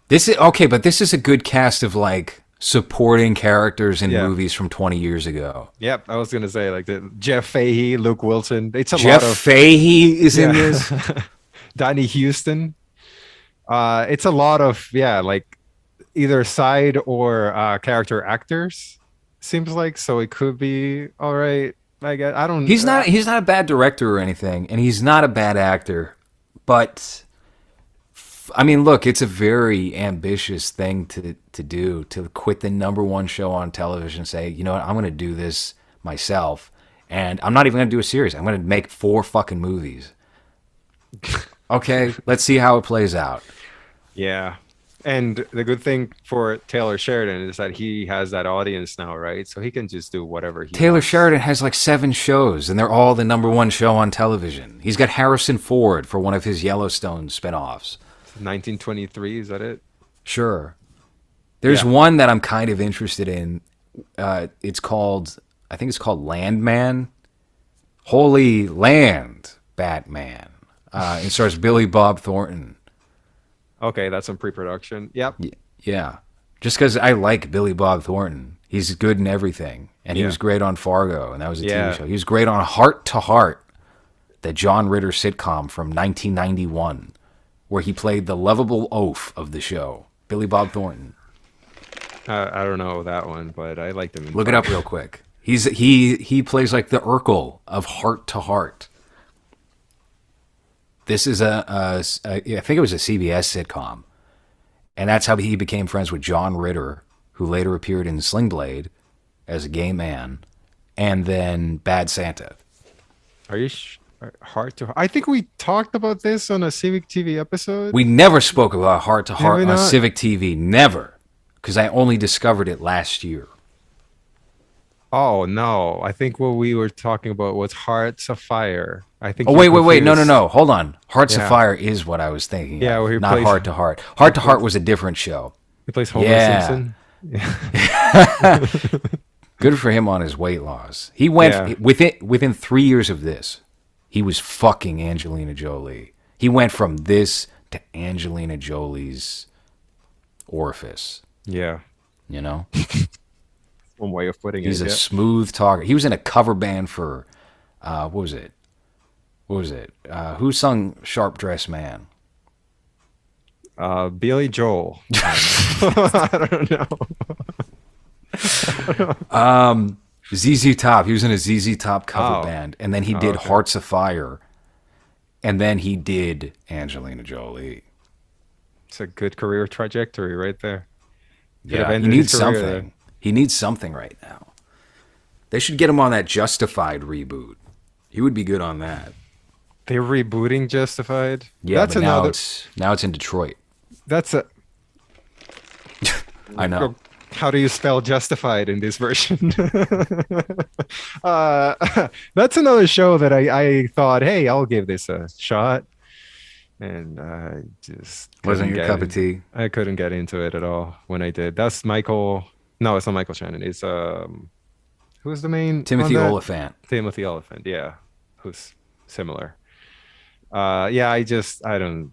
[SPEAKER 2] This is okay, but this is a good cast of like supporting characters in
[SPEAKER 1] Yeah.
[SPEAKER 2] movies from 20 years ago.
[SPEAKER 1] Yep, I was gonna say like the Jeff Fahey, Luke Wilson. It's a
[SPEAKER 2] Jeff
[SPEAKER 1] lot of
[SPEAKER 2] Fahey is in this.
[SPEAKER 1] Danny Houston. It's a lot of like either side or character actors. Seems like, so it could be all right. I guess I don't.
[SPEAKER 2] He's not a bad director or anything, and he's not a bad actor. But I mean, look, it's a very ambitious thing to do, to quit the number 1 show on television and say, you know what, I'm going to do this myself, and I'm not even going to do a series. I'm going to make 4 fucking movies. Okay, let's see how it plays out.
[SPEAKER 1] Yeah. And the good thing for Taylor Sheridan is that he has that audience now, right? So he can just do whatever he
[SPEAKER 2] Taylor
[SPEAKER 1] wants.
[SPEAKER 2] Sheridan has like 7 shows, and they're all the number 1 show on television. He's got Harrison Ford for one of his Yellowstone spinoffs.
[SPEAKER 1] 1923, is that it?
[SPEAKER 2] Sure. There's
[SPEAKER 1] Yeah.
[SPEAKER 2] one that I'm kind of interested in. I think it's called Landman. Holy Land, Batman. It stars Billy Bob Thornton.
[SPEAKER 1] Okay, that's some pre-production. Yep.
[SPEAKER 2] Yeah. Just because I like Billy Bob Thornton. He's good in everything. And he
[SPEAKER 1] Yeah.
[SPEAKER 2] was great on Fargo, and that was a
[SPEAKER 1] Yeah.
[SPEAKER 2] TV show. He was great on Heart to Heart, the John Ritter sitcom from 1991, where he played the lovable oaf of the show. Billy Bob Thornton.
[SPEAKER 1] I don't know that one, but I like them.
[SPEAKER 2] Look it up real quick. He plays like the Urkel of Heart to Heart. This is I think it was a CBS sitcom, and that's how he became friends with John Ritter, who later appeared in Sling Blade as a gay man, and then Bad Santa.
[SPEAKER 1] Are you Heart to Heart? I think we talked about this on a Civic TV episode.
[SPEAKER 2] We never spoke about Heart to Heart
[SPEAKER 1] Maybe
[SPEAKER 2] on
[SPEAKER 1] not.
[SPEAKER 2] Civic TV, never, because I only discovered it last year.
[SPEAKER 1] Oh no, I think what we were talking about was Hearts of Fire. I think.
[SPEAKER 2] Oh,
[SPEAKER 1] you
[SPEAKER 2] wait. No.
[SPEAKER 1] confused-
[SPEAKER 2] Hold on. Hearts of
[SPEAKER 1] Yeah.
[SPEAKER 2] Fire is what I was thinking.
[SPEAKER 1] Yeah,
[SPEAKER 2] of,
[SPEAKER 1] where he
[SPEAKER 2] not
[SPEAKER 1] plays-
[SPEAKER 2] Heart to Heart. Heart to Heart was a different show.
[SPEAKER 1] He plays Homer
[SPEAKER 2] Yeah.
[SPEAKER 1] Simpson.
[SPEAKER 2] Good for him on his weight loss. He went
[SPEAKER 1] Yeah.
[SPEAKER 2] within 3 years of this. He was fucking Angelina Jolie. He went from this to Angelina Jolie's orifice.
[SPEAKER 1] Yeah.
[SPEAKER 2] You know.
[SPEAKER 1] one way of putting
[SPEAKER 2] He's
[SPEAKER 1] it.
[SPEAKER 2] a
[SPEAKER 1] Yeah.
[SPEAKER 2] smooth talker. He was in a cover band for, what was it? What was it? Who sung "Sharp Dressed Man"?
[SPEAKER 1] Billy Joel. I don't know.
[SPEAKER 2] ZZ Top. He was in a ZZ Top cover
[SPEAKER 1] Oh.
[SPEAKER 2] band, and then he did
[SPEAKER 1] Okay.
[SPEAKER 2] "Hearts of Fire," and then he did Angelina Jolie.
[SPEAKER 1] It's a good career trajectory right there. Could have
[SPEAKER 2] Yeah, he
[SPEAKER 1] ended
[SPEAKER 2] needs
[SPEAKER 1] his career
[SPEAKER 2] something.
[SPEAKER 1] there.
[SPEAKER 2] He needs something right now. They should get him on that Justified reboot. He would be good on that.
[SPEAKER 1] They're rebooting Justified.
[SPEAKER 2] Yeah,
[SPEAKER 1] That's
[SPEAKER 2] but now
[SPEAKER 1] another.
[SPEAKER 2] it's in Detroit.
[SPEAKER 1] That's a.
[SPEAKER 2] I know.
[SPEAKER 1] How do you spell justified in this version? That's another show that I thought, hey, I'll give this a shot, and I just
[SPEAKER 2] Wasn't
[SPEAKER 1] couldn't
[SPEAKER 2] your
[SPEAKER 1] get
[SPEAKER 2] cup of
[SPEAKER 1] in-
[SPEAKER 2] tea?
[SPEAKER 1] I couldn't get into it at all when I did. That's Michael. No, it's not Michael Shannon. It's who's the main?
[SPEAKER 2] Timothy
[SPEAKER 1] on that?
[SPEAKER 2] Oliphant.
[SPEAKER 1] Timothy Oliphant. Yeah, who's similar. Yeah, I don't.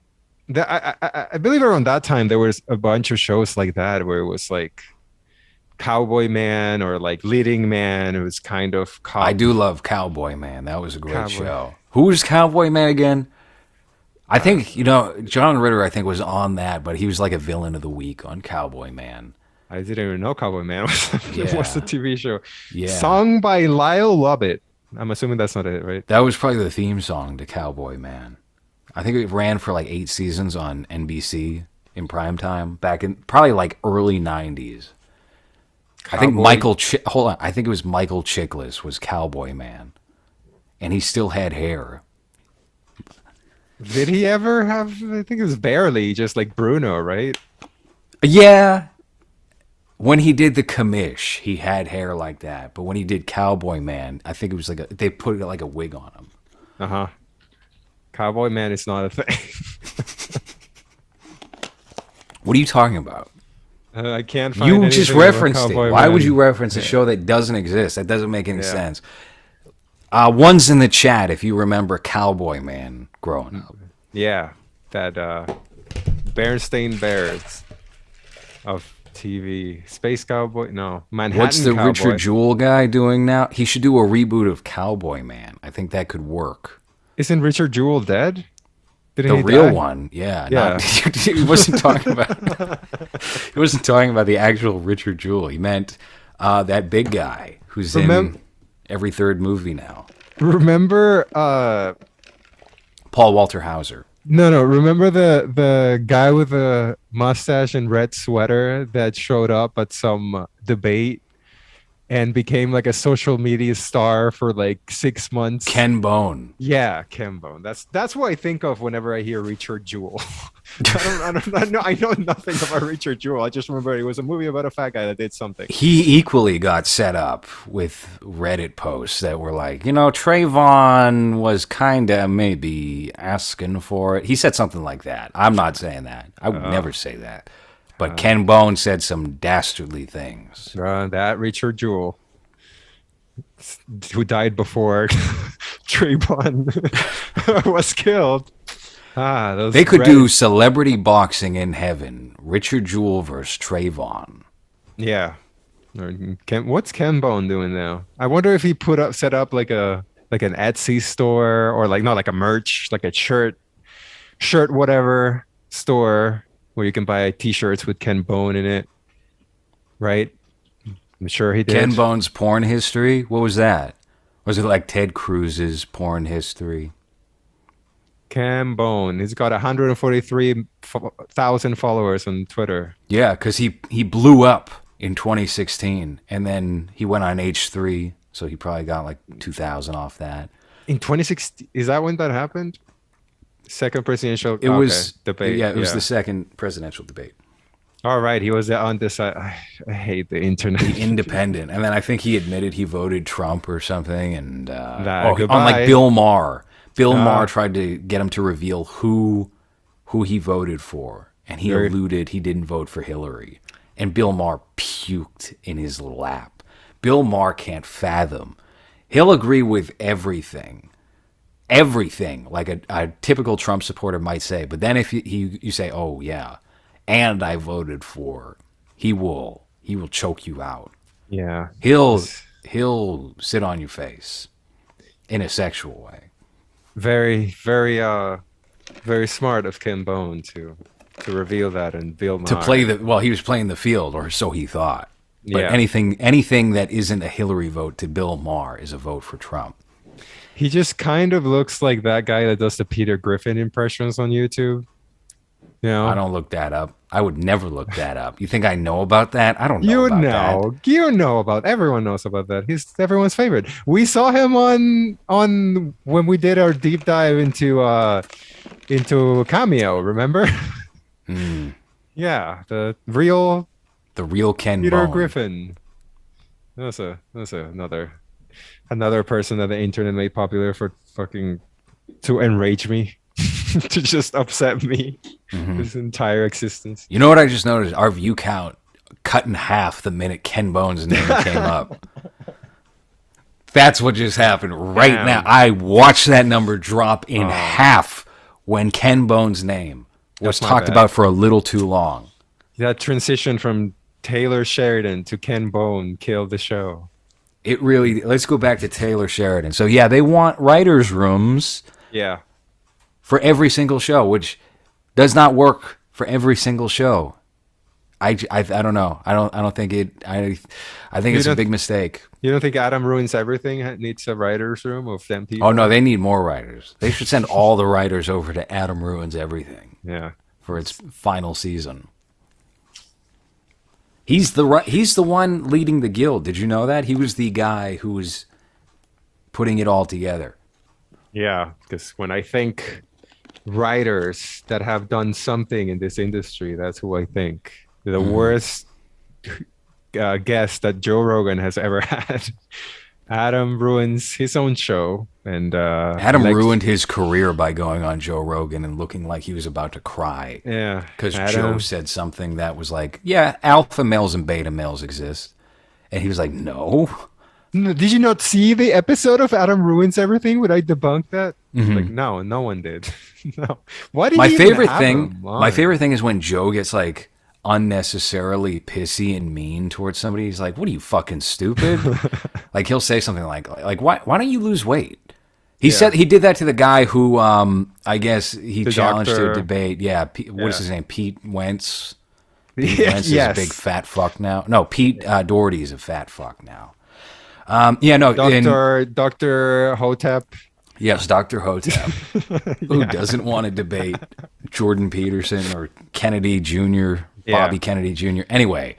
[SPEAKER 1] I believe around that time there was a bunch of shows like that where it was like Cowboy Man or like Leading Man. It was kind of cop.
[SPEAKER 2] I do love Cowboy Man. That was a great
[SPEAKER 1] Cowboy.
[SPEAKER 2] show. Who was Cowboy Man again? I think, John Ritter, I think, was on that, but he was like a villain of the week on Cowboy Man.
[SPEAKER 1] I didn't even know Cowboy Man was
[SPEAKER 2] Yeah.
[SPEAKER 1] was a TV show.
[SPEAKER 2] Yeah.
[SPEAKER 1] Sung by Lyle Lovett. I'm assuming that's not it, right?
[SPEAKER 2] That was probably the theme song to Cowboy Man. I think it ran for like 8 seasons on NBC in prime time back in probably like early 90s. I think
[SPEAKER 1] Cowboy-
[SPEAKER 2] hold on. I think it was Michael Chiklis was Cowboy Man. And he still had hair.
[SPEAKER 1] Did he ever have? I think it was barely just like Bruno, right?
[SPEAKER 2] Yeah. When he did the commish, he had hair like that. But when he did Cowboy Man, I think it was like they put like a wig on him.
[SPEAKER 1] Uh-huh. Cowboy Man is not a thing.
[SPEAKER 2] What are you talking about?
[SPEAKER 1] I can't find.
[SPEAKER 2] You just
[SPEAKER 1] anything about
[SPEAKER 2] referenced it.
[SPEAKER 1] Cowboy
[SPEAKER 2] Why would
[SPEAKER 1] Man.
[SPEAKER 2] you reference a show that doesn't exist? That doesn't make any
[SPEAKER 1] Yeah.
[SPEAKER 2] sense. One's in the chat if you remember Cowboy Man growing up.
[SPEAKER 1] Yeah, that Bernstein Bears of TV. Space Cowboy? No, Manhattan
[SPEAKER 2] What's the
[SPEAKER 1] Cowboy.
[SPEAKER 2] Richard Jewell guy doing now? He should do a reboot of Cowboy Man. I think that could work.
[SPEAKER 1] Isn't Richard Jewell dead? Didn't
[SPEAKER 2] The
[SPEAKER 1] he
[SPEAKER 2] real
[SPEAKER 1] die?
[SPEAKER 2] one, yeah.
[SPEAKER 1] Yeah.
[SPEAKER 2] He wasn't talking about. He wasn't talking about the actual Richard Jewell. He meant that big guy who's in every third movie now.
[SPEAKER 1] Remember?
[SPEAKER 2] Paul Walter Hauser.
[SPEAKER 1] No. Remember the guy with the mustache and red sweater that showed up at some debate and became like a social media star for like 6 months.
[SPEAKER 2] Ken Bone.
[SPEAKER 1] Yeah, Ken Bone. That's what I think of whenever I hear Richard Jewell. I know nothing about Richard Jewell. I just remember it was a movie about a fat guy that did something.
[SPEAKER 2] He equally got set up with Reddit posts that were like, Trayvon was kind of maybe asking for it. He said something like that. I'm not saying that. I would never say that. But Ken Bone said some dastardly things.
[SPEAKER 1] That Richard Jewell, who died before Trayvon was killed. Those
[SPEAKER 2] They could
[SPEAKER 1] Reddit-
[SPEAKER 2] do celebrity boxing in heaven. Richard Jewell versus Trayvon.
[SPEAKER 1] Yeah. What's Ken Bone doing now? I wonder if he set up like an Etsy store or like a merch, like a shirt whatever store where you can buy t-shirts with Ken Bone in it. Right? I'm sure he did.
[SPEAKER 2] Ken Bone's porn history? What was that? Was it like Ted Cruz's porn history?
[SPEAKER 1] Ken Bone. He's got 143,000 followers on Twitter.
[SPEAKER 2] Yeah, because he blew up in 2016, and then he went on H3, so he probably got like 2,000 off that.
[SPEAKER 1] In 2016, is that when that happened? Second presidential
[SPEAKER 2] It was
[SPEAKER 1] debate.
[SPEAKER 2] Yeah, it was the second presidential debate.
[SPEAKER 1] All right, he was on this. I hate the internet.
[SPEAKER 2] Independent, and then I think he admitted he voted Trump or something, and on
[SPEAKER 1] goodbye.
[SPEAKER 2] like Bill Maher. Bill Maher tried to get him to reveal who he voted for, and he alluded he didn't vote for Hillary. And Bill Maher puked in his lap. Bill Maher can't fathom. He'll agree with everything, like a typical Trump supporter might say. But then if you say, "Oh yeah," and I voted for, he will choke you out.
[SPEAKER 1] Yeah.
[SPEAKER 2] He'll
[SPEAKER 1] It's
[SPEAKER 2] he'll sit on your face in a sexual way.
[SPEAKER 1] very, very, very smart of Ken Bone to reveal that and Bill
[SPEAKER 2] To play
[SPEAKER 1] Maher.
[SPEAKER 2] the well, he was playing the field, or so he thought. But
[SPEAKER 1] Yeah.
[SPEAKER 2] anything that isn't a Hillary vote to Bill Maher is a vote for Trump.
[SPEAKER 1] He just kind of looks like that guy that does the Peter Griffin impressions on YouTube. You
[SPEAKER 2] I
[SPEAKER 1] know?
[SPEAKER 2] don't look that up. I would never look that up. You think I know about that? I don't know
[SPEAKER 1] You
[SPEAKER 2] about that.
[SPEAKER 1] know, you know about everyone knows about that. He's everyone's favorite. We saw him on when we did our deep dive into Cameo, remember? Yeah, the real
[SPEAKER 2] The real Ken
[SPEAKER 1] Peter
[SPEAKER 2] Bone.
[SPEAKER 1] Griffin. That's another person that the internet made popular for fucking to enrage me, to just upset me, his entire existence.
[SPEAKER 2] You know what I just noticed? Our view count cut in half the minute Ken Bone's name came up. That's what just happened right
[SPEAKER 1] Damn.
[SPEAKER 2] now. I watched that number drop in half when Ken Bone's name was
[SPEAKER 1] That's my
[SPEAKER 2] talked
[SPEAKER 1] bad.
[SPEAKER 2] about for a little too long.
[SPEAKER 1] That transition from Taylor Sheridan to Ken Bone killed the show.
[SPEAKER 2] It really. Let's go back to Taylor Sheridan. So yeah, they want writers' rooms
[SPEAKER 1] Yeah.
[SPEAKER 2] for every single show, which does not work for every single show. I don't know. I don't think it. I think
[SPEAKER 1] You
[SPEAKER 2] it's a
[SPEAKER 1] don't-
[SPEAKER 2] big mistake.
[SPEAKER 1] You don't think Adam Ruins Everything needs a writer's room of them people?
[SPEAKER 2] Oh no, they need more writers. They should send all the writers over to Adam Ruins Everything
[SPEAKER 1] Yeah.
[SPEAKER 2] for its final season. He's the one leading the guild. Did you know that? He was the guy who was putting it all together.
[SPEAKER 1] Yeah. Because when I think writers that have done something in this industry, that's who I think. The worst guest that Joe Rogan has ever had. Adam ruins his own show, and
[SPEAKER 2] Adam
[SPEAKER 1] Lex-
[SPEAKER 2] ruined his career by going on Joe Rogan and looking like he was about to cry
[SPEAKER 1] Yeah,
[SPEAKER 2] because
[SPEAKER 1] Adam-
[SPEAKER 2] Joe said something that was like, "Yeah, alpha males and beta males exist," and he was like, "No."
[SPEAKER 1] Did you not see the episode of Adam Ruins Everything? Would I debunk that?
[SPEAKER 2] Mm-hmm.
[SPEAKER 1] Like, no one did. No. Why did
[SPEAKER 2] My
[SPEAKER 1] you even
[SPEAKER 2] favorite
[SPEAKER 1] have
[SPEAKER 2] thing,
[SPEAKER 1] him
[SPEAKER 2] my
[SPEAKER 1] on?
[SPEAKER 2] favorite thing is when Joe gets like unnecessarily pissy and mean towards somebody. He's like, "What are you fucking stupid?" Like he'll say something like why don't you lose weight? He said he did that to the guy who I guess he
[SPEAKER 1] The
[SPEAKER 2] challenged to a
[SPEAKER 1] doctor.
[SPEAKER 2] debate. Yeah, what is
[SPEAKER 1] Yeah.
[SPEAKER 2] his name? Pete Wentz.
[SPEAKER 1] Yeah,
[SPEAKER 2] Wentz is a
[SPEAKER 1] yes.
[SPEAKER 2] big fat fuck now. No, Pete Doherty is a fat fuck now. Yeah, no, and-
[SPEAKER 1] Dr. Hotep.
[SPEAKER 2] yes, Dr. Hotep, who doesn't want to debate Jordan Peterson or Kennedy Jr.,
[SPEAKER 1] Yeah.
[SPEAKER 2] Bobby Kennedy Jr. Anyway,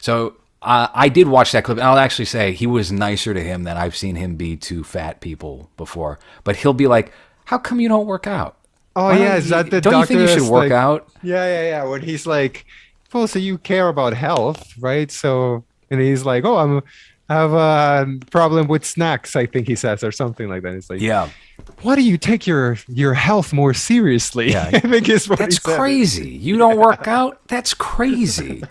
[SPEAKER 2] so I did watch that clip, and I'll actually say he was nicer to him than I've seen him be to fat people before. But he'll be like, "How come you don't work out?
[SPEAKER 1] Oh
[SPEAKER 2] Why
[SPEAKER 1] yeah,
[SPEAKER 2] don't
[SPEAKER 1] is that the
[SPEAKER 2] don't you think you
[SPEAKER 1] doctor
[SPEAKER 2] should
[SPEAKER 1] that's
[SPEAKER 2] work
[SPEAKER 1] like-
[SPEAKER 2] out?"
[SPEAKER 1] Yeah. When he's like, well, so you care about health, right? So, and he's like, oh, I have a problem with snacks, I think he says, or something like that. It's like,
[SPEAKER 2] Yeah,
[SPEAKER 1] why do you take your health more seriously?
[SPEAKER 2] Yeah.
[SPEAKER 1] I think is what
[SPEAKER 2] that's
[SPEAKER 1] he said.
[SPEAKER 2] crazy. You don't work out? That's crazy.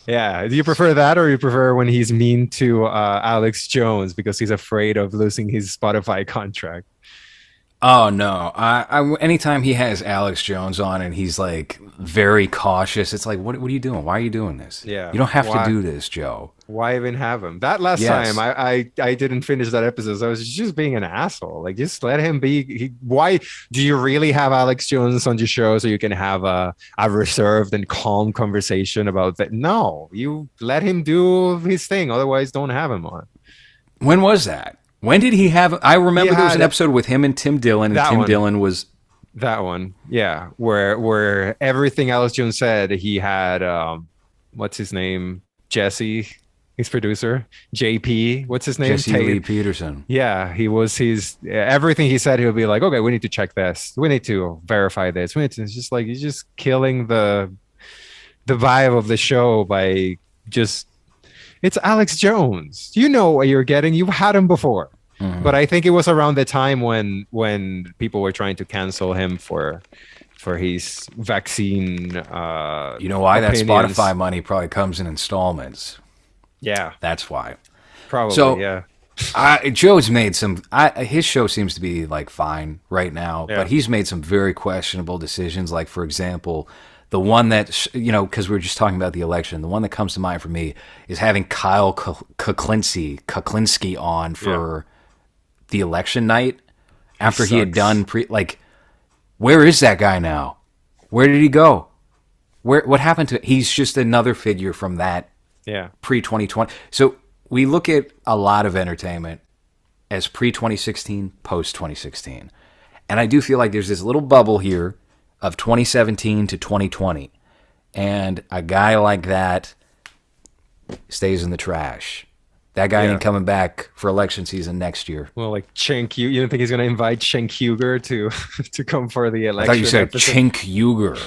[SPEAKER 1] Yeah. Do you prefer that, or you prefer when he's mean to Alex Jones because he's afraid of losing his Spotify contract?
[SPEAKER 2] Oh no! Anytime he has Alex Jones on and he's like very cautious, it's like, what are you doing? Why are you doing this?
[SPEAKER 1] Yeah.
[SPEAKER 2] You don't have
[SPEAKER 1] Why?
[SPEAKER 2] to do this, Joe.
[SPEAKER 1] Why even have him? That last
[SPEAKER 2] Yes.
[SPEAKER 1] time, I didn't finish that episode. So I was just being an asshole. Like, just let him be. Why do you really have Alex Jones on your show so you can have a reserved and calm conversation about that? No, you let him do his thing. Otherwise, don't have him on.
[SPEAKER 2] When was that? When did he have? I remember there was an
[SPEAKER 1] had-
[SPEAKER 2] episode with him and Tim Dillon, and
[SPEAKER 1] That
[SPEAKER 2] Tim
[SPEAKER 1] one.
[SPEAKER 2] Dillon was
[SPEAKER 1] That one, yeah, where everything Alex Jones said, he had what's his name, Jesse, his producer, JP, what's his name,
[SPEAKER 2] Jesse
[SPEAKER 1] Tate.
[SPEAKER 2] Lee Peterson.
[SPEAKER 1] Yeah, he was his everything he said. He would be like, okay, we need to check this. We need to verify this. We need to. It's just like he's just killing the vibe of the show by just. It's Alex Jones. You know what you're getting. You've had him before, but I think it was around the time when people were trying to cancel him for his vaccine.
[SPEAKER 2] You know why
[SPEAKER 1] opinions.
[SPEAKER 2] that Spotify money probably comes in installments.
[SPEAKER 1] Yeah,
[SPEAKER 2] That's why.
[SPEAKER 1] probably.
[SPEAKER 2] So-
[SPEAKER 1] yeah.
[SPEAKER 2] Joe's made some. His show seems to be like fine right now,
[SPEAKER 1] Yeah.
[SPEAKER 2] but he's made some very questionable decisions. Like for example, The one that, because we were just talking about the election, the one that comes to mind for me is having Kyle Kuklinski on for the election night after he had done where is that guy now? Where did he go? What happened to? He's just another figure from that pre-2020. So we look at a lot of entertainment as pre-2016, post-2016. And I do feel like there's this little bubble here of 2017 to 2020. And a guy like that stays in the trash. That guy ain't coming back for election season next year.
[SPEAKER 1] Well, like Cenk, you don't think he's going to invite Cenk Uygur to come for the election?
[SPEAKER 2] I thought you said Cenk Uygur.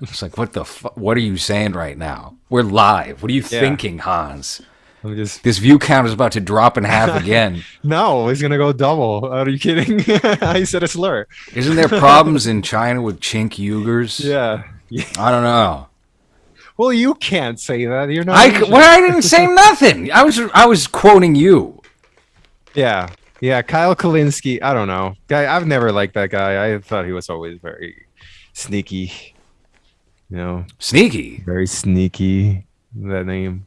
[SPEAKER 2] It's like, what the fuck? What are you saying right now? We're live. What are you thinking, Hans? This view count is about to drop in half again.
[SPEAKER 1] No, he's going to go double. Are you kidding? I said a slur.
[SPEAKER 2] Isn't there problems in China with Cenk Uyghurs?
[SPEAKER 1] Yeah.
[SPEAKER 2] I don't know.
[SPEAKER 1] Well, you can't say that. You're not.
[SPEAKER 2] I didn't say nothing. I was quoting you.
[SPEAKER 1] Yeah. Kyle Kalinske. I don't know. I've never liked that guy. I thought he was always very sneaky.
[SPEAKER 2] Sneaky.
[SPEAKER 1] Very sneaky. That name.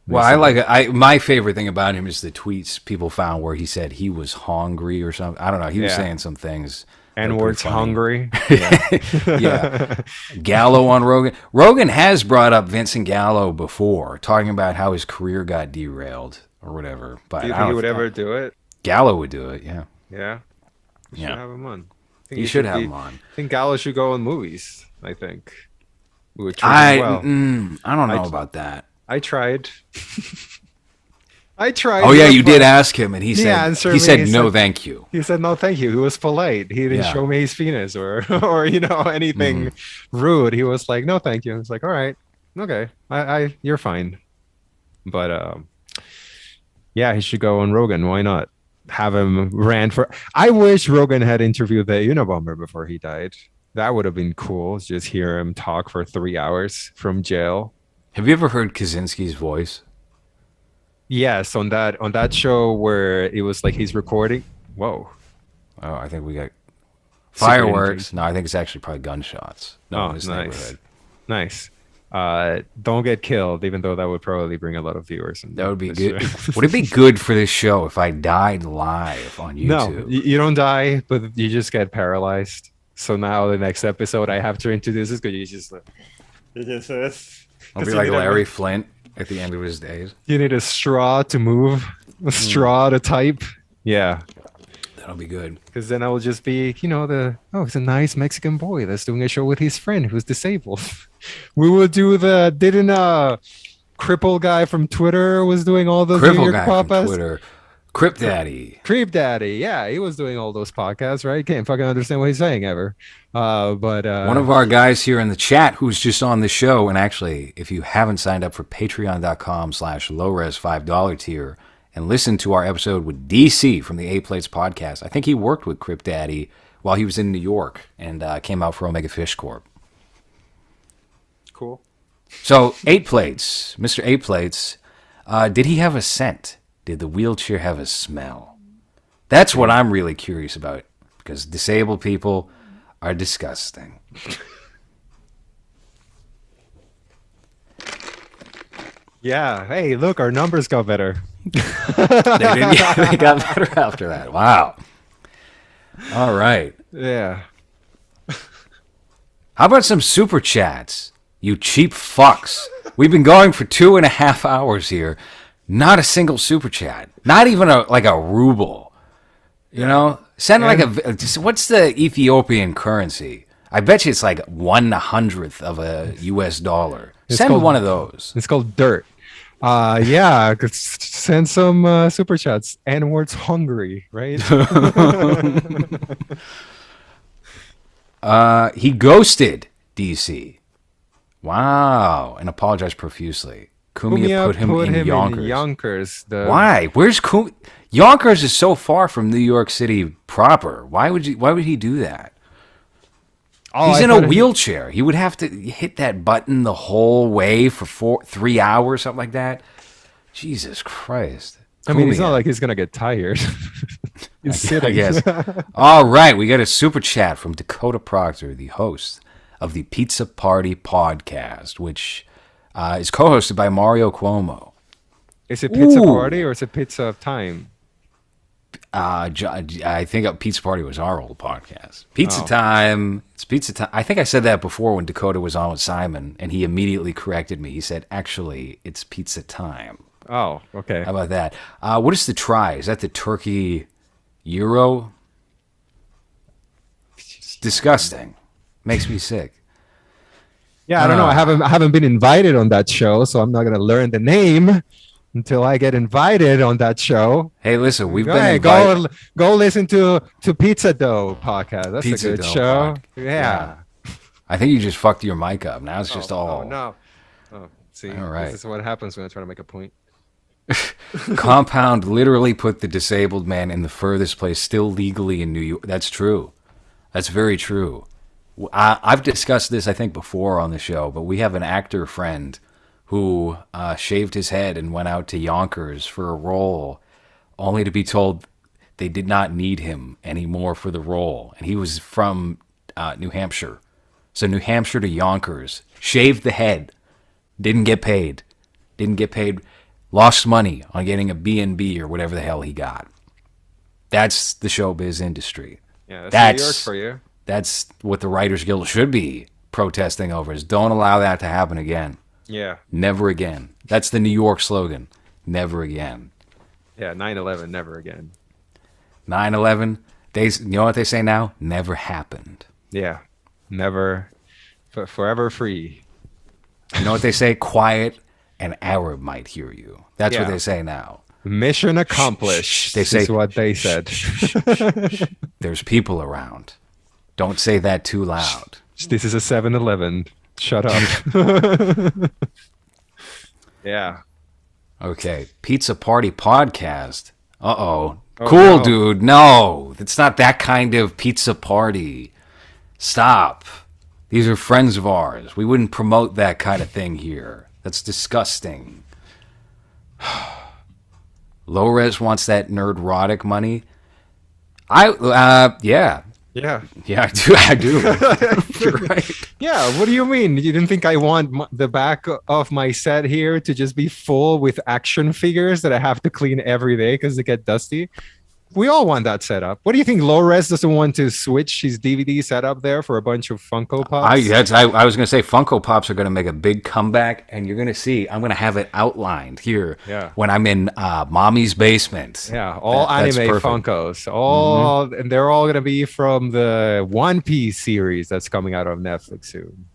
[SPEAKER 2] Well, I like it. My favorite thing about him is the tweets people found where he said he was hungry or something. I don't know. He was saying some things.
[SPEAKER 1] N-word's hungry.
[SPEAKER 2] Yeah. Gallo on Rogan. Rogan has brought up Vincent Gallo before, talking about how his career got derailed or whatever. But
[SPEAKER 1] do you think he would ever do it?
[SPEAKER 2] Gallo would do it, yeah.
[SPEAKER 1] Yeah? You should have him on.
[SPEAKER 2] You should have him on.
[SPEAKER 1] I think Gallo should go in movies, I think.
[SPEAKER 2] I don't know about that.
[SPEAKER 1] I tried.
[SPEAKER 2] Oh yeah, you did ask him, and he said no, thank you.
[SPEAKER 1] He said no, thank you. He was polite. He didn't show me his penis or anything rude. He was like, no, thank you. I was like, all right, okay, you're fine. But he should go on Rogan. Why not have him rant for? I wish Rogan had interviewed the Unabomber before he died. That would have been cool. Just hear him talk for 3 hours from jail.
[SPEAKER 2] Have you ever heard Kaczynski's voice?
[SPEAKER 1] Yes, on that show where it was like he's recording. Whoa.
[SPEAKER 2] Oh, I think we got fireworks. No, I think it's actually probably gunshots. No,
[SPEAKER 1] nice. Neighborhood. Nice. Don't get killed, even though that would probably bring a lot of viewers.
[SPEAKER 2] That would be good. Would it be good for this show if I died live on YouTube?
[SPEAKER 1] No, you don't die, but you just get paralyzed. So now the next episode I have to introduce this because you just
[SPEAKER 2] I'll be like Larry Flint at the end of his days.
[SPEAKER 1] You need a straw to move, a straw to type. Yeah.
[SPEAKER 2] That'll be good.
[SPEAKER 1] Because then I will just be, he's a nice Mexican boy that's doing a show with his friend who's disabled. We will do didn't cripple guy from Twitter was doing all those
[SPEAKER 2] cripple guy from Twitter. Crip Daddy.
[SPEAKER 1] Creep Daddy. Yeah, he was doing all those podcasts, right? Can't fucking understand what he's saying ever. But one
[SPEAKER 2] of our guys here in the chat who's just on the show, and actually, if you haven't signed up for patreon.com/lowres $5 tier and listened to our episode with DC from the 8 Plates podcast, I think he worked with Crip Daddy while he was in New York and came out for Omega Fish Corp.
[SPEAKER 1] Cool.
[SPEAKER 2] So 8 Plates, Mr. 8 Plates, did he have a scent? Did the wheelchair have a smell? That's what I'm really curious about, because disabled people are disgusting.
[SPEAKER 1] Yeah. Hey, look, our numbers got better.
[SPEAKER 2] They got better after that. Wow. All right.
[SPEAKER 1] Yeah.
[SPEAKER 2] How about some super chats? You cheap fucks. We've been going for 2.5 hours here. Not a single super chat. Not even a ruble. Send what's the Ethiopian currency? I bet you it's like 1/100th of a US dollar. Send one of those.
[SPEAKER 1] It's called dirt. Send some super chats. N-word's hungry, right?
[SPEAKER 2] He ghosted DC. Wow, and apologized profusely. Cumia put him in Yonkers. Why? Where's Cumia? Yonkers is so far from New York City proper. Why would he do that? He's in a wheelchair. He would have to hit that button the whole way for 3 hours, something like that. Jesus Christ.
[SPEAKER 1] I mean, it's not like he's going to get tired. He's sitting.
[SPEAKER 2] I guess. All right. We got a super chat from Dakota Proctor, the host of the Pizza Party podcast, which is co-hosted by Mario Cuomo.
[SPEAKER 1] Is it Pizza
[SPEAKER 2] Ooh.
[SPEAKER 1] Party or is it Pizza Time?
[SPEAKER 2] I think Pizza Party was our old podcast. Pizza
[SPEAKER 1] Oh.
[SPEAKER 2] Time. It's Pizza Time. I think I said that before when Dakota was on with Simon, and he immediately corrected me. He said, "Actually, it's Pizza Time."
[SPEAKER 1] Oh, okay.
[SPEAKER 2] How about that? What is the try? Is that the turkey gyro? It's disgusting. Makes me sick.
[SPEAKER 1] Yeah, I don't know. I haven't been invited on that show, so I'm not gonna learn the name until I get invited on that show.
[SPEAKER 2] Hey, listen, we've been
[SPEAKER 1] Hey,
[SPEAKER 2] invited.
[SPEAKER 1] go listen to Pizza Dough podcast. That's
[SPEAKER 2] Pizza
[SPEAKER 1] a good
[SPEAKER 2] Dough
[SPEAKER 1] show.
[SPEAKER 2] pod.
[SPEAKER 1] Yeah.
[SPEAKER 2] I think you just fucked your mic up. Now it's just all
[SPEAKER 1] Oh no. Oh, see,
[SPEAKER 2] All right.
[SPEAKER 1] this is what happens when I try to make a point.
[SPEAKER 2] Compound literally put the disabled man in the furthest place still legally in New York. That's true. That's very true. I've discussed this, I think, before on the show, but we have an actor friend who shaved his head and went out to Yonkers for a role, only to be told they did not need him anymore for the role. And he was from New Hampshire. So New Hampshire to Yonkers, shaved the head, didn't get paid, lost money on getting a B&B or whatever the hell he got. That's the showbiz industry.
[SPEAKER 1] Yeah,
[SPEAKER 2] That's-
[SPEAKER 1] New York for you.
[SPEAKER 2] That's what the Writers Guild should be protesting over, is don't allow that to happen again.
[SPEAKER 1] Yeah,
[SPEAKER 2] Never again. That's the New York slogan. Never again.
[SPEAKER 1] yeah. 9/11, never again.
[SPEAKER 2] 9/11, you know what they say now? Never happened.
[SPEAKER 1] Yeah, never, forever free.
[SPEAKER 2] You know what they say? Quiet, an Arab might hear you. That's what
[SPEAKER 1] Yeah.
[SPEAKER 2] they say now.
[SPEAKER 1] Mission accomplished.
[SPEAKER 2] They say-
[SPEAKER 1] is what they said.
[SPEAKER 2] There's people around. Don't say that too loud.
[SPEAKER 1] This is a 7-Eleven. Shut up. Yeah.
[SPEAKER 2] Okay, Pizza Party podcast. Uh-oh.
[SPEAKER 1] Oh,
[SPEAKER 2] Cool,
[SPEAKER 1] no.
[SPEAKER 2] dude. No, it's not that kind of pizza party. Stop. These are friends of ours. We wouldn't promote that kind of thing here. That's disgusting. Low-res wants that nerdrotic money. Yeah.
[SPEAKER 1] Yeah.
[SPEAKER 2] Yeah, I do. You're right.
[SPEAKER 1] Yeah. What do you mean? You didn't think I want the back of my set here to just be full with action figures that I have to clean every day because they get dusty? We all want that setup. What do you think? Low Res doesn't want to switch his DVD setup there for a bunch of Funko Pops?
[SPEAKER 2] I was going to say Funko Pops are going to make a big comeback, and you're going to see, I'm going to have it outlined here
[SPEAKER 1] Yeah.
[SPEAKER 2] when I'm in Mommy's basement.
[SPEAKER 1] Yeah, all
[SPEAKER 2] That's
[SPEAKER 1] anime
[SPEAKER 2] perfect.
[SPEAKER 1] Funkos, all and they're all gonna be from the One Piece series that's coming out on Netflix soon.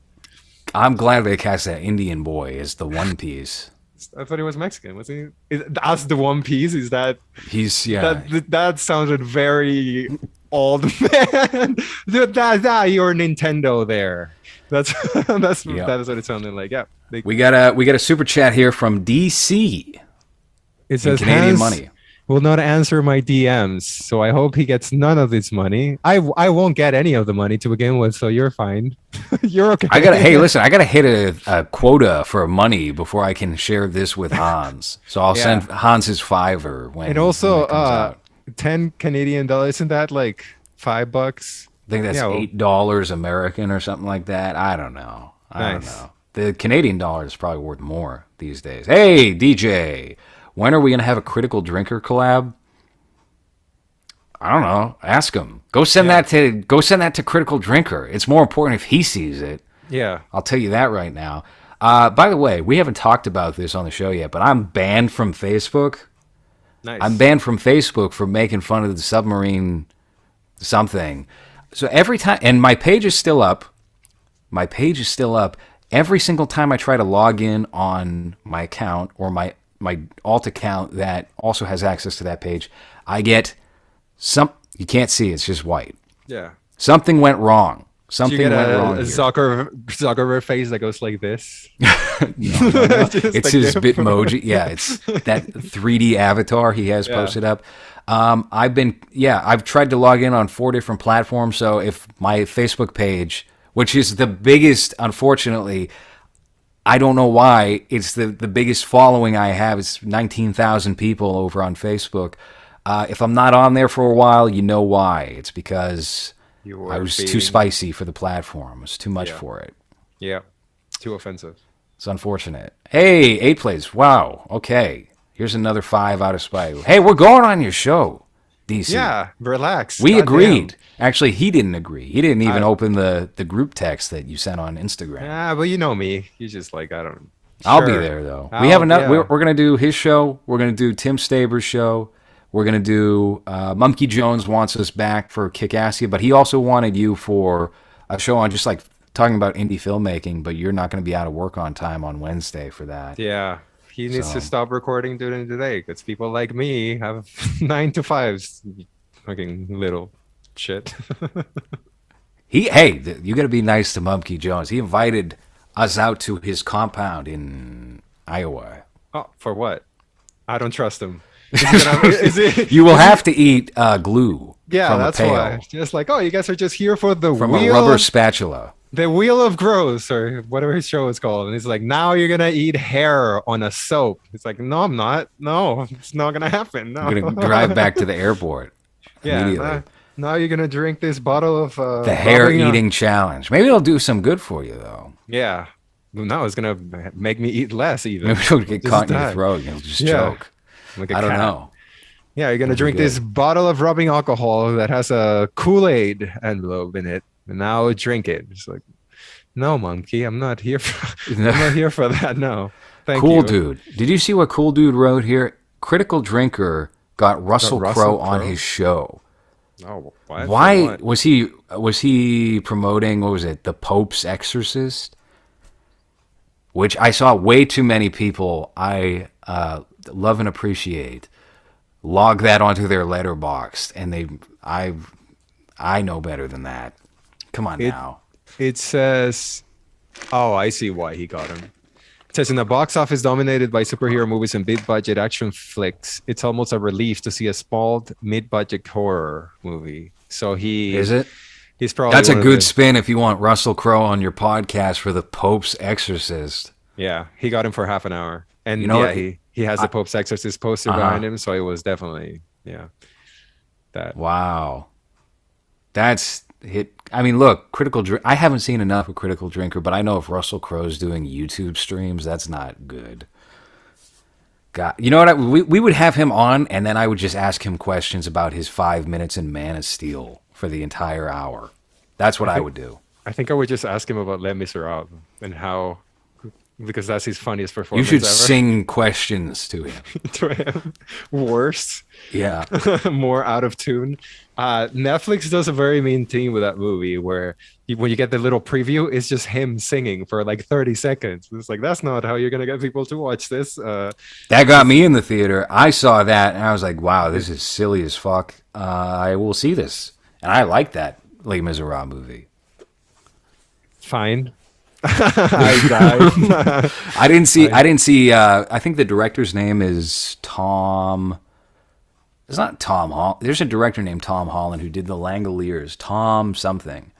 [SPEAKER 2] I'm glad they cast that Indian boy as the One Piece.
[SPEAKER 1] I thought he was Mexican. Was he? That's the One Piece. Is that
[SPEAKER 2] He's, yeah.
[SPEAKER 1] that sounded very old man? You're Nintendo there. That's
[SPEAKER 2] Yeah.
[SPEAKER 1] that is what it sounded like. Yeah,
[SPEAKER 2] We got a super chat here from DC
[SPEAKER 1] it
[SPEAKER 2] in
[SPEAKER 1] says
[SPEAKER 2] Canadian
[SPEAKER 1] Hans
[SPEAKER 2] money.
[SPEAKER 1] will not answer my DMs, so I hope he gets none of this money. I won't get any of the money to begin with, so you're fine. You're okay.
[SPEAKER 2] Hey, listen, I gotta hit a quota for money before I can share this with Hans. So I'll
[SPEAKER 1] Yeah.
[SPEAKER 2] send Hans his $5 when.
[SPEAKER 1] And also,
[SPEAKER 2] when it comes out.
[SPEAKER 1] 10 Canadian dollars. Isn't that like $5?
[SPEAKER 2] I think that's
[SPEAKER 1] Yeah, well-
[SPEAKER 2] $8 American or something like that. I don't know. I don't
[SPEAKER 1] Nice.
[SPEAKER 2] know. The Canadian dollar is probably worth more these days. Hey, DJ, when are we gonna have a Critical Drinker collab? I don't know. Ask him. Go send that to Critical Drinker. It's more important if he sees it.
[SPEAKER 1] Yeah.
[SPEAKER 2] I'll tell you that right now. By the way, we haven't talked about this on the show yet, but I'm banned from Facebook.
[SPEAKER 1] Nice.
[SPEAKER 2] I'm banned from Facebook for making fun of the submarine something. So every time, and my page is still up. My page is still up. Every single time I try to log in on my account or my alt account that also has access to that page, I get you can't see, it's just white.
[SPEAKER 1] Yeah.
[SPEAKER 2] Something went wrong.
[SPEAKER 1] Do
[SPEAKER 2] Something
[SPEAKER 1] you get
[SPEAKER 2] went
[SPEAKER 1] a
[SPEAKER 2] wrong. here.
[SPEAKER 1] Zuckerberg face that goes like this?
[SPEAKER 2] It's his Bitmoji. Yeah, it's that 3D avatar he has
[SPEAKER 1] Yeah.
[SPEAKER 2] posted up. I've tried to log in on 4 different platforms. So if my Facebook page, which is the biggest, unfortunately, I don't know why, it's the biggest following I have. It's 19,000 people over on Facebook. If I'm not on there for a while, you know why. It's because
[SPEAKER 1] You
[SPEAKER 2] I
[SPEAKER 1] were
[SPEAKER 2] was too
[SPEAKER 1] being,
[SPEAKER 2] spicy for the platform. It was too much
[SPEAKER 1] yeah,
[SPEAKER 2] for it.
[SPEAKER 1] yeah, too offensive.
[SPEAKER 2] It's unfortunate. Hey, 8 plays. Wow. Okay. Here's another 5 out of spite. Hey, we're going on your show, DC.
[SPEAKER 1] Yeah, relax.
[SPEAKER 2] We
[SPEAKER 1] Goddamn.
[SPEAKER 2] agreed. Actually, he didn't agree. He didn't even
[SPEAKER 1] I,
[SPEAKER 2] open the group text that you sent on Instagram.
[SPEAKER 1] but you know me. You just like I don't.
[SPEAKER 2] I'll be
[SPEAKER 1] Sure.
[SPEAKER 2] there though. We have another.
[SPEAKER 1] Yeah.
[SPEAKER 2] We're gonna do his show. We're gonna do Tim Staber's show. We're gonna do Monkey Jones wants us back for Kickassia, but he also wanted you for a show on just like talking about indie filmmaking. But you're not gonna be out of work on time on Wednesday for that.
[SPEAKER 1] Yeah. He needs
[SPEAKER 2] So-
[SPEAKER 1] to stop recording during the day because people like me have 9 to 5s. Fucking little shit.
[SPEAKER 2] You gotta be nice to Monkey Jones. He invited us out to his compound in Iowa.
[SPEAKER 1] Oh, for what? I don't trust him. Is it?
[SPEAKER 2] You will have to eat glue.
[SPEAKER 1] Yeah,
[SPEAKER 2] from
[SPEAKER 1] that's
[SPEAKER 2] a pail,
[SPEAKER 1] why. Just like, oh, you guys are just here for the
[SPEAKER 2] from
[SPEAKER 1] wheel,
[SPEAKER 2] a rubber spatula.
[SPEAKER 1] the wheel of growth, or whatever his show is called. And he's like, now you're gonna eat hair on a soap. It's like, no, I'm not. No, it's not gonna happen. No.
[SPEAKER 2] I'm gonna drive back to the airport
[SPEAKER 1] Yeah.
[SPEAKER 2] immediately.
[SPEAKER 1] Now you're gonna drink this bottle of
[SPEAKER 2] The hair
[SPEAKER 1] rubbing,
[SPEAKER 2] eating challenge. Maybe it'll do some good for you though.
[SPEAKER 1] Yeah. Well, no, it's gonna make me eat less even.
[SPEAKER 2] Maybe it'll get
[SPEAKER 1] Just
[SPEAKER 2] caught in your
[SPEAKER 1] die.
[SPEAKER 2] throat and you'll just
[SPEAKER 1] Yeah.
[SPEAKER 2] choke.
[SPEAKER 1] Like a
[SPEAKER 2] I don't
[SPEAKER 1] cat.
[SPEAKER 2] know.
[SPEAKER 1] Yeah, you're gonna
[SPEAKER 2] That'd be
[SPEAKER 1] drink this
[SPEAKER 2] good.
[SPEAKER 1] bottle of rubbing alcohol that has a Kool-Aid envelope in it, and now drink it. It's like, no, monkey, I'm not here for. I'm not here for that. No, thank
[SPEAKER 2] Cool
[SPEAKER 1] you.
[SPEAKER 2] Dude. Did you see what Cool Dude wrote here? Critical Drinker got Russell
[SPEAKER 1] Russell
[SPEAKER 2] Crowe on
[SPEAKER 1] Crowe?
[SPEAKER 2] his show.
[SPEAKER 1] Oh, what?
[SPEAKER 2] Why
[SPEAKER 1] For what?
[SPEAKER 2] was he promoting, what was it, The Pope's Exorcist? Which I saw way too many people I love and appreciate log that onto their letterbox, and I know better than that. Come on
[SPEAKER 1] It-
[SPEAKER 2] now.
[SPEAKER 1] It says, oh, I see why he got him. It says in the box office dominated by superhero movies and big-budget action flicks, it's almost a relief to see a small mid-budget horror movie. So
[SPEAKER 2] Is it?
[SPEAKER 1] He's probably
[SPEAKER 2] That's a
[SPEAKER 1] one of
[SPEAKER 2] good
[SPEAKER 1] the-
[SPEAKER 2] spin if you want Russell Crowe on your podcast for The Pope's Exorcist.
[SPEAKER 1] Yeah, he got him for half an hour, and
[SPEAKER 2] You know
[SPEAKER 1] yeah,
[SPEAKER 2] what?
[SPEAKER 1] he has the Pope's Exorcist poster
[SPEAKER 2] Uh-huh.
[SPEAKER 1] behind him, so it was definitely that.
[SPEAKER 2] Wow. That's hit. I mean, look, I haven't seen enough of Critical Drinker, but I know if Russell Crowe's doing YouTube streams, that's not good. God, you know what? We would have him on, and then I would just ask him questions about his 5 minutes in Man of Steel for the entire hour. That's what I would do.
[SPEAKER 1] I think I would just ask him about Les Miserables and how, because that's his funniest
[SPEAKER 2] You
[SPEAKER 1] performance
[SPEAKER 2] should
[SPEAKER 1] ever.
[SPEAKER 2] sing questions to him.
[SPEAKER 1] To him. Worse,
[SPEAKER 2] Yeah.
[SPEAKER 1] more out of tune. Netflix does a very mean thing with that movie where when you get the little preview, it's just him singing for like 30 seconds. It's like, that's not how you're going to get people to watch this.
[SPEAKER 2] That got me in the theater. I saw that, and I was like, wow, this is silly as fuck. I will see this. And I like that Les Miserables movie.
[SPEAKER 1] Fine. I died.
[SPEAKER 2] I didn't see. I think the director's name is Tom. It's not Tom Hall. There's a director named Tom Holland who did The Langoliers. Tom something.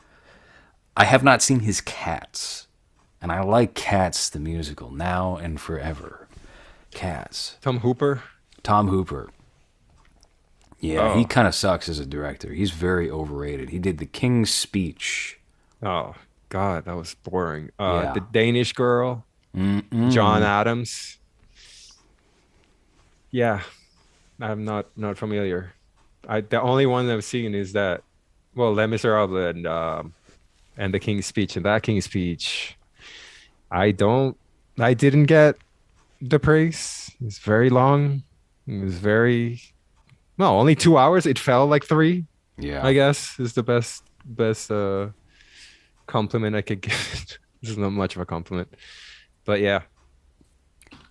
[SPEAKER 2] I have not seen his Cats, and I like Cats the musical now and forever. Cats.
[SPEAKER 1] Tom Hooper.
[SPEAKER 2] Tom Hooper. Yeah,
[SPEAKER 1] Oh.
[SPEAKER 2] he kind of sucks as a director. He's very overrated. He did The King's Speech.
[SPEAKER 1] Oh, God, that was boring.
[SPEAKER 2] Yeah.
[SPEAKER 1] The Danish Girl. John Adams. Yeah, I'm not familiar. The only one I've seen is that, well, Les Miserables and the King's Speech. And that King's Speech, I didn't get the praise. It's very long. It was only 2 hours. It felt like 3.
[SPEAKER 2] Yeah.
[SPEAKER 1] I guess is the best compliment I could give. This is not much of a compliment, but yeah.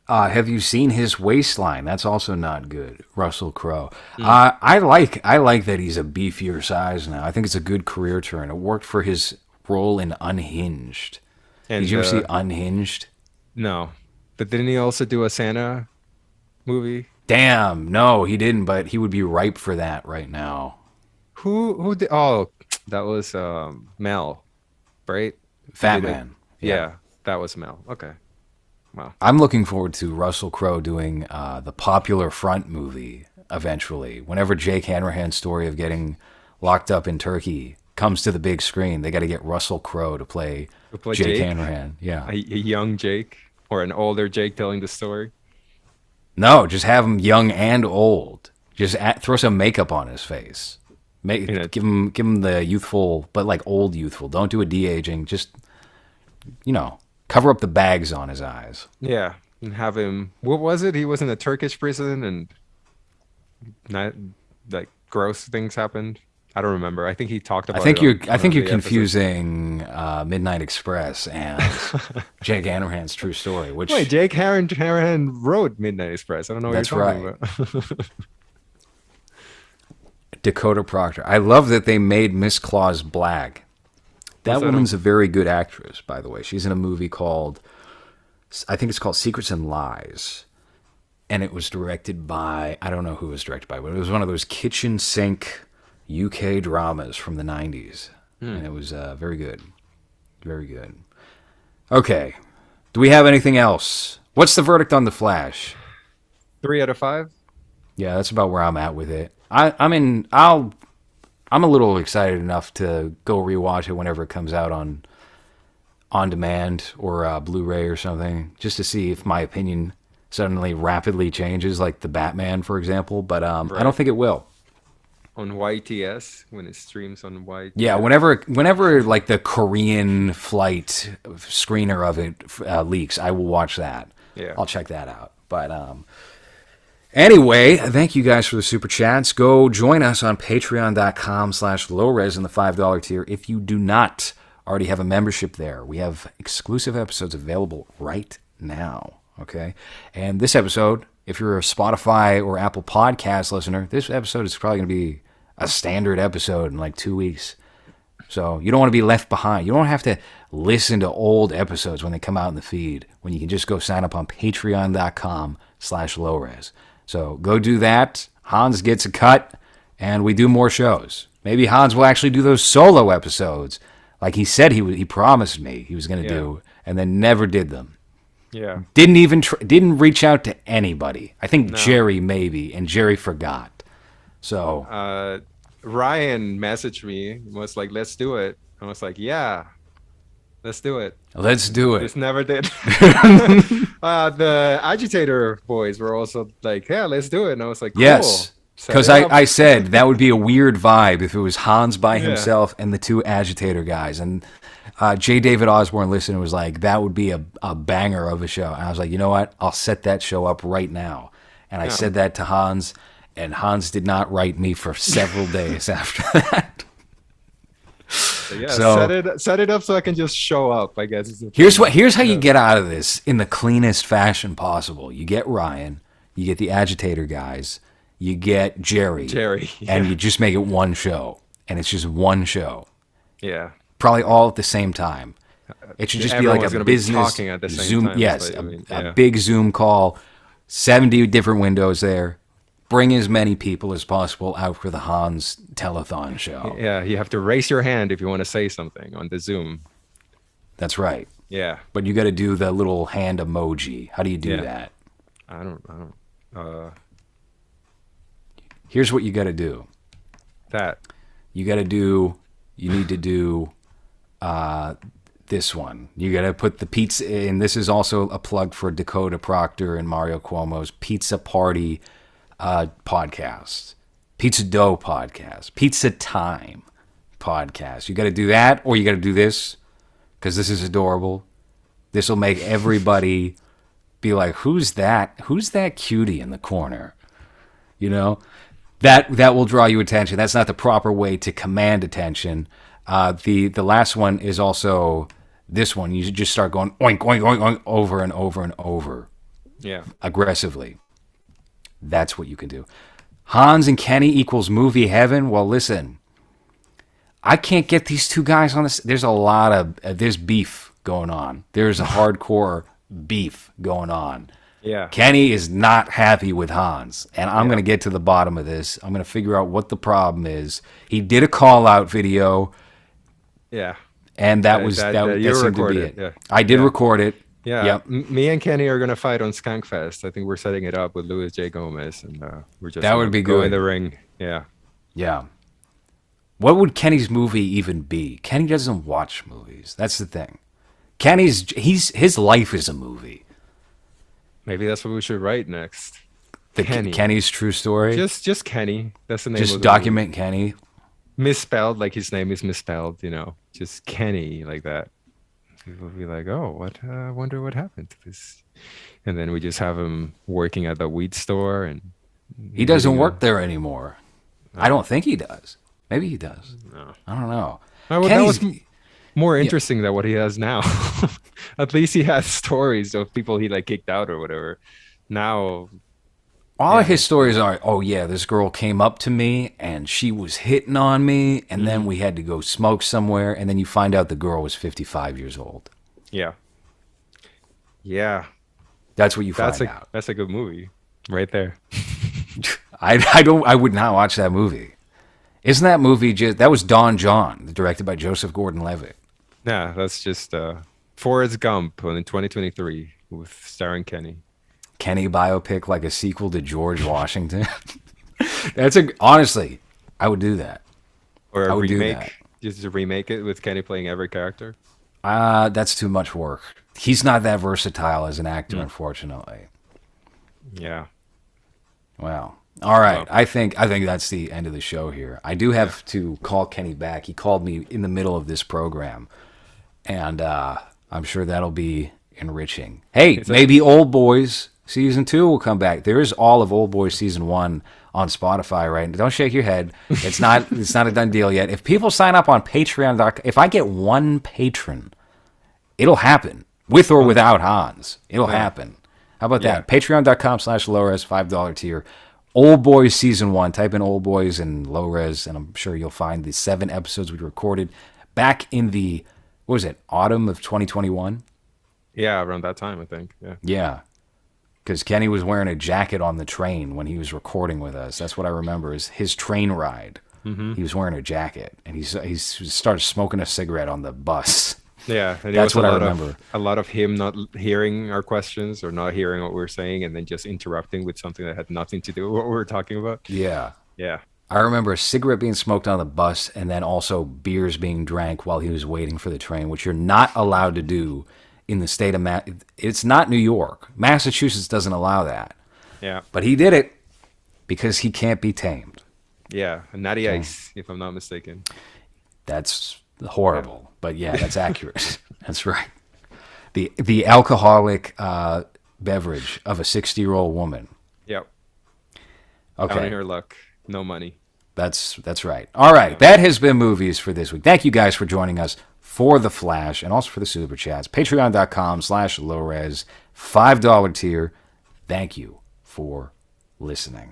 [SPEAKER 2] Have you seen his waistline? That's also not good. Russell Crowe. I like that he's a beefier size now. I think it's a good career turn. It worked for his role in Unhinged.
[SPEAKER 1] And
[SPEAKER 2] Did you ever see Unhinged?
[SPEAKER 1] no, but didn't he also do a Santa movie?
[SPEAKER 2] Damn, no, he didn't. But he would be ripe for that right now.
[SPEAKER 1] Who did? Oh, that was Mel, right?
[SPEAKER 2] Fat
[SPEAKER 1] Did it.
[SPEAKER 2] Man.
[SPEAKER 1] Yeah, that was Mel. Okay. Wow.
[SPEAKER 2] I'm looking forward to Russell Crowe doing the Popular Front movie eventually. Whenever Jake Hanrahan's story of getting locked up in Turkey comes to the big screen, they got to get Russell Crowe to play
[SPEAKER 1] To play
[SPEAKER 2] Jake
[SPEAKER 1] Jake,
[SPEAKER 2] Hanrahan. Yeah.
[SPEAKER 1] a young Jake or an older Jake telling the story.
[SPEAKER 2] No, just have him young and old. Just throw some makeup on his face. Give him the youthful, but like old youthful. Don't do a de-aging. Just, cover up the bags on his eyes.
[SPEAKER 1] Yeah, and have him. What was it? He was in a Turkish prison, and not like gross things happened. I don't remember. I think he talked about.
[SPEAKER 2] I think
[SPEAKER 1] it
[SPEAKER 2] you're.
[SPEAKER 1] on
[SPEAKER 2] I
[SPEAKER 1] one
[SPEAKER 2] think
[SPEAKER 1] of
[SPEAKER 2] you're
[SPEAKER 1] the episodes.
[SPEAKER 2] confusing Midnight Express and Jake Hanrahan's true story. Which
[SPEAKER 1] Wait, Jake Hanrahan wrote Midnight Express. I don't know what
[SPEAKER 2] That's
[SPEAKER 1] you're talking
[SPEAKER 2] right.
[SPEAKER 1] about.
[SPEAKER 2] Dakota Proctor. I love that they made Miss Claus black. That
[SPEAKER 1] that
[SPEAKER 2] woman's a very good actress, by the way. She's in a movie called, I think it's called Secrets and Lies. And it was directed by, I don't know who it was directed by, but it was one of those kitchen sink UK dramas from the 90s. And it was very good. Very good. Okay. Do we have anything else? What's the verdict on The Flash?
[SPEAKER 1] 3 out of 5.
[SPEAKER 2] Yeah, that's about where I'm at with it. I'm a little excited enough to go rewatch it whenever it comes out on demand or Blu-ray or something, just to see if my opinion suddenly rapidly changes, like the Batman, for example. But I don't think it will.
[SPEAKER 1] On YTS when it streams on YTS.
[SPEAKER 2] Yeah, whenever like the Korean flight screener of it leaks, I will watch that.
[SPEAKER 1] Yeah.
[SPEAKER 2] I'll check that out. But anyway, thank you guys for the super chats. Go join us on patreon.com/lowres in the $5 tier. If you do not already have a membership there, we have exclusive episodes available right now. Okay. And this episode, if you're a Spotify or Apple Podcast listener, this episode is probably going to be a standard episode in like 2 weeks. So you don't want to be left behind. You don't have to listen to old episodes when they come out in the feed, when you can just go sign up on patreon.com/lowres. So go do that. Hans gets a cut, and we do more shows. Maybe Hans will actually do those solo episodes, like he said he promised me he was going to do, and then never did them.
[SPEAKER 1] Yeah.
[SPEAKER 2] Didn't reach out to anybody. I think Jerry maybe, and Jerry forgot. So
[SPEAKER 1] Ryan messaged me, was like, let's do it. I was like, yeah, let's do it.
[SPEAKER 2] let's do it.
[SPEAKER 1] Just never did. The Agitator boys were also like, yeah, let's do it. And I was like, cool.
[SPEAKER 2] Yes.
[SPEAKER 1] Set
[SPEAKER 2] Because
[SPEAKER 1] it up.
[SPEAKER 2] I said that would be a weird vibe if it was Hans by himself and the two Agitator guys. And J. David Osborne listened and was like, that would be a banger of a show. And I was like, you know what? I'll set that show up right now. And I said that to Hans, and Hans did not write me for several days after that.
[SPEAKER 1] So, yeah,
[SPEAKER 2] So-
[SPEAKER 1] set it up so I can just show up, I guess.
[SPEAKER 2] Here's how you get out of this in the cleanest fashion possible. You get Ryan, you get the Agitator guys, you get Jerry, and you just make it one show. And it's just one show.
[SPEAKER 1] Yeah.
[SPEAKER 2] Probably all at the same time. It should just be like
[SPEAKER 1] Everyone's
[SPEAKER 2] a
[SPEAKER 1] gonna be
[SPEAKER 2] business
[SPEAKER 1] talking at the same
[SPEAKER 2] Zoom.
[SPEAKER 1] time.
[SPEAKER 2] Yes,
[SPEAKER 1] It's like, I mean,
[SPEAKER 2] a
[SPEAKER 1] yeah.
[SPEAKER 2] big Zoom call, 70 different windows there. Bring as many people as possible out for the Hans telethon show.
[SPEAKER 1] Yeah, you have to raise your hand if you want to say something on the Zoom.
[SPEAKER 2] That's right.
[SPEAKER 1] Yeah.
[SPEAKER 2] But you got to do the little hand emoji. How do you do
[SPEAKER 1] Yeah.
[SPEAKER 2] that?
[SPEAKER 1] I don't
[SPEAKER 2] Here's what you got to do.
[SPEAKER 1] that.
[SPEAKER 2] You need to do this one. You got to put the pizza in. This is also a plug for Dakota Proctor and Mario Cuomo's Pizza Party podcast, Pizza Dough podcast, Pizza Time podcast. You got to do that, or you got to do this, because this is adorable. This will make everybody be like, who's that cutie in the corner? You know, that will draw you attention. That's not the proper way to command attention. The last one is also this one. You just start going oink, oink, oink, oink, over and over and over
[SPEAKER 1] Yeah.
[SPEAKER 2] aggressively. That's what you can do. Hans and Kenny equals movie heaven. Well, listen, I can't get these two guys on this. There's a lot of there's beef going on. There's a hardcore beef going on.
[SPEAKER 1] Yeah.
[SPEAKER 2] Kenny is not happy with Hans, and I'm going to get to the bottom of this. I'm going to figure out what the problem is. He did a call out video,
[SPEAKER 1] Yeah.
[SPEAKER 2] and that seemed to be it.
[SPEAKER 1] Yeah.
[SPEAKER 2] I did record it.
[SPEAKER 1] Yeah.
[SPEAKER 2] Yep.
[SPEAKER 1] Me and Kenny are gonna fight on Skankfest. I think we're setting it up with Luis J. Gomez, and we're just
[SPEAKER 2] That would
[SPEAKER 1] gonna
[SPEAKER 2] be
[SPEAKER 1] go in
[SPEAKER 2] good.
[SPEAKER 1] the ring. Yeah.
[SPEAKER 2] Yeah. What would Kenny's movie even be? Kenny doesn't watch movies. That's the thing. His life is a movie.
[SPEAKER 1] Maybe that's what we should write next. Kenny.
[SPEAKER 2] Kenny's true story.
[SPEAKER 1] Just Kenny. That's the name.
[SPEAKER 2] Just
[SPEAKER 1] of the
[SPEAKER 2] document Kenny.
[SPEAKER 1] misspelled, like his name is misspelled. Just Kenny like that. People will be like, "Oh, what? I wonder what happened to this." And then we just have him working at the weed store, and
[SPEAKER 2] He doesn't
[SPEAKER 1] eating
[SPEAKER 2] work there anymore. I don't think he does. Maybe he does.
[SPEAKER 1] No.
[SPEAKER 2] I don't know.
[SPEAKER 1] That was
[SPEAKER 2] Kenny's-
[SPEAKER 1] more interesting than what he has now. At least he has stories of people he like kicked out or whatever. Now,
[SPEAKER 2] All of his stories are, oh yeah, this girl came up to me and she was hitting on me, and then we had to go smoke somewhere, and then you find out the girl was 55 years old.
[SPEAKER 1] yeah,
[SPEAKER 2] That's what you find
[SPEAKER 1] that's
[SPEAKER 2] out.
[SPEAKER 1] that's a good movie right there.
[SPEAKER 2] I would not watch that movie. Isn't that movie that was Don John, directed by Joseph Gordon-Levitt?
[SPEAKER 1] Yeah, that's just Forrest Gump in 2023 with starring Kenny.
[SPEAKER 2] Kenny biopic, like a sequel to George Washington. Honestly, I would do that.
[SPEAKER 1] Or
[SPEAKER 2] I
[SPEAKER 1] a
[SPEAKER 2] would do
[SPEAKER 1] remake,
[SPEAKER 2] that.
[SPEAKER 1] just to remake it with Kenny playing every character.
[SPEAKER 2] That's too much work. He's not that versatile as an actor, unfortunately.
[SPEAKER 1] Yeah.
[SPEAKER 2] Wow. All right.
[SPEAKER 1] Well.
[SPEAKER 2] I think that's the end of the show here. I do have to call Kenny back. He called me in the middle of this program, and I'm sure that'll be enriching. Hey, maybe Old Boys season 2 will come back. There is all of Old Boys season 1 on Spotify right now. Don't shake your head. It's not a done deal yet. If people sign up on Patreon.com, if I get one patron, it'll happen. With or without Hans. It'll happen. How about that? Patreon.com/lowres, $5 tier. Old Boys season 1. Type in Old Boys and low res, and I'm sure you'll find the 7 episodes we recorded back in the, what was it, autumn of 2021?
[SPEAKER 1] Yeah, around that time, I think. Yeah.
[SPEAKER 2] Yeah. Because Kenny was wearing a jacket on the train when he was recording with us. That's what I remember, is his train ride. He was wearing a jacket, and he started smoking a cigarette on the bus.
[SPEAKER 1] Yeah, and
[SPEAKER 2] That's
[SPEAKER 1] it was
[SPEAKER 2] what I remember.
[SPEAKER 1] A lot of him not hearing our questions or not hearing what we were saying, and then just interrupting with something that had nothing to do with what we were talking about.
[SPEAKER 2] Yeah.
[SPEAKER 1] Yeah.
[SPEAKER 2] I remember a cigarette being smoked on the bus, and then also beers being drank while he was waiting for the train, which you're not allowed to do in the state of It's not New York. Massachusetts doesn't allow that.
[SPEAKER 1] Yeah.
[SPEAKER 2] But he did it because he can't be tamed.
[SPEAKER 1] Yeah. And Natty Ice, if I'm not mistaken.
[SPEAKER 2] That's horrible. But yeah, that's accurate. That's right. The alcoholic beverage of a 60-year-old woman.
[SPEAKER 1] Yep.
[SPEAKER 2] Okay.
[SPEAKER 1] Counting her luck. No money.
[SPEAKER 2] That's right. All right. That has been Movies for this week. Thank you guys for joining us for The Flash and also for the Super Chats. Patreon.com/lowres, $5 tier. Thank you for listening.